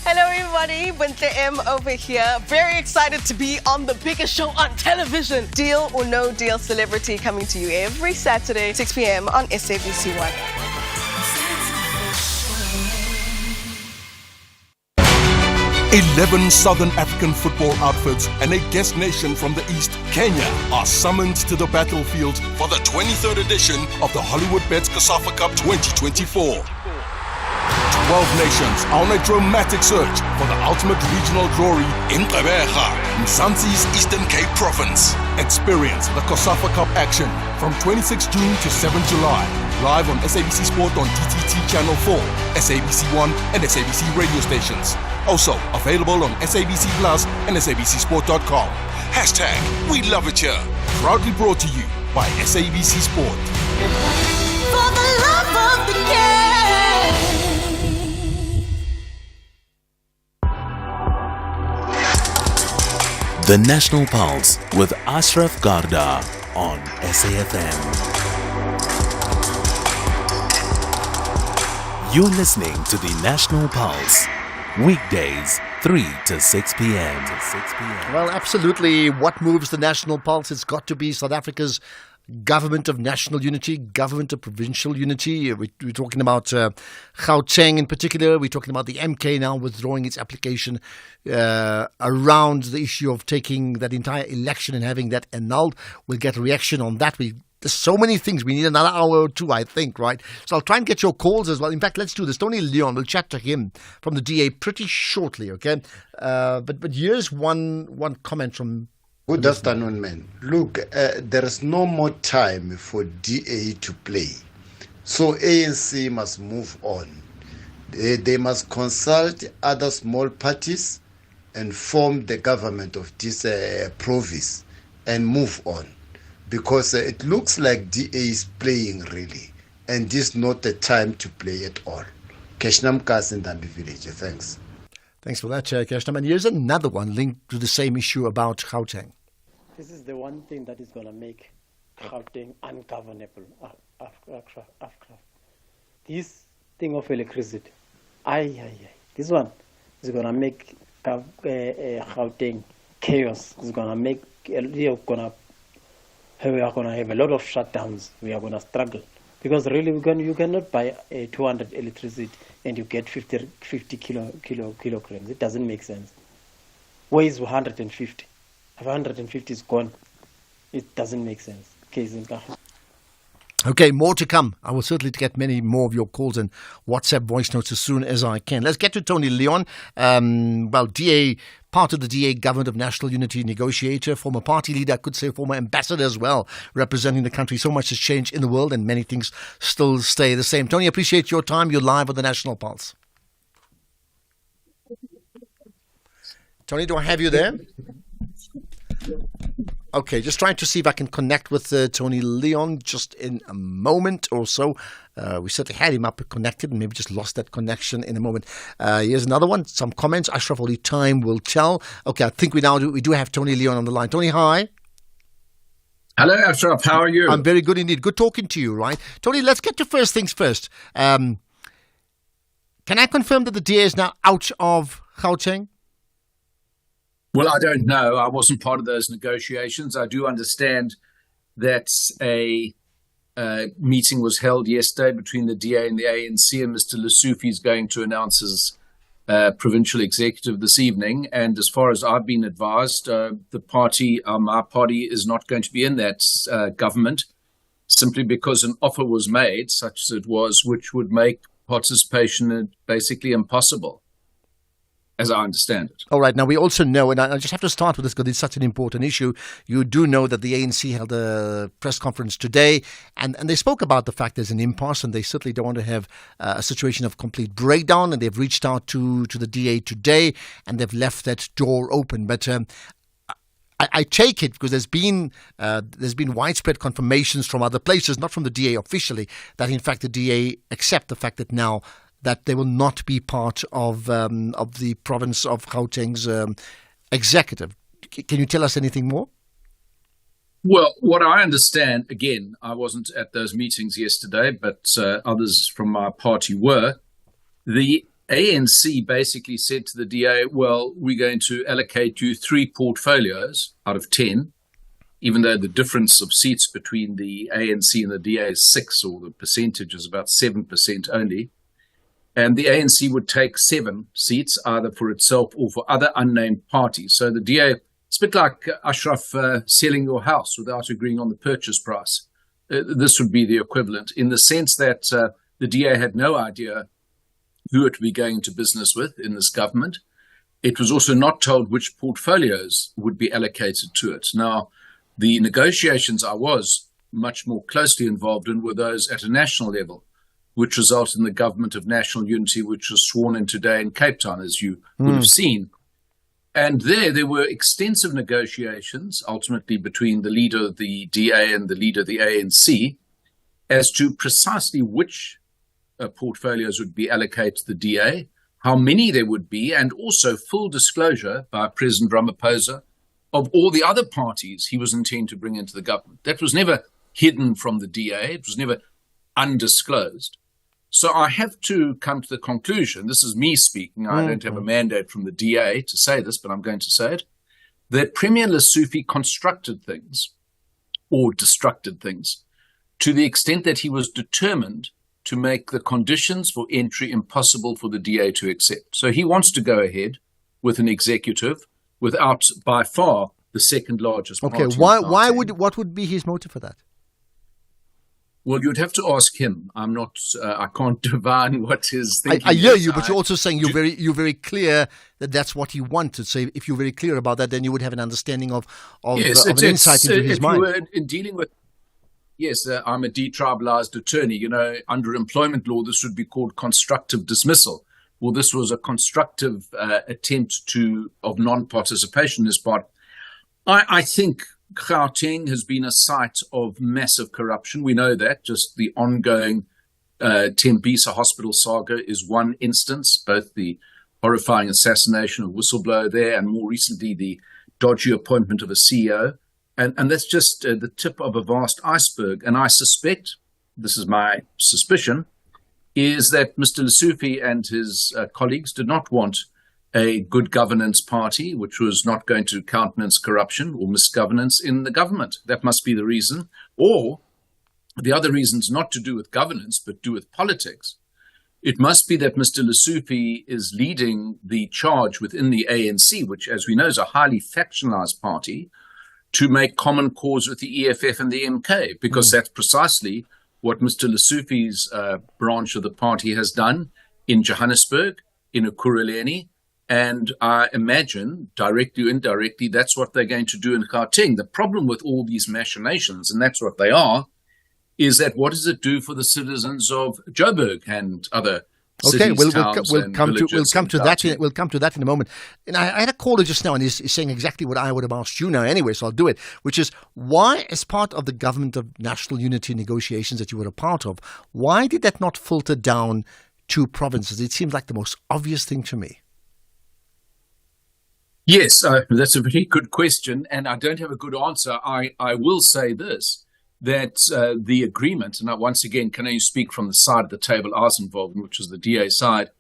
Hello everybody, Winter M over here. Very excited to be on the biggest show on television. Deal or No Deal Celebrity, coming to you every Saturday, 6 p.m. on SABC1. 11 Southern African football outfits and a guest nation from the East, Kenya, are summoned to the battlefield for the 23rd edition of the Hollywood Bets COSAFA Cup 2024. 12 nations are on a dramatic search for the ultimate regional glory in Gqeberha, Mzansi's Eastern Cape Province. Experience the COSAFA Cup action from 26 June to 7 July. Live on SABC Sport on DTT Channel 4, SABC 1 and SABC radio stations. Also available on SABC Plus and SABCSport.com. Hashtag We Love It Here. Proudly brought to you by SABC Sport. For the love of the game. The National Pulse with Ashraf Garda on SAFM. You're listening to the National Pulse, weekdays 3 to 6 p.m. Well, absolutely. What moves the National Pulse? It's got to be South Africa's government of national unity, government of provincial unity. We're talking about Gauteng in particular. We're talking about the MK now withdrawing its application around the issue of taking that entire election and having that annulled. We'll get a reaction on that. There's so many things. We need another hour or two, I think, right? So I'll try and get your calls as well. In fact, let's do this. Tony Leon, we'll chat to him from the DA pretty shortly, okay? But here's one comment from... Good afternoon, man. Look, there is no more time for DA to play. So ANC must move on. They must consult other small parties and form the government of this province and move on. Because it looks like DA is playing really. And this is not the time to play at all. Keshnam Kas in Dambi Village. Thanks. Thanks for that, Keshnam. And here's another one linked to the same issue about Gauteng. This is the one thing that is going to make Gauteng ungovernable. This thing of electricity, this one is going to make Gauteng chaos. It's going to make we are going to have a lot of shutdowns. We are going to struggle because really you cannot buy 200 electricity and you get 50 kilograms. It doesn't make sense. Where is 150? If 150 is gone, it doesn't make sense. Okay, more to come. I will certainly get many more of your calls and WhatsApp voice notes as soon as I can. Let's get to Tony Leon. DA, part of the DA Government of National Unity negotiator, former party leader, I could say former ambassador as well, representing the country. So much has changed in the world and many things still stay the same. Tony, appreciate your time. You're live on the National Pulse. Tony, do I have you there? Okay, just trying to see if I can connect with Tony Leon just in a moment or so. We certainly had him up connected and maybe just lost that connection in a moment. Here's another one. Some comments. Ashraf, only time will tell. Okay, I think we do have Tony Leon on the line. Tony, hi. Hello, Ashraf. How are you? I'm very good indeed. Good talking to you, right? Tony, let's get to first things first. Can I confirm that the DA is now out of Gauteng? Well, I don't know. I wasn't part of those negotiations. I do understand that a meeting was held yesterday between the DA and the ANC, and Mr. Lessufi is going to announce his provincial executive this evening. And as far as I've been advised, the party, my party, is not going to be in that government, simply because an offer was made, such as it was, which would make participation basically impossible, as I understand it. All right. Now, we also know, and I just have to start with this because it's such an important issue. You do know that the ANC held a press conference today, and they spoke about the fact there's an impasse, and they certainly don't want to have a situation of complete breakdown, and they've reached out to the DA today, and they've left that door open. But I take it, because there's been widespread confirmations from other places, not from the DA officially, that in fact the DA accept the fact that now that they will not be part of the province of Gauteng's executive. Can you tell us anything more? Well, what I understand, again, I wasn't at those meetings yesterday, but others from my party were. The ANC basically said to the DA, well, we're going to allocate you 3 portfolios out of 10, even though the difference of seats between the ANC and the DA is 6, or the percentage is about 7% only. And the ANC would take 7 seats, either for itself or for other unnamed parties. So the DA, it's a bit like Ashraf selling your house without agreeing on the purchase price. This would be the equivalent, in the sense that the DA had no idea who it would be going into business with in this government. It was also not told which portfolios would be allocated to it. Now, the negotiations I was much more closely involved in were those at a national level, which resulted in the government of national unity, which was sworn in today in Cape Town, as you would have seen. And there were extensive negotiations, ultimately between the leader of the DA and the leader of the ANC, as to precisely which portfolios would be allocated to the DA, how many there would be, and also full disclosure by President Ramaphosa of all the other parties he was intending to bring into the government. That was never hidden from the DA. It was never undisclosed. So I have to come to the conclusion, this is me speaking, I don't have a mandate from the DA to say this, but I'm going to say it, that Premier Lessufi constructed things, or destructed things, to the extent that he was determined to make the conditions for entry impossible for the DA to accept. So he wants to go ahead with an executive without, by far, the second largest party. Okay, what would be his motive for that? Well, you'd have to ask him. I'm not. I can't divine what his thinking. I hear you, but you're also saying you're very clear that that's what he wanted. So if you're very clear about that, then you would have an understanding of an insight into his mind. In dealing with, yes, I'm a detribalized attorney. You know, under employment law, this would be called constructive dismissal. Well, this was a constructive attempt of non-participation. This part, I think. Gauteng has been a site of massive corruption. We know that. Just the ongoing Tembisa hospital saga is one instance, both the horrifying assassination of whistleblower there and more recently the dodgy appointment of a CEO. And that's just the tip of a vast iceberg. And I suspect, this is my suspicion, is that Mr. Lessufi and his colleagues did not want a good governance party, which was not going to countenance corruption or misgovernance in the government. That must be the reason. Or the other reason's not to do with governance, but do with politics. It must be that Mr. Lessufi is leading the charge within the ANC, which, as we know, is a highly factionalized party, to make common cause with the EFF and the MK, because that's precisely what Mr. Lessufi's branch of the party has done in Johannesburg, in Ekurhuleni, and I imagine, directly or indirectly, that's what they're going to do in Gauteng. The problem with all these machinations, and that's what they are, is that what does it do for the citizens of Joburg and other cities, we'll come to that in a moment. And I had a caller just now, and he's saying exactly what I would have asked you now anyway, so I'll do it, which is, why, as part of the government of national unity negotiations that you were a part of, why did that not filter down to provinces? It seems like the most obvious thing to me. Yes, that's a very good question, and I don't have a good answer. I will say this, that the agreement, and once again, can I speak from the side of the table I was involved in, which was the DA side,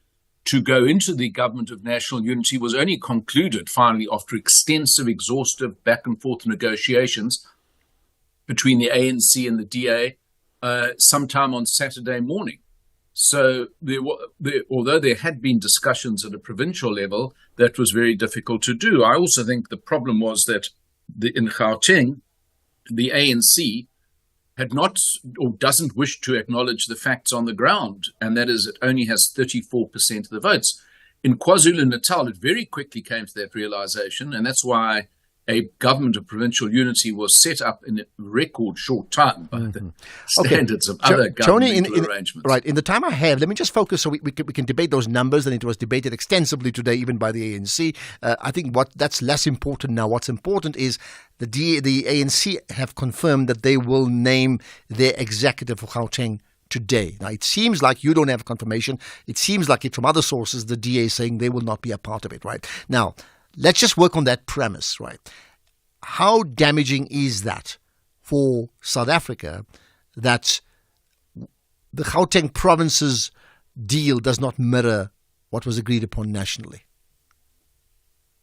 to go into the government of national unity was only concluded finally after extensive, exhaustive back and forth negotiations between the ANC and the DA sometime on Saturday morning. So although there had been discussions at a provincial level, that was very difficult to do. I also think the problem was that in Gauteng, the ANC had not or doesn't wish to acknowledge the facts on the ground, and that is it only has 34% of the votes. In KwaZulu-Natal, it very quickly came to that realization, and that's why a government of provincial unity was set up in a record short time by the standards of other governmental arrangements. Right. In the time I have, let me just focus so we can debate those numbers, and it was debated extensively today, even by the ANC. I think that's less important now. What's important is the ANC have confirmed that they will name their executive for Gauteng today. Now, it seems like you don't have confirmation. It seems like it from other sources, the DA is saying they will not be a part of it, right? Now, let's just work on that premise, right? How damaging is that for South Africa that the Gauteng province's deal does not mirror what was agreed upon nationally?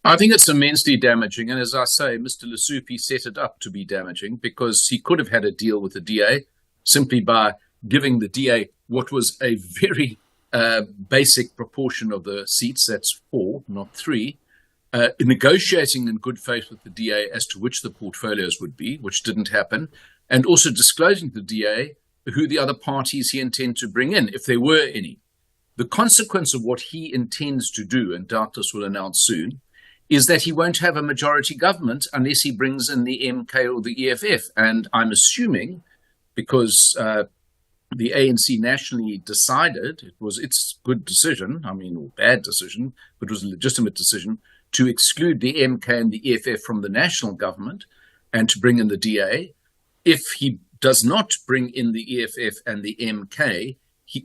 I think it's immensely damaging. And as I say, Mr. Lesuphi set it up to be damaging because he could have had a deal with the DA simply by giving the DA what was a very basic proportion of the seats, that's 4, not 3, negotiating in good faith with the DA as to which the portfolios would be, which didn't happen, and also disclosing to the DA who the other parties he intended to bring in, if there were any. The consequence of what he intends to do, and doubtless will announce soon, is that he won't have a majority government unless he brings in the MK or the EFF. And I'm assuming, because the ANC nationally decided, it was its good decision, or bad decision, but it was a legitimate decision, to exclude the MK and the EFF from the national government and to bring in the DA. If he does not bring in the EFF and the MK,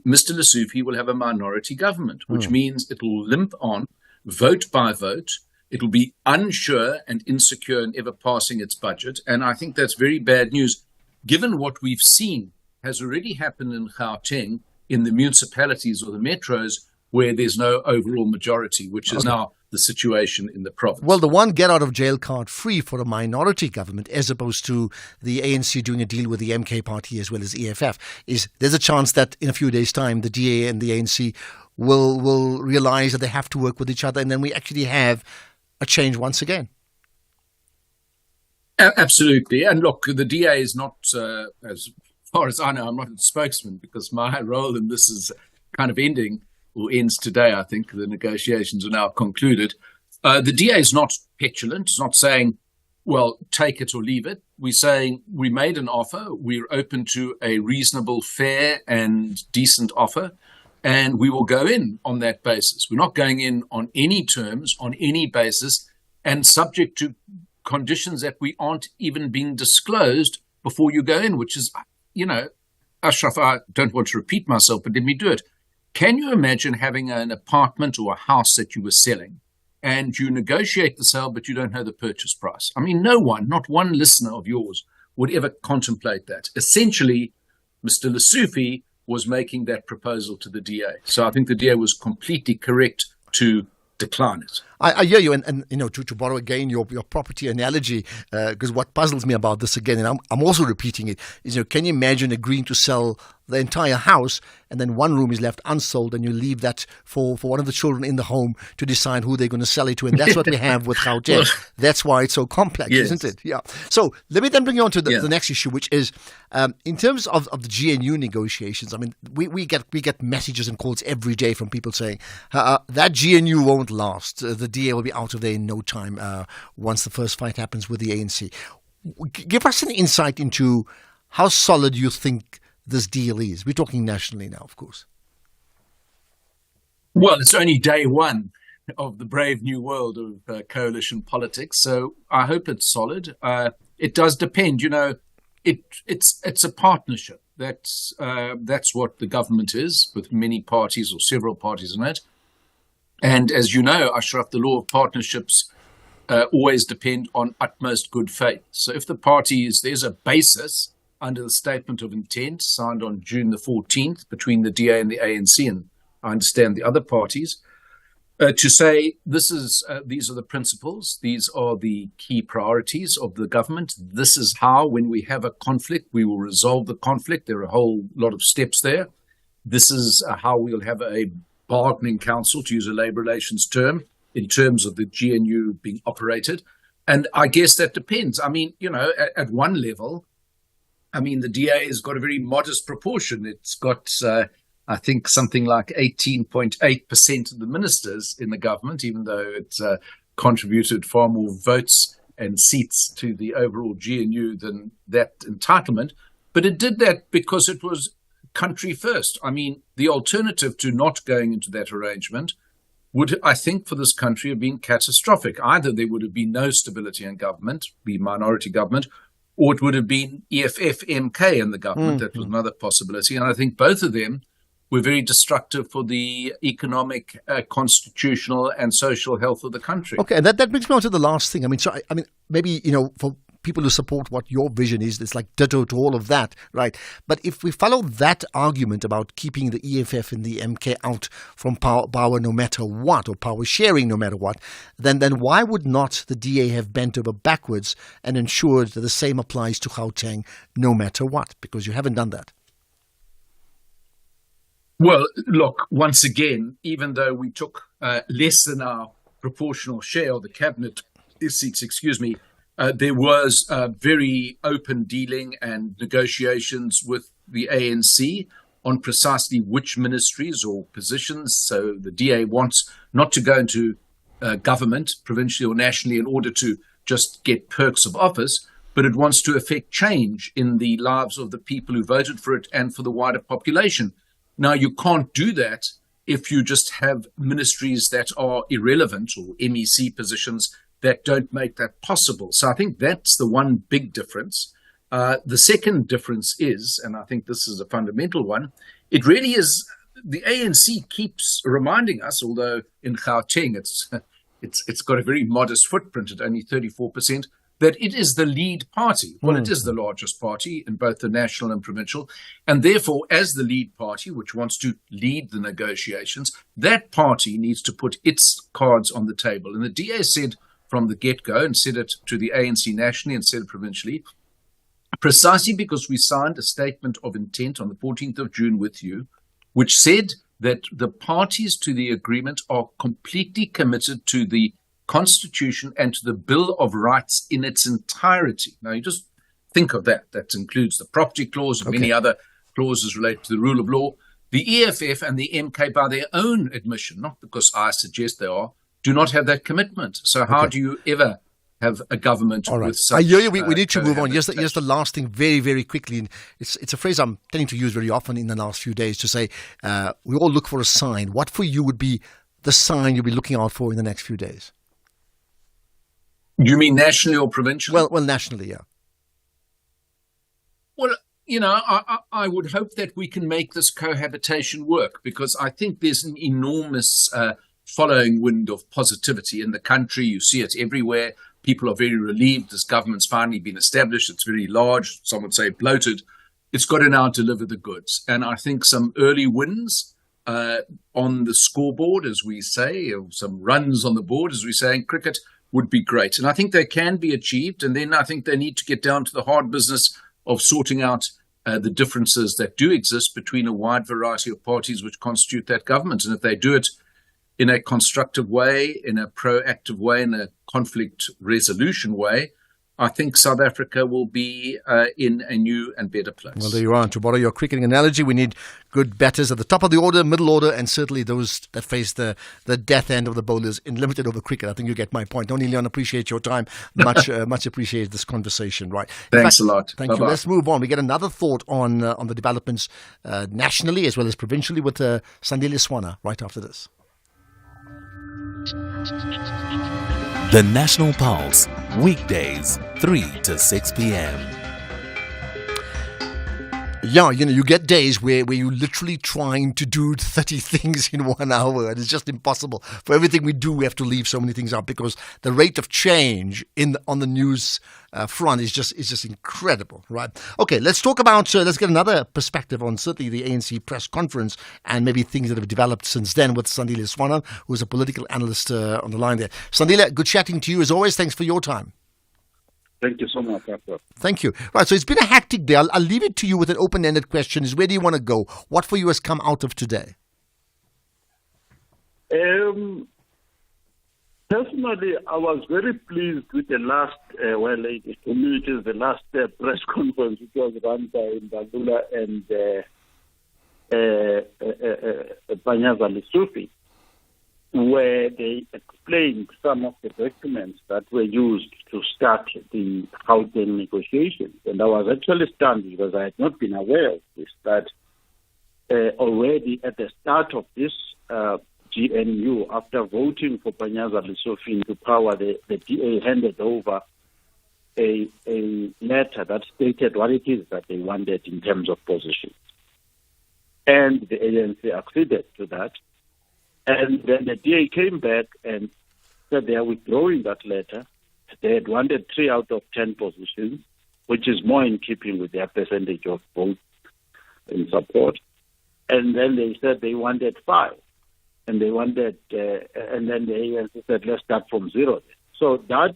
Mr. Lesuphi will have a minority government, which means it will limp on vote by vote. It will be unsure and insecure in ever passing its budget. And I think that's very bad news, given what we've seen has already happened in Gauteng, in the municipalities or the metros, where there's no overall majority, which is now the situation in the province. Well, the one get-out-of-jail card free for a minority government, as opposed to the ANC doing a deal with the MK party as well as EFF, is there's a chance that in a few days' time, the DA and the ANC will realize that they have to work with each other, and then we actually have a change once again. Absolutely. And look, the DA is not, as far as I know, I'm not a spokesman because my role in this is kind of ending, or ends today, I think. The negotiations are now concluded. The DA is not petulant. It's not saying, well, take it or leave it. We're saying we made an offer. We're open to a reasonable, fair and decent offer, and we will go in on that basis. We're not going in on any terms, on any basis, and subject to conditions that we aren't even being disclosed before you go in, which is, Ashraf, I don't want to repeat myself, but let me do it. Can you imagine having an apartment or a house that you were selling and you negotiate the sale, but you don't know the purchase price? I mean, no one, not one listener of yours would ever contemplate that. Essentially, Mr. Lesuphi was making that proposal to the DA. So I think the DA was completely correct to decline it. I hear you, and to borrow again your property analogy, because what puzzles me about this again, and I'm also repeating it, is can you imagine agreeing to sell the entire house and then one room is left unsold and you leave that for one of the children in the home to decide who they're going to sell it to, and that's what we have with Gauteng. That's why it's so complex, Yes. isn't it? Yeah. So let me then bring you on to the next issue, which is in terms of the GNU negotiations. I mean, we get messages and calls every day from people saying that GNU won't last. The DA will be out of there in no time once the first fight happens with the ANC. Give us an insight into how solid you think this deal is. We're talking nationally now, of course. Well, it's only day one of the brave new world of coalition politics, so I hope it's solid. It does depend, it's a partnership. That's what the government is, with many parties or several parties in it. And as you know, Ashraf, the law of partnerships always depend on utmost good faith. So if there's a basis under the statement of intent signed on June the 14th between the DA and the ANC, and I understand the other parties, to say these are the principles, these are the key priorities of the government. This is how, when we have a conflict, we will resolve the conflict. There are a whole lot of steps there. This is how we'll have a bargaining council, to use a labour relations term, in terms of the GNU being operated. And I guess that depends. I mean, at one level, the DA has got a very modest proportion. It's got, I think, something like 18.8% of the ministers in the government, even though it's contributed far more votes and seats to the overall GNU than that entitlement. But it did that because it was country first. I mean, the alternative to not going into that arrangement would, I think, for this country have been catastrophic. Either there would have been no stability in government, the minority government, or it would have been EFF MK in the government. That was another possibility. And I think both of them were very destructive for the economic, constitutional and social health of the country. Okay, and that brings me on to the last thing. Maybe, for people who support what your vision is, it's like ditto to all of that, right? But if we follow that argument about keeping the EFF and the MK out from power no matter what, or power sharing no matter what, then why would not the DA have bent over backwards and ensured that the same applies to Gauteng no matter what? Because you haven't done that. Well, look, once again, even though we took less than our proportional share of the cabinet seats, there was very open dealing and negotiations with the ANC on precisely which ministries or positions. So the DA wants not to go into government, provincially or nationally, in order to just get perks of office, but it wants to effect change in the lives of the people who voted for it and for the wider population. Now, you can't do that if you just have ministries that are irrelevant, or MEC positions that don't make that possible. So I think that's the one big difference. The second difference is, and I think this is a fundamental one, it really is, the ANC keeps reminding us, although in Gauteng it's got a very modest footprint at only 34%, that it is the lead party. Well, it is the largest party in both the national and provincial. And therefore, as the lead party, which wants to lead the negotiations, that party needs to put its cards on the table. And the DA said from the get-go, and said it to the ANC nationally and said it provincially, precisely because we signed a statement of intent on the 14th of June with you, which said that the parties to the agreement are completely committed to the Constitution and to the Bill of Rights in its entirety. Now, you just think of that. That includes the property clause and many other clauses related to the rule of law. The EFF and the MK, by their own admission, not because I suggest they are, do not have that commitment. So how do you ever have a government with such... I hear you. We need to move on. Here's the last thing very, very quickly. And it's a phrase I'm tending to use very often in the last few days to say, we all look for a sign. What for you would be the sign you'll be looking out for in the next few days? You mean nationally or provincially? Well, nationally, yeah. Well, I would hope that we can make this cohabitation work, because I think there's an enormous following wind of positivity in the country. You see it everywhere. People are very relieved this government's finally been established. It's very large, some would say bloated. It's got to now deliver the goods. And I think some early wins on the scoreboard, as we say, or some runs on the board, as we say in cricket, would be great. And I think they can be achieved. And then I think they need to get down to the hard business of sorting out the differences that do exist between a wide variety of parties which constitute that government. And if they do it in a constructive way, in a proactive way, in a conflict resolution way, I think South Africa will be in a new and better place. Well, there you are. To borrow your cricketing analogy, we need good batters at the top of the order, middle order, and certainly those that face the death end of the bowlers in limited over cricket. I think you get my point. Tony Leon, appreciate your time. Much appreciate this conversation. Right. Thanks a lot. Thank you. Let's move on. We get another thought on the developments nationally as well as provincially with Sandile Swana right after this. The National Pulse, weekdays, 3 to 6 p.m. Yeah, you get days where you're literally trying to do 30 things in 1 hour, and it's just impossible. For everything we do, we have to leave so many things out because the rate of change on the news front is just incredible, right? Okay, let's talk about, let's get another perspective on certainly the ANC press conference and maybe things that have developed since then with Sandile Swana, who's a political analyst on the line there. Sandile, good chatting to you as always. Thanks for your time. Thank you so much, Ashraf. Thank you. Right, so it's been a hectic day. I'll leave it to you with an open-ended question. Is where do you want to go? What for you has come out of today? Personally, I was very pleased with the last, for me it is the last press conference which was run by Mbandula and Panyaza Lesufi, where they explained some of the documents that were used to start the Gauteng negotiations. And I was actually stunned because I had not been aware of this, that already at the start of this GNU, after voting for Panyaza Lesufi into power, the DA handed over a letter that stated what it is that they wanted in terms of positions. And the ANC acceded to that. And then the DA came back and said they are withdrawing that letter. They had wanted 3 out of 10 positions, which is more in keeping with their percentage of votes in support. And then they said they wanted 5. And they wanted, and then the ANC said, let's start from 0. So that,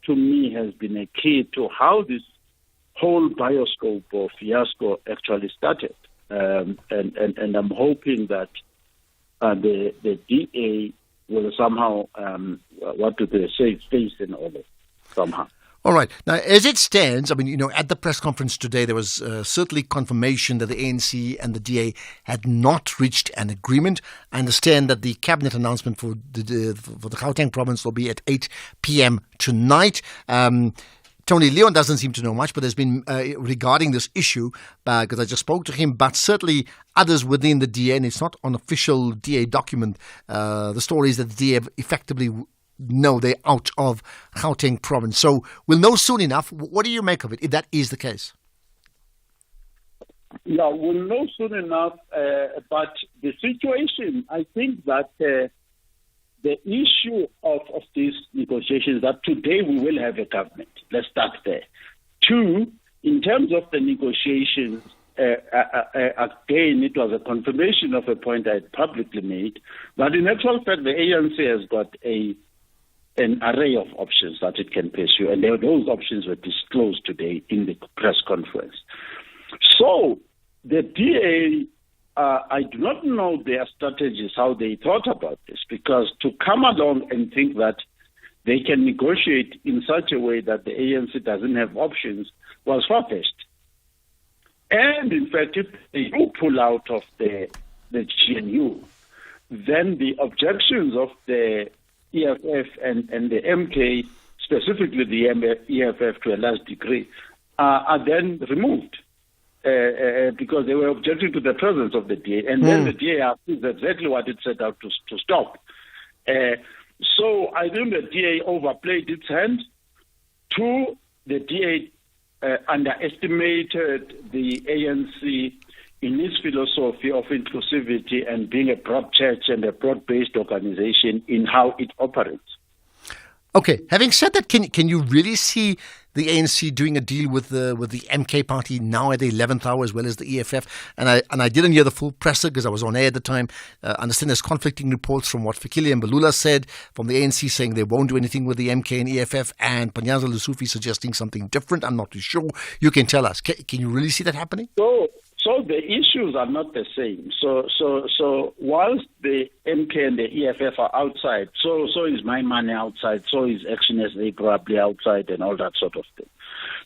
to me, has been a key to how this whole bioscope or fiasco actually started. And I'm hoping that the DA will somehow, what do they say, face in order somehow. All right. Now, as it stands, I mean, at the press conference today, there was certainly confirmation that the ANC and the DA had not reached an agreement. I understand that the cabinet announcement for the Gauteng province will be at 8 p.m. tonight. Tony Leon doesn't seem to know much, but there's been regarding this issue, because I just spoke to him, but certainly others within the DA, and it's not an official DA document, the story is that the DA have effectively know they're out of Gauteng province. So we'll know soon enough. What do you make of it, if that is the case? Yeah, we'll know soon enough, but the situation, I think that the issue of these negotiations, that today we will have a government. Let's start there. 2, in terms of the negotiations, again, it was a confirmation of a point I had publicly made, but in actual fact, the ANC has got an array of options that it can pursue, and those options were disclosed today in the press conference. So the DA, I do not know their strategies, how they thought about this, because to come along and think that they can negotiate in such a way that the ANC doesn't have options was far-fetched. And in fact, if they do pull out of the GNU, then the objections of the EFF and the MK, specifically the EFF to a large degree, are then removed because they were objecting to the presence of the DA. And then the DA is exactly what it set out to stop. So I think the DA overplayed its hand. 2, the DA underestimated the ANC in its philosophy of inclusivity and being a broad church and a broad-based organization in how it operates. Okay, having said that, can you really see the ANC doing a deal with the MK party now at the 11th hour as well as the EFF? And I didn't hear the full presser because I was on air at the time. I understand there's conflicting reports from what Fikile and Balula said, from the ANC saying they won't do anything with the MK and EFF, and Panyaza Lesufi suggesting something different. I'm not too sure. You can tell us. Can you really see that happening? So the issues are not the same. So whilst the MK and the EFF are outside, so is my money outside, so is Action SA probably outside and all that sort of thing.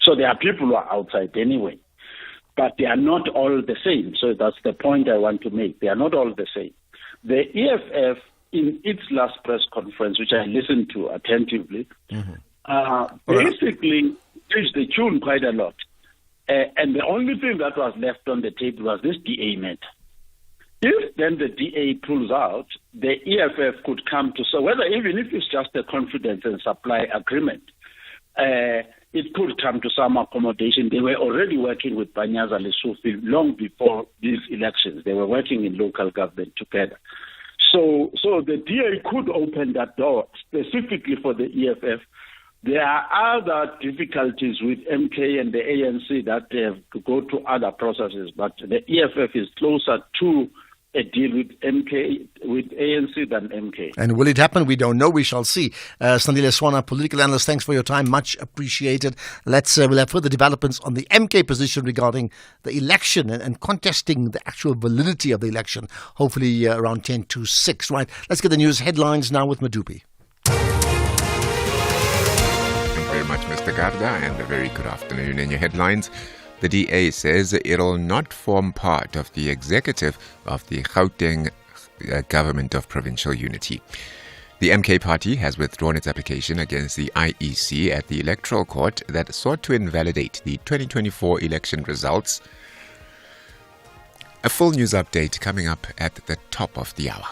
So there are people who are outside anyway, but they are not all the same. So that's the point I want to make. They are not all the same. The EFF, in its last press conference, which I listened to attentively, basically changed the tune quite a lot. And the only thing that was left on the table was this DA matter. If then the DA pulls out, the EFF could come to, so whether even if it's just a confidence and supply agreement, it could come to some accommodation. They were already working with Panyaza Lesufi long before these elections. They were working in local government together. So the DA could open that door specifically for the EFF. There are other difficulties with MK and the ANC that they have to go to other processes, but the EFF is closer to a deal with ANC than MK. And will it happen? We don't know. We shall see. Sandile Swana, political analyst, thanks for your time. Much appreciated. We'll have further developments on the MK position regarding the election and contesting the actual validity of the election, hopefully around 10 to 6. Right. Let's get the news headlines now with Madupi. Very much, Mr. Garda, and a very good afternoon. In your headlines, the DA says it'll not form part of the executive of the Gauteng Government of Provincial Unity. The MK party has withdrawn its application against the IEC at the Electoral Court that sought to invalidate the 2024 election results. A full news update coming up at the top of the hour.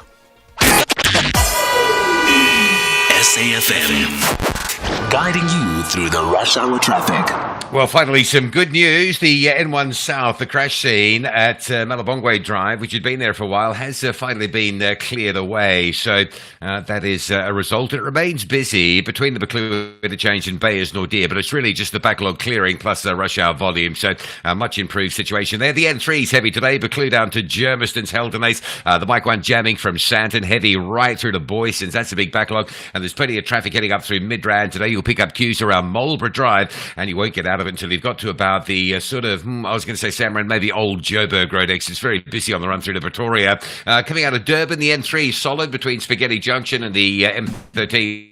SAFM, guiding you through the rush hour traffic. Well, finally, some good news. The N1 South, the crash scene at Malabongwe Drive, which had been there for a while, has finally been cleared away. So that is a result. It remains busy between the Buccleuch interchange and Bayers Nordia, but it's really just the backlog clearing plus the rush hour volume. So much improved situation there. The N3 is heavy today. Buccleuch down to Germiston's Heldenace. The Mike 1 jamming from Santon, heavy right through to Boysons. That's a big backlog. And there's plenty of traffic heading up through Midrand today. You'll pick up queues around Marlborough Drive, and you won't get out of it until you've got to about the I was going to say Samran, maybe Old Joburg Road exit. It's very busy on the run through to Pretoria. Coming out of Durban, the N3 solid between Spaghetti Junction and the M13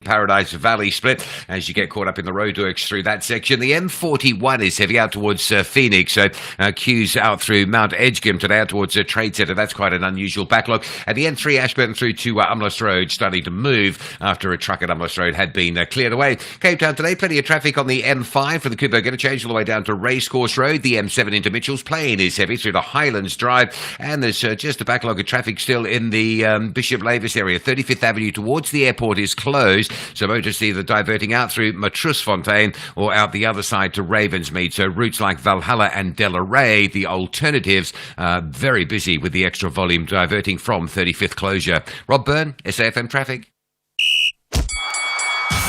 Paradise Valley split as you get caught up in the roadworks through that section. The M41 is heavy out towards Phoenix, so queues out through Mount Edgecombe today out towards Trade Centre. That's quite an unusual backlog. And the N3 Ashburton through to Umlas Road starting to move after a truck at Umlas Road had been cleared away. Cape Town today, plenty of traffic on the M5 for the Kuiberg interchange all the way down to Racecourse Road. The M7 into Mitchell's Plain is heavy through to Highlands Drive, and there's just a backlog of traffic still in the Bishop Lavis area. 35th Avenue towards the airport is closed. So motorists either diverting out through Matrusfontein or out the other side to Ravensmead. So routes like Valhalla and Delaray, the alternatives, very busy with the extra volume diverting from 35th closure. Rob Byrne, SAFM Traffic.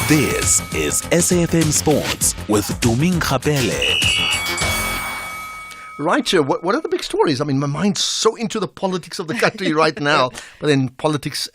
This is SAFM Sports with Tuming Khapele. Right, what are the big stories? I mean, my mind's so into the politics of the country right now. But then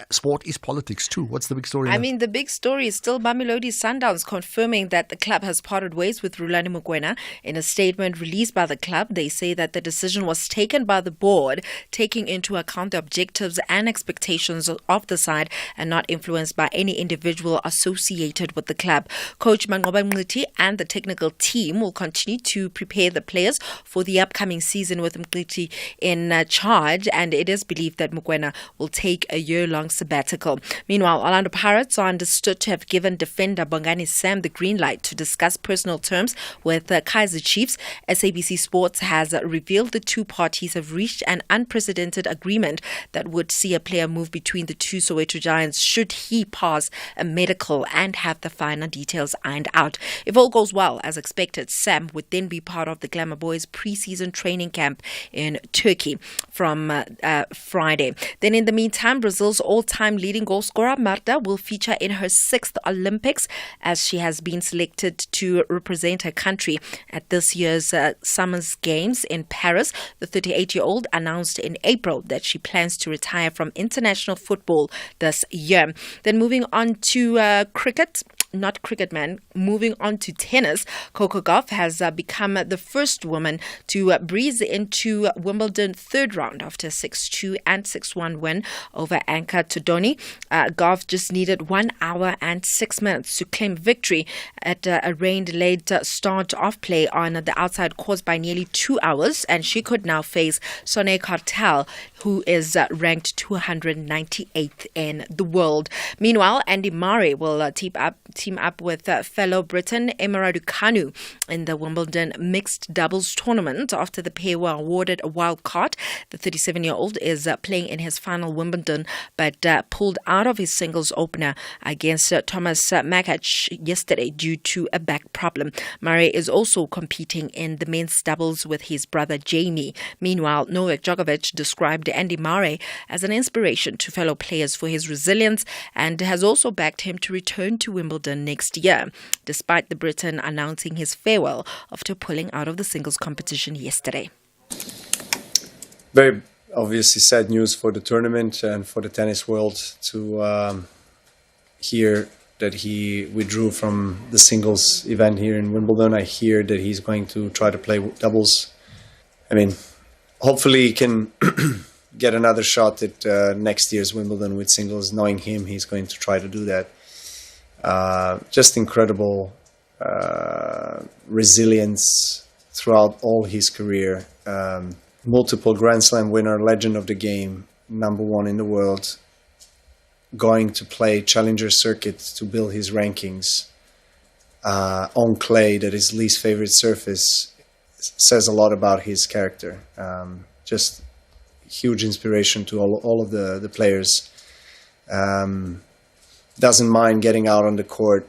sport is politics too. What's the big story? I mean, the big story is still Mamelodi Sundowns confirming that the club has parted ways with Rulani Mokoena. In a statement released by the club, they say that the decision was taken by the board, taking into account the objectives and expectations of the side and not influenced by any individual associated with the club. Coach Manqoba Mngqithi and the technical team will continue to prepare the players for the upcoming season with Mngqithi in charge, and it is believed that Mokoena will take a year-long sabbatical. Meanwhile, Orlando Pirates are understood to have given defender Bongani Sam the green light to discuss personal terms with Kaizer Chiefs. SABC Sports has revealed the two parties have reached an unprecedented agreement that would see a player move between the two Soweto Giants should he pass a medical and have the final details ironed out. If all goes well, as expected, Sam would then be part of the Glamour Boys pre-season training camp in Turkey from Friday. Then in the meantime, Brazil's all-time leading goal scorer Marta will feature in her 6th Olympics as she has been selected to represent her country at this year's Summers Games in Paris. The 38-year-old announced in April that she plans to retire from international football this year. Then moving on to cricket. Not cricket, man. Moving on to tennis, Coco Gauff has become the first woman to breeze into Wimbledon third round after a 6-2 and 6-1 win over Anka Todoni. Gauff just needed 1 hour and 6 minutes to claim victory at a rain-delayed start of play on the outside caused by nearly 2 hours, and she could now face Sonia Kartal, who is ranked 298th in the world. Meanwhile, Andy Murray will team team up with fellow Briton Emma Raducanu in the Wimbledon mixed doubles tournament after the pair were awarded a wild card. The 37-year-old is playing in his final Wimbledon but pulled out of his singles opener against Thomas Makach yesterday due to a back problem. Murray is also competing in the men's doubles with his brother Jamie. Meanwhile, Novak Djokovic described Andy Murray as an inspiration to fellow players for his resilience and has also backed him to return to Wimbledon next year, despite the Briton announcing his farewell after pulling out of the singles competition yesterday. Very obviously sad news for the tournament and for the tennis world to hear that he withdrew from the singles event here in Wimbledon. I hear that he's going to try to play doubles. I mean, hopefully he can get another shot at next year's Wimbledon with singles. Knowing him, he's going to try to do that. Just incredible resilience throughout all his career. Multiple Grand Slam winner, legend of the game, #1 in the world, going to play Challenger Circuit to build his rankings on clay, that is least favorite surface, says a lot about his character. Just huge inspiration to all of the players. Doesn't mind getting out on the court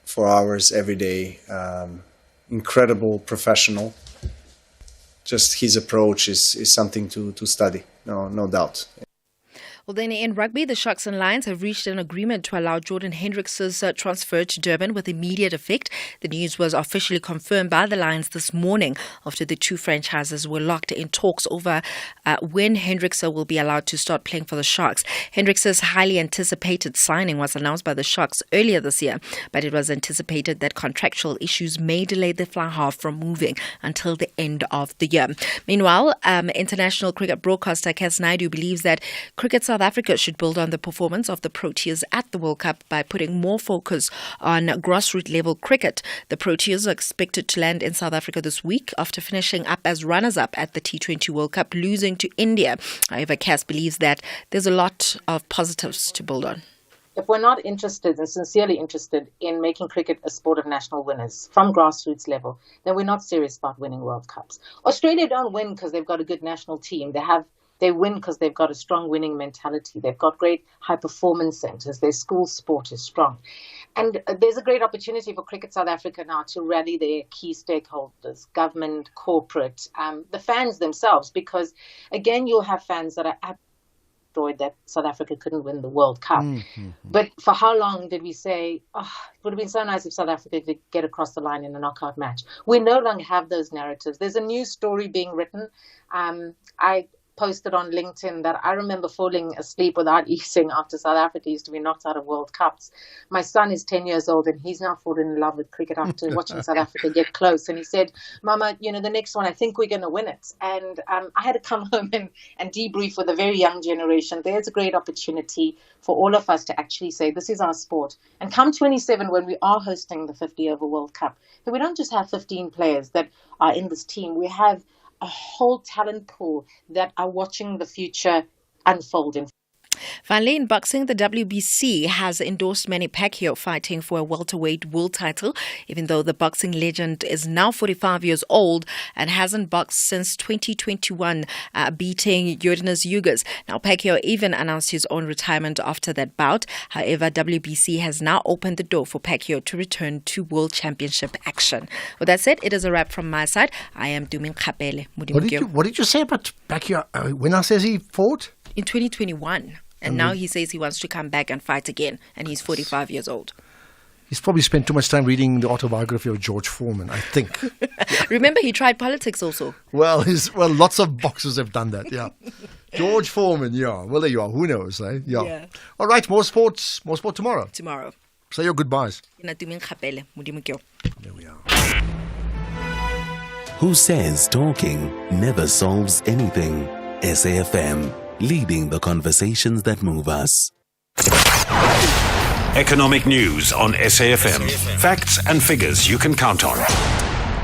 for hours every day. Incredible professional. Just his approach is something to study, no doubt. Well, then in rugby, the Sharks and Lions have reached an agreement to allow Jordan Hendricks' transfer to Durban with immediate effect. The news was officially confirmed by the Lions this morning after the two franchises were locked in talks over when Hendricks will be allowed to start playing for the Sharks. Hendricks' highly anticipated signing was announced by the Sharks earlier this year, but it was anticipated that contractual issues may delay the fly half from moving until the end of the year. Meanwhile, international cricket broadcaster Cas Naidoo believes that cricket South Africa should build on the performance of the Proteas at the World Cup by putting more focus on grassroots level cricket. The Proteas are expected to land in South Africa this week after finishing up as runners-up at the T20 World Cup, losing to India. However, Cass believes that there's a lot of positives to build on. If we're not interested and sincerely interested in making cricket a sport of national winners from grassroots level, then we're not serious about winning World Cups. Australia don't win because they've got a good national team. They win because they've got a strong winning mentality. They've got great high-performance centres. Their school sport is strong. And there's a great opportunity for Cricket South Africa now to rally their key stakeholders, government, corporate, the fans themselves, because, again, you'll have fans that are annoyed that South Africa couldn't win the World Cup. Mm-hmm. But for how long did we say, it would have been so nice if South Africa could get across the line in a knockout match? We no longer have those narratives. There's a new story being written. I posted on LinkedIn that I remember falling asleep without eating after South Africa used to be knocked out of World Cups. My son is 10 years old and he's now fallen in love with cricket after watching South Africa get close. And he said, Mama, the next one, I think we're going to win it. And I had to come home and debrief with a very young generation. There's a great opportunity for all of us to actually say, this is our sport. And come 27, when we are hosting the 50-over World Cup, we don't just have 15 players that are in this team. We have a whole talent pool that are watching the future unfold in. Finally, in boxing, the WBC has endorsed Manny Pacquiao fighting for a welterweight world title, even though the boxing legend is now 45 years old and hasn't boxed since 2021, beating Yordenis Ugas. Now, Pacquiao even announced his own retirement after that bout. However, WBC has now opened the door for Pacquiao to return to World Championship action. With that said, it is a wrap from my side. I am Dumin Kapele. What did you say about Pacquiao? When I says he fought? In 2021. And now he says he wants to come back and fight again. And he's 45 years old. He's probably spent too much time reading the autobiography of George Foreman, I think. Remember, he tried politics also. Well, lots of boxers have done that, yeah. George Foreman, yeah. Well, there you are. Who knows, eh? Yeah. All right, more sport tomorrow. Tomorrow. Say your goodbyes. There we are. Who says talking never solves anything? SAFM. Leading the conversations that move us. Economic news on SAFM. Facts and figures you can count on.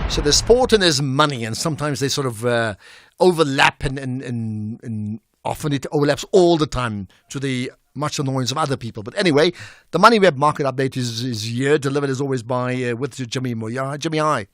So there's sport and there's money, and sometimes they sort of overlap, and often it overlaps all the time to the much to the annoyance of other people. But anyway, the Money Web market update is here, delivered as always by with Jimmy Moya. Jimmy, hi.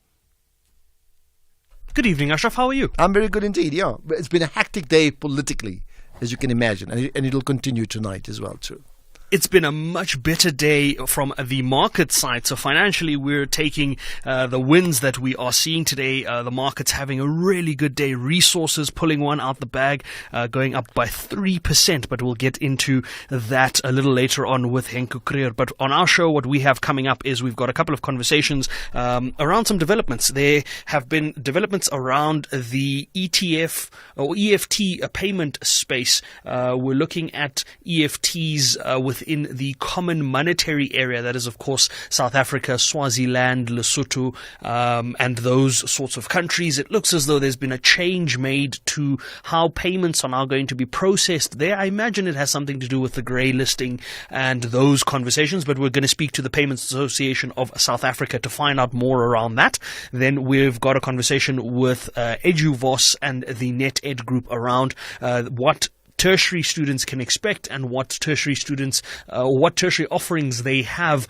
Good evening, Ashraf. How are you? I'm very good indeed, yeah. It's been a hectic day politically, as you can imagine, and it'll continue tonight as well, too. It's been a much better day from the market side. So financially, we're taking the wins that we are seeing today. The market's having a really good day. Resources pulling one out the bag, going up by 3%. But we'll get into that a little later on with Henko Creer. But on our show, what we have coming up is we've got a couple of conversations around some developments. There have been developments around the ETF or EFT payment space. We're looking at EFTs within the common monetary area, that is of course South Africa, Swaziland, Lesotho, and those sorts of countries. It looks as though there's been a change made to how payments are now going to be processed there. I imagine it has something to do with the grey listing and those conversations, but we're going to speak to the Payments Association of South Africa to find out more around that. Then we've got a conversation with EduVos and the NetEd group around what tertiary students can expect and what tertiary students, what tertiary offerings they have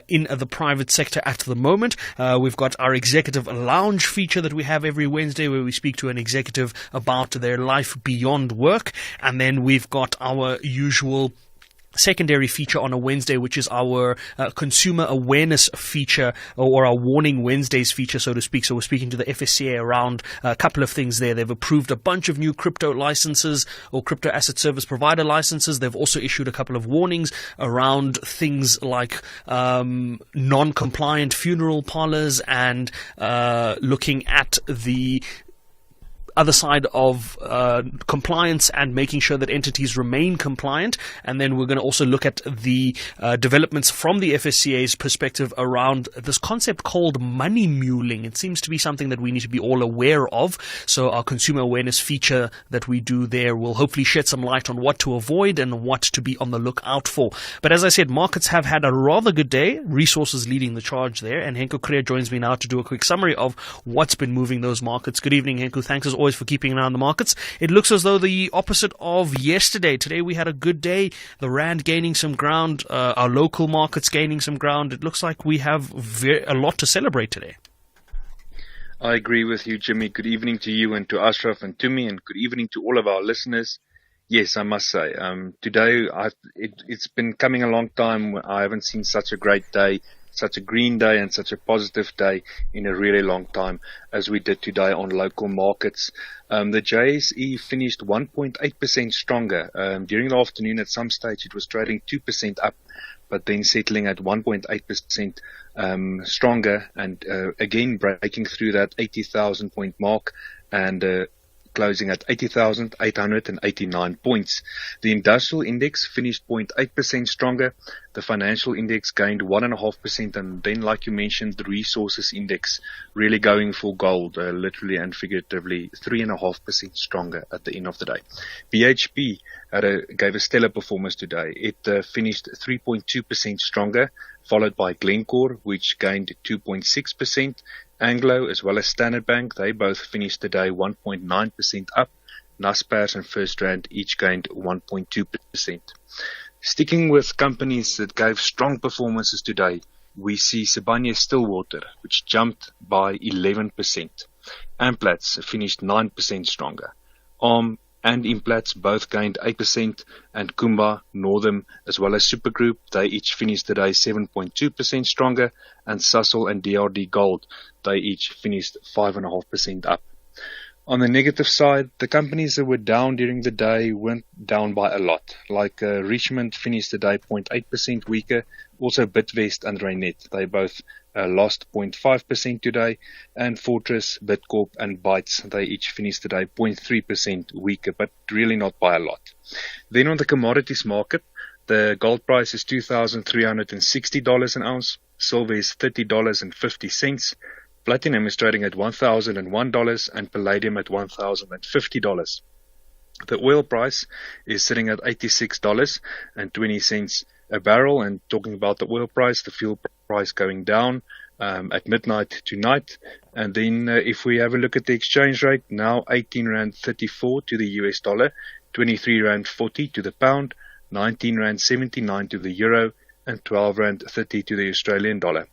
in the private sector at the moment. We've got our executive lounge feature that we have every Wednesday where we speak to an executive about their life beyond work. And then we've got our usual secondary feature on a Wednesday, which is our consumer awareness feature, or our Warning Wednesdays feature, so to speak. So we're speaking to the FSCA around a couple of things there. They've approved a bunch of new crypto licenses or crypto asset service provider licenses. They've also issued a couple of warnings around things like non-compliant funeral parlors and looking at the other side of compliance and making sure that entities remain compliant. And then we're going to also look at the developments from the FSCA's perspective around this concept called money muling. It seems to be something that we need to be all aware of. So our consumer awareness feature that we do there will hopefully shed some light on what to avoid and what to be on the lookout for. But as I said, markets have had a rather good day. Resources leading the charge there. And Henko Creer joins me now to do a quick summary of what's been moving those markets. Good evening, Henko. Thanks as always for keeping an eye on the markets. It looks as though the opposite of yesterday. Today we had a good day. The rand gaining some ground. Our local markets gaining some ground. It looks like we have a lot to celebrate today. I agree with you, Jimmy. Good evening to you and to Ashraf and to me, and good evening to all of our listeners. Yes, I must say, today it's been coming a long time. I haven't seen such a great day, such a green day and such a positive day in a really long time as we did today on local markets. The JSE finished 1.8% stronger. During the afternoon at some stage it was trading 2% up, but then settling at 1.8% stronger and again breaking through that 80,000 point mark and closing at 80,889 points. The industrial index finished 0.8% stronger. The financial index gained 1.5%, and then, like you mentioned, the resources index really going for gold, literally and figuratively 3.5% stronger at the end of the day. BHP gave a stellar performance today. It finished 3.2% stronger, followed by Glencore, which gained 2.6%. Anglo as well as Standard Bank, they both finished today 1.9% up. Naspers and FirstRand each gained 1.2%. Sticking with companies that gave strong performances today, we see Sibanye-Stillwater, which jumped by 11%. Amplats finished 9% stronger. ARM and Implats both gained 8%, and Kumba, Northam, as well as Supergroup, they each finished today 7.2% stronger, and Sasol and DRD Gold, they each finished 5.5% up. On the negative side, the companies that were down during the day went down by a lot. Like Richmond finished today 0.8% weaker. Also Bidvest and Reinet, they both lost 0.5% today. And Fortress, Bidcorp and Bytes, they each finished today 0.3% weaker, but really not by a lot. Then on the commodities market, the gold price is $2,360 an ounce. Silver is $30.50. Platinum is trading at $1,001 and palladium at $1,050. The oil price is sitting at $86.20 a barrel. And talking about the oil price, the fuel price going down at midnight tonight. And then if we have a look at the exchange rate, now 18 Rand 34 to the US dollar, 23 Rand 40 to the pound, R19.79 to the euro, and R12.30 to the Australian dollar.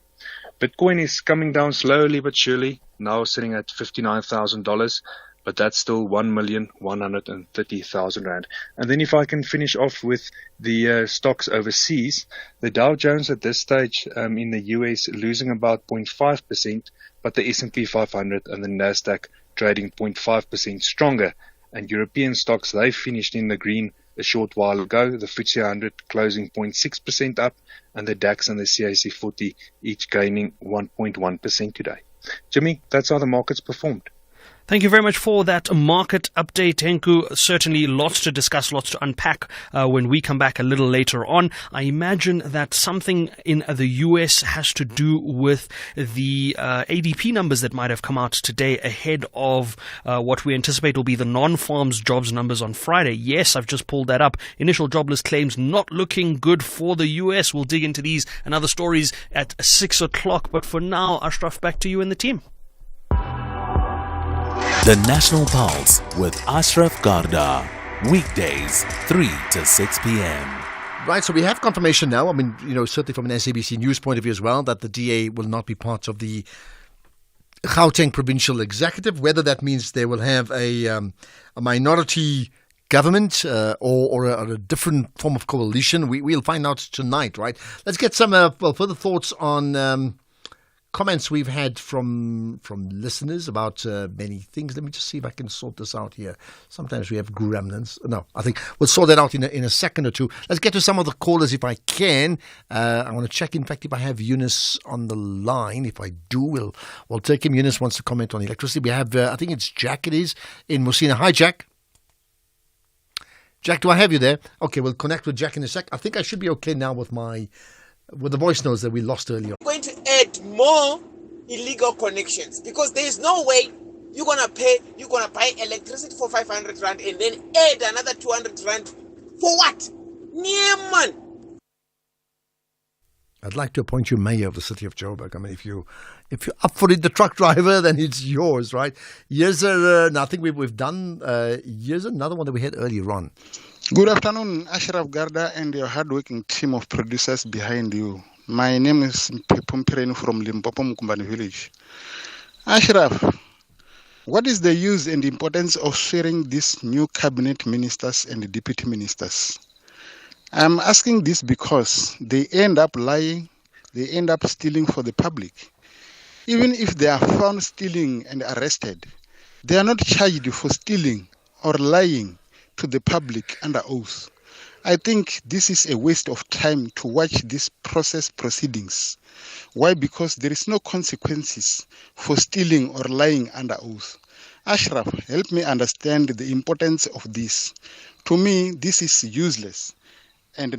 Bitcoin is coming down slowly but surely, now sitting at $59,000, but that's still 1,130,000 rand. And then if I can finish off with the stocks overseas, the Dow Jones at this stage in the US losing about 0.5%, but the S&P 500 and the Nasdaq trading 0.5% stronger. And European stocks, they finished in the green a short while ago. The FTSE 100 closing 0.6% up, and the DAX and the CAC 40 each gaining 1.1% today. Jimmy, that's how the markets performed. Thank you very much for that market update, Henku. Certainly lots to discuss, lots to unpack when we come back a little later on. I imagine that something in the US has to do with the ADP numbers that might have come out today ahead of what we anticipate will be the non-farms jobs numbers on Friday. Yes, I've just pulled that up. Initial jobless claims not looking good for the US. We'll dig into these and other stories at 6 o'clock. But for now, Ashraf, back to you and the team. The National Pulse with Ashraf Garda. Weekdays, 3 to 6 p.m. Right, so we have confirmation now. I mean, certainly from an SABC News point of view as well, that the DA will not be part of the Gauteng Provincial Executive. Whether that means they will have a minority government or a different form of coalition, we'll find out tonight, right? Let's get some further thoughts on comments we've had from listeners about many things. Let me just see if I can sort this out here. Sometimes we have gremlins. No, I think we'll sort that out in a second or two. Let's get to some of the callers if I can. I want to check, in fact, if I have Eunice on the line. If I do, we'll take him. Eunice wants to comment on electricity. We have, I think it's Jack, it is, in Musina. Hi, Jack. Jack, do I have you there? Okay, we'll connect with Jack in a sec. I think I should be okay now with the voice notes that we lost earlier. Going to add more illegal connections because there is no way you're gonna buy electricity for 500 rand and then add another 200 rand for what? Nieman. I'd like to appoint you mayor of the city of Joburg. I mean, if you're up for it, the truck driver, then it's yours, right? Here's I think we've done. Here's another one that we had earlier on. Good afternoon, Ashraf Garda and your hardworking team of producers behind you. My name is Mpepumpereni from Limpopo, Mkumbani village. Ashraf, what is the use and importance of sharing these new cabinet ministers and deputy ministers? I'm asking this because they end up lying, they end up stealing for the public. Even if they are found stealing and arrested, they are not charged for stealing or lying to the public under oath. I think this is a waste of time to watch these process proceedings. Why? Because there is no consequences for stealing or lying under oath. Ashraf, help me understand the importance of this. To me, this is useless and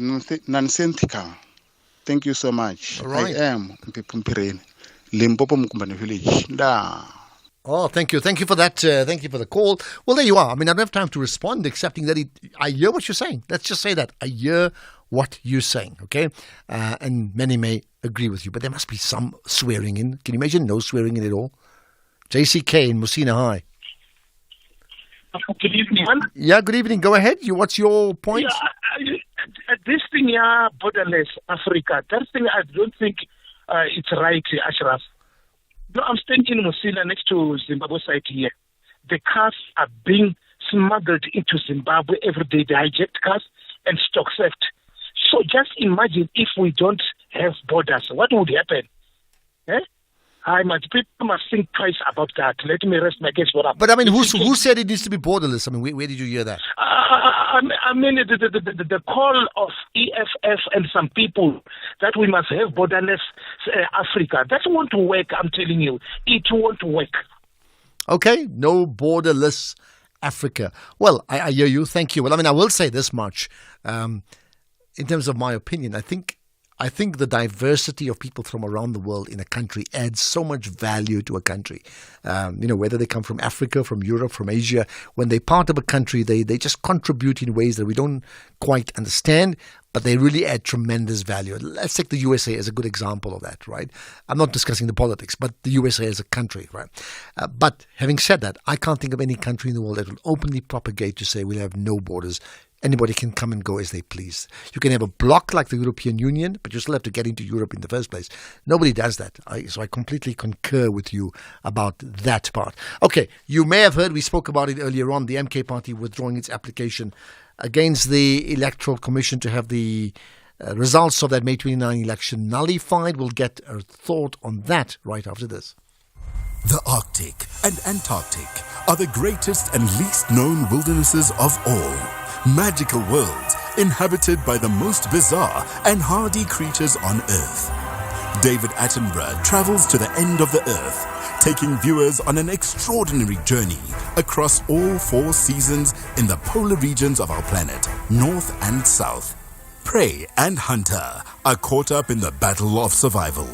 nonsensical. Thank you so much. Right. I am Mpepumpireni, Limpopo Mkumbani village. Oh, thank you. Thank you for that. Thank you for the call. Well, there you are. I mean, I don't have time to respond, accepting that I hear what you're saying. Let's just say that. I hear what you're saying, okay? And many may agree with you, but there must be some swearing in. Can you imagine no swearing in at all? JCK in Musina, hi. Good evening. Yeah, good evening. Go ahead. What's your point? Yeah, this thing, borderless Africa, that thing I don't think it's right, Ashraf. No, I'm staying in Musina next to Zimbabwe site here. The cars are being smuggled into Zimbabwe every day. They hijacked cars and stock theft. So just imagine if we don't have borders, what would happen? People must think twice about that. Let me rest my case for that. But I mean, who said it needs to be borderless? I mean, where did you hear that? I mean, the call of EFF and some people that we must have borderless Africa. That won't work, I'm telling you. It won't work. Okay, no borderless Africa. Well, I hear you. Thank you. Well, I mean, I will say this much. In terms of my opinion, I think the diversity of people from around the world in a country adds so much value to a country. Whether they come from Africa, from Europe, from Asia, when they're part of a country, they just contribute in ways that we don't quite understand, but they really add tremendous value. Let's take the USA as a good example of that, right? I'm not discussing the politics, but the USA as a country, right? But having said that, I can't think of any country in the world that will openly propagate to say we'll have no borders. anybody can come and go as they please. You can have a bloc like the European Union, but you still have to get into Europe in the first place. Nobody does that. So I completely concur with you about that part. Okay, you may have heard, we spoke about it earlier on, the MK party withdrawing its application against the Electoral Commission to have the results of that May 29 election nullified. We'll get a thought on that right after this. The Arctic and Antarctic are the greatest and least known wildernesses of all. Magical worlds inhabited by the most bizarre and hardy creatures on Earth. David Attenborough travels to the end of the Earth, taking viewers on an extraordinary journey across all 4 seasons in the polar regions of our planet, north and south. Prey and hunter are caught up in the battle of survival.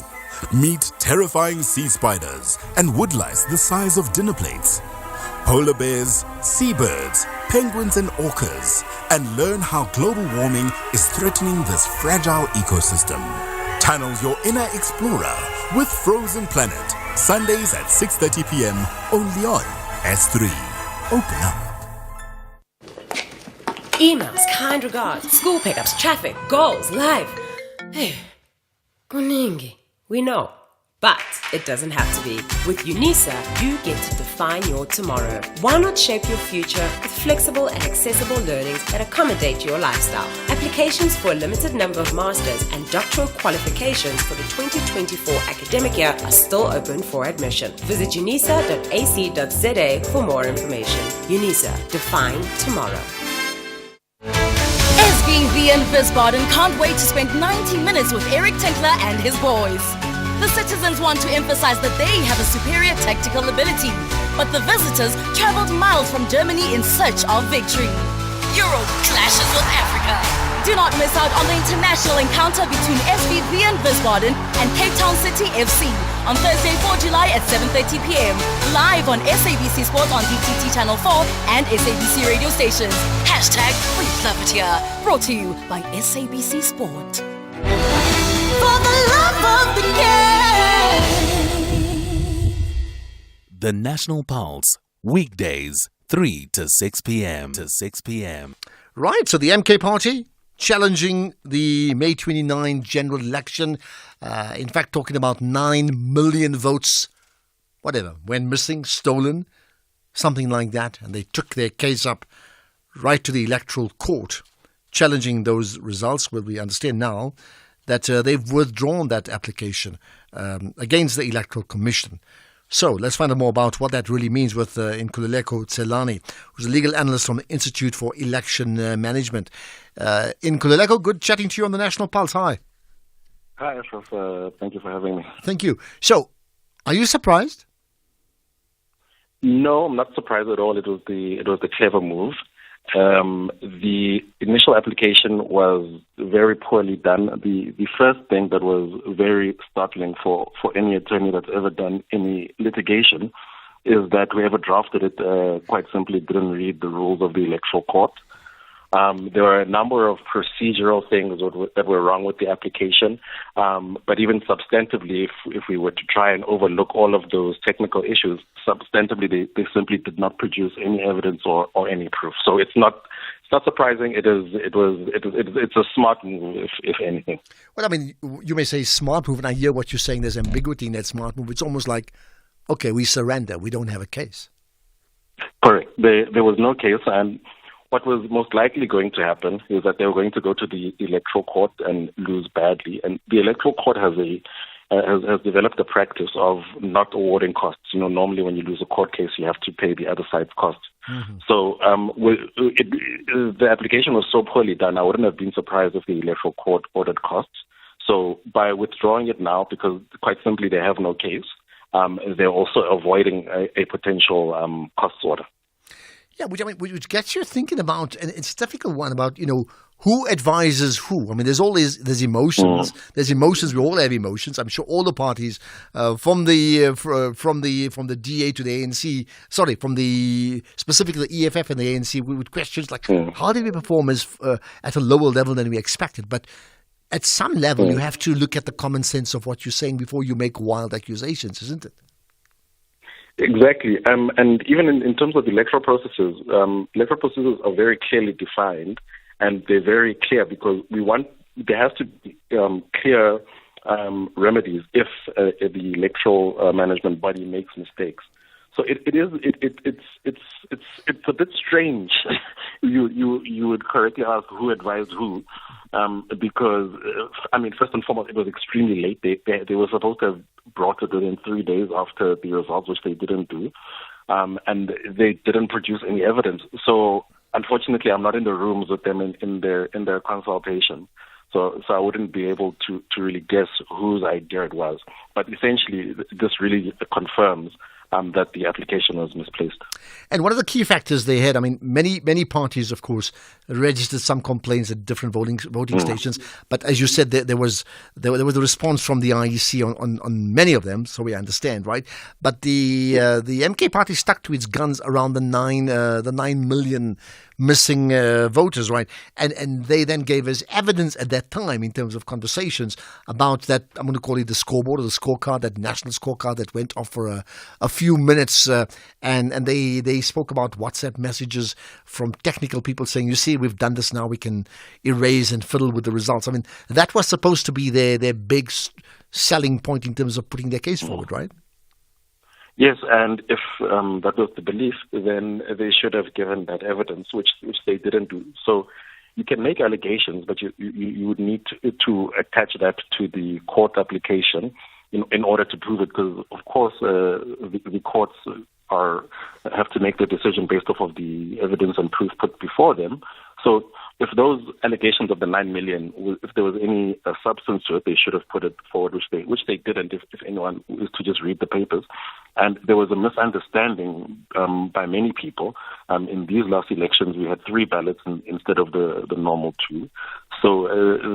Meet terrifying sea spiders and woodlice the size of dinner plates, polar bears, seabirds, penguins and orcas, and learn how global warming is threatening this fragile ecosystem. Channel your inner explorer with Frozen Planet, Sundays at 6:30 p.m. only on S3. Open up. Emails, kind regards, school pickups, traffic, goals, life. Hey, kuningi. We know, but it doesn't have to be. With UNISA, you get to define your tomorrow. Why not shape your future with flexible and accessible learnings that accommodate your lifestyle? Applications for a limited number of masters and doctoral qualifications for the 2024 academic year are still open for admission. Visit unisa.ac.za for more information. UNISA, define tomorrow. SBV and Wiesbaden can't wait to spend 90 minutes with Eric Tinkler and his boys. The citizens want to emphasize that they have a superior tactical ability, but the visitors traveled miles from Germany in search of victory. Euro clashes with Africa. Do not miss out on the international encounter between SBV and Wiesbaden and Cape Town City FC on Thursday, 4 July at 7:30 p.m. live on SABC Sport on DTT Channel 4 and SABC radio stations. Hashtag We Love It Here. Brought to you by SABC Sport. For the love of the game. The National Pulse, weekdays, 3 to 6 p.m. Right, so the MK party challenging the May 29 general election. In fact, talking about 9 million votes, whatever, went missing, stolen, something like that. And they took their case up right to the electoral court, challenging those results. Well, we understand now that they've withdrawn that application against the Electoral Commission. So let's find out more about what that really means with Nkululeko Tselane, who's a legal analyst from the Institute for Election Management. Nkululeko, good chatting to you on the National Pulse. Hi. Hi, Ashraf. Thank you for having me. Thank you. So, are you surprised? No, I'm not surprised at all. It was the clever move. The initial application was very poorly done. The first thing that was very startling for any attorney that's ever done any litigation is that whoever drafted it quite simply didn't read the rules of the Electoral Court. There were a number of procedural things that were wrong with the application, but even substantively, if we were to try and overlook all of those technical issues, substantively they simply did not produce any evidence or any proof. So it's not surprising. It's a smart move, if anything. Well, I mean, you may say smart move, and I hear what you're saying. There's ambiguity in that smart move. It's almost like, okay, we surrender. We don't have a case. Correct. There was no case, and what was most likely going to happen is that they were going to go to the Electoral Court and lose badly. And the Electoral Court has developed a practice of not awarding costs. You know, normally when you lose a court case, you have to pay the other side's costs. Mm-hmm. So the application was so poorly done, I wouldn't have been surprised if the Electoral Court ordered costs. So by withdrawing it now, because quite simply they have no case, they're also avoiding a potential costs order. Yeah, which gets you thinking about, and it's a difficult one about, you know, who advises who. I mean, there's emotions. There's emotions. We all have emotions. I'm sure all the parties, from the DA to the ANC, specifically the EFF and the ANC, with questions like, how did we perform at a lower level than we expected? But at some level, you have to look at the common sense of what you're saying before you make wild accusations, isn't it? Exactly. And even in terms of electoral processes are very clearly defined, and they're very clear because there has to be clear remedies if the electoral management body makes mistakes. So it's a bit strange. You would correctly ask who advised who, because first and foremost, it was extremely late. They were supposed to have brought it within 3 days after the results, which they didn't do, and they didn't produce any evidence. So unfortunately, I'm not in the rooms with them in their consultation. So I wouldn't be able to really guess whose idea it was. But essentially, this really confirms that the application was misplaced. And one of the key factors they had, many parties, of course, registered some complaints at different voting stations. But as you said, there was a response from the IEC on many of them, so we understand, right? But the MK party stuck to its guns around the 9 million missing voters, right? And they then gave us evidence at that time in terms of conversations about that, I'm going to call it the scoreboard or the scorecard, that national scorecard that went off for a few minutes. And they spoke about WhatsApp messages from technical people saying, you see, we've done this now, we can erase and fiddle with the results. That was supposed to be their big selling point in terms of putting their case forward, right? Yes, and if that was the belief, then they should have given that evidence, which they didn't do. So you can make allegations, but you would need to attach that to the court application in order to prove it, because of course the courts have to make the decision based off of the evidence and proof put before them. So if those allegations of the 9 million, if there was any substance to it, they should have put it forward, which they didn't. If anyone is to just read the papers, and there was a misunderstanding by many people. In these last elections, we had 3 ballots instead of the normal 2. So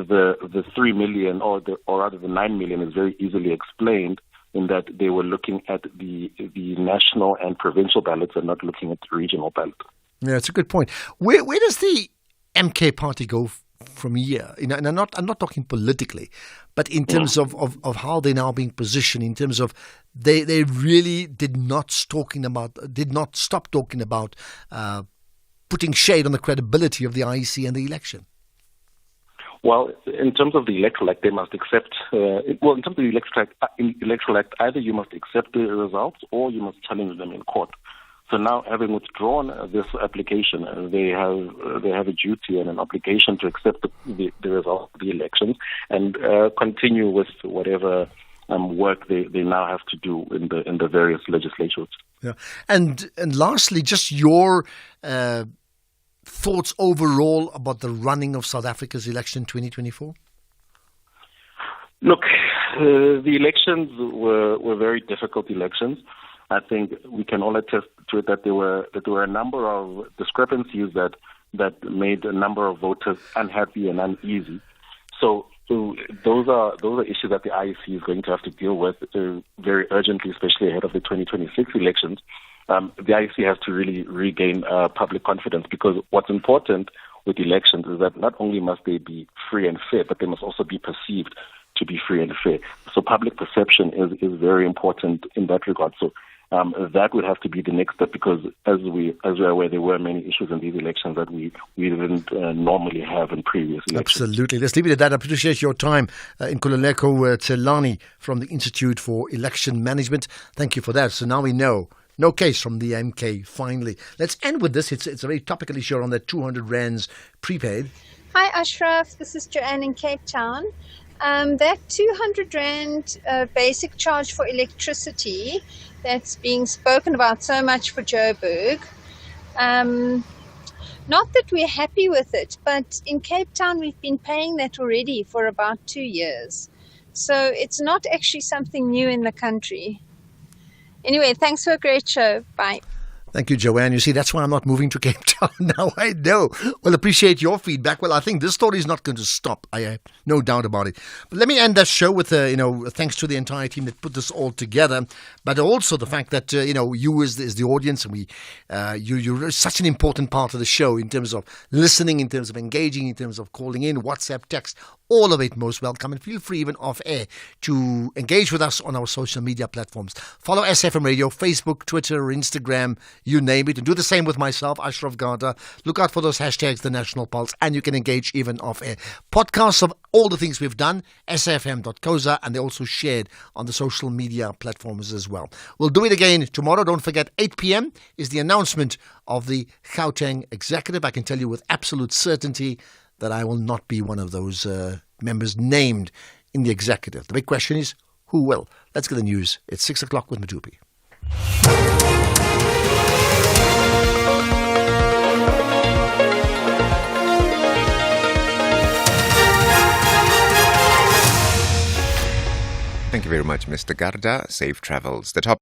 the 3 million, or rather the 9 million, is very easily explained in that they were looking at the national and provincial ballots and not looking at the regional ballot. Yeah, it's a good point. Where does the MK party go from here? And I'm not talking politically, but in terms of how they're now being positioned, in terms of they really did not stop talking about putting shade on the credibility of the IEC and the election. Well, in terms of the Electoral Act, they must accept. In terms of the Electoral Act, either you must accept the results or you must challenge them in court. So now, having withdrawn this application, they have a duty and an obligation to accept the result of the elections and continue with whatever work they now have to do in the various legislatures. Yeah, and lastly, just your thoughts overall about the running of South Africa's election 2024? Look, the elections were very difficult elections. I think we can all attest to it that there were a number of discrepancies that made a number of voters unhappy and uneasy. So those are issues that the IEC is going to have to deal with very urgently, especially ahead of the 2026 elections. The IEC has to really regain public confidence, because what's important with elections is that not only must they be free and fair, but they must also be perceived to be free and fair. So public perception is very important in that regard. So that would have to be the next step, because as we are aware, there were many issues in these elections that we didn't normally have in previous elections. Absolutely. Let's leave it at that. I appreciate your time. Nkululeko Tselani from the Institute for Election Management. Thank you for that. So now we know. No case from the MK, finally. Let's end with this. It's a very topical issue on the 200 rands prepaid. Hi, Ashraf. This is Joanne in Cape Town. That 200 rand basic charge for electricity that's being spoken about so much for Joburg, not that we're happy with it, but in Cape Town we've been paying that already for about 2 years. So it's not actually something new in the country. Anyway, thanks for a great show. Bye. Thank you, Joanne. You see, that's why I'm not moving to Cape Town now. I know. Well, appreciate your feedback. Well, I think this story is not going to stop. I have no doubt about it. But let me end that show with, thanks to the entire team that put this all together, but also the fact that, you as the audience, and you're such an important part of the show in terms of listening, in terms of engaging, in terms of calling in, WhatsApp, text, all of it most welcome. And feel free, even off air, to engage with us on our social media platforms. Follow SFM Radio, Facebook, Twitter, Instagram, you name it. And do the same with myself, Ashraf Garda. Look out for those hashtags, The National Pulse, and you can engage even off air. Podcasts of all the things we've done, sfm.coza, and they're also shared on the social media platforms as well. We'll do it again tomorrow. Don't forget, 8 p.m. is the announcement of the Gauteng executive. I can tell you with absolute certainty that I will not be one of those members named in the executive. The big question is, who will? Let's get the news. It's 6 o'clock with Matupi. Thank you very much, Mr. Garda. Safe travels. The top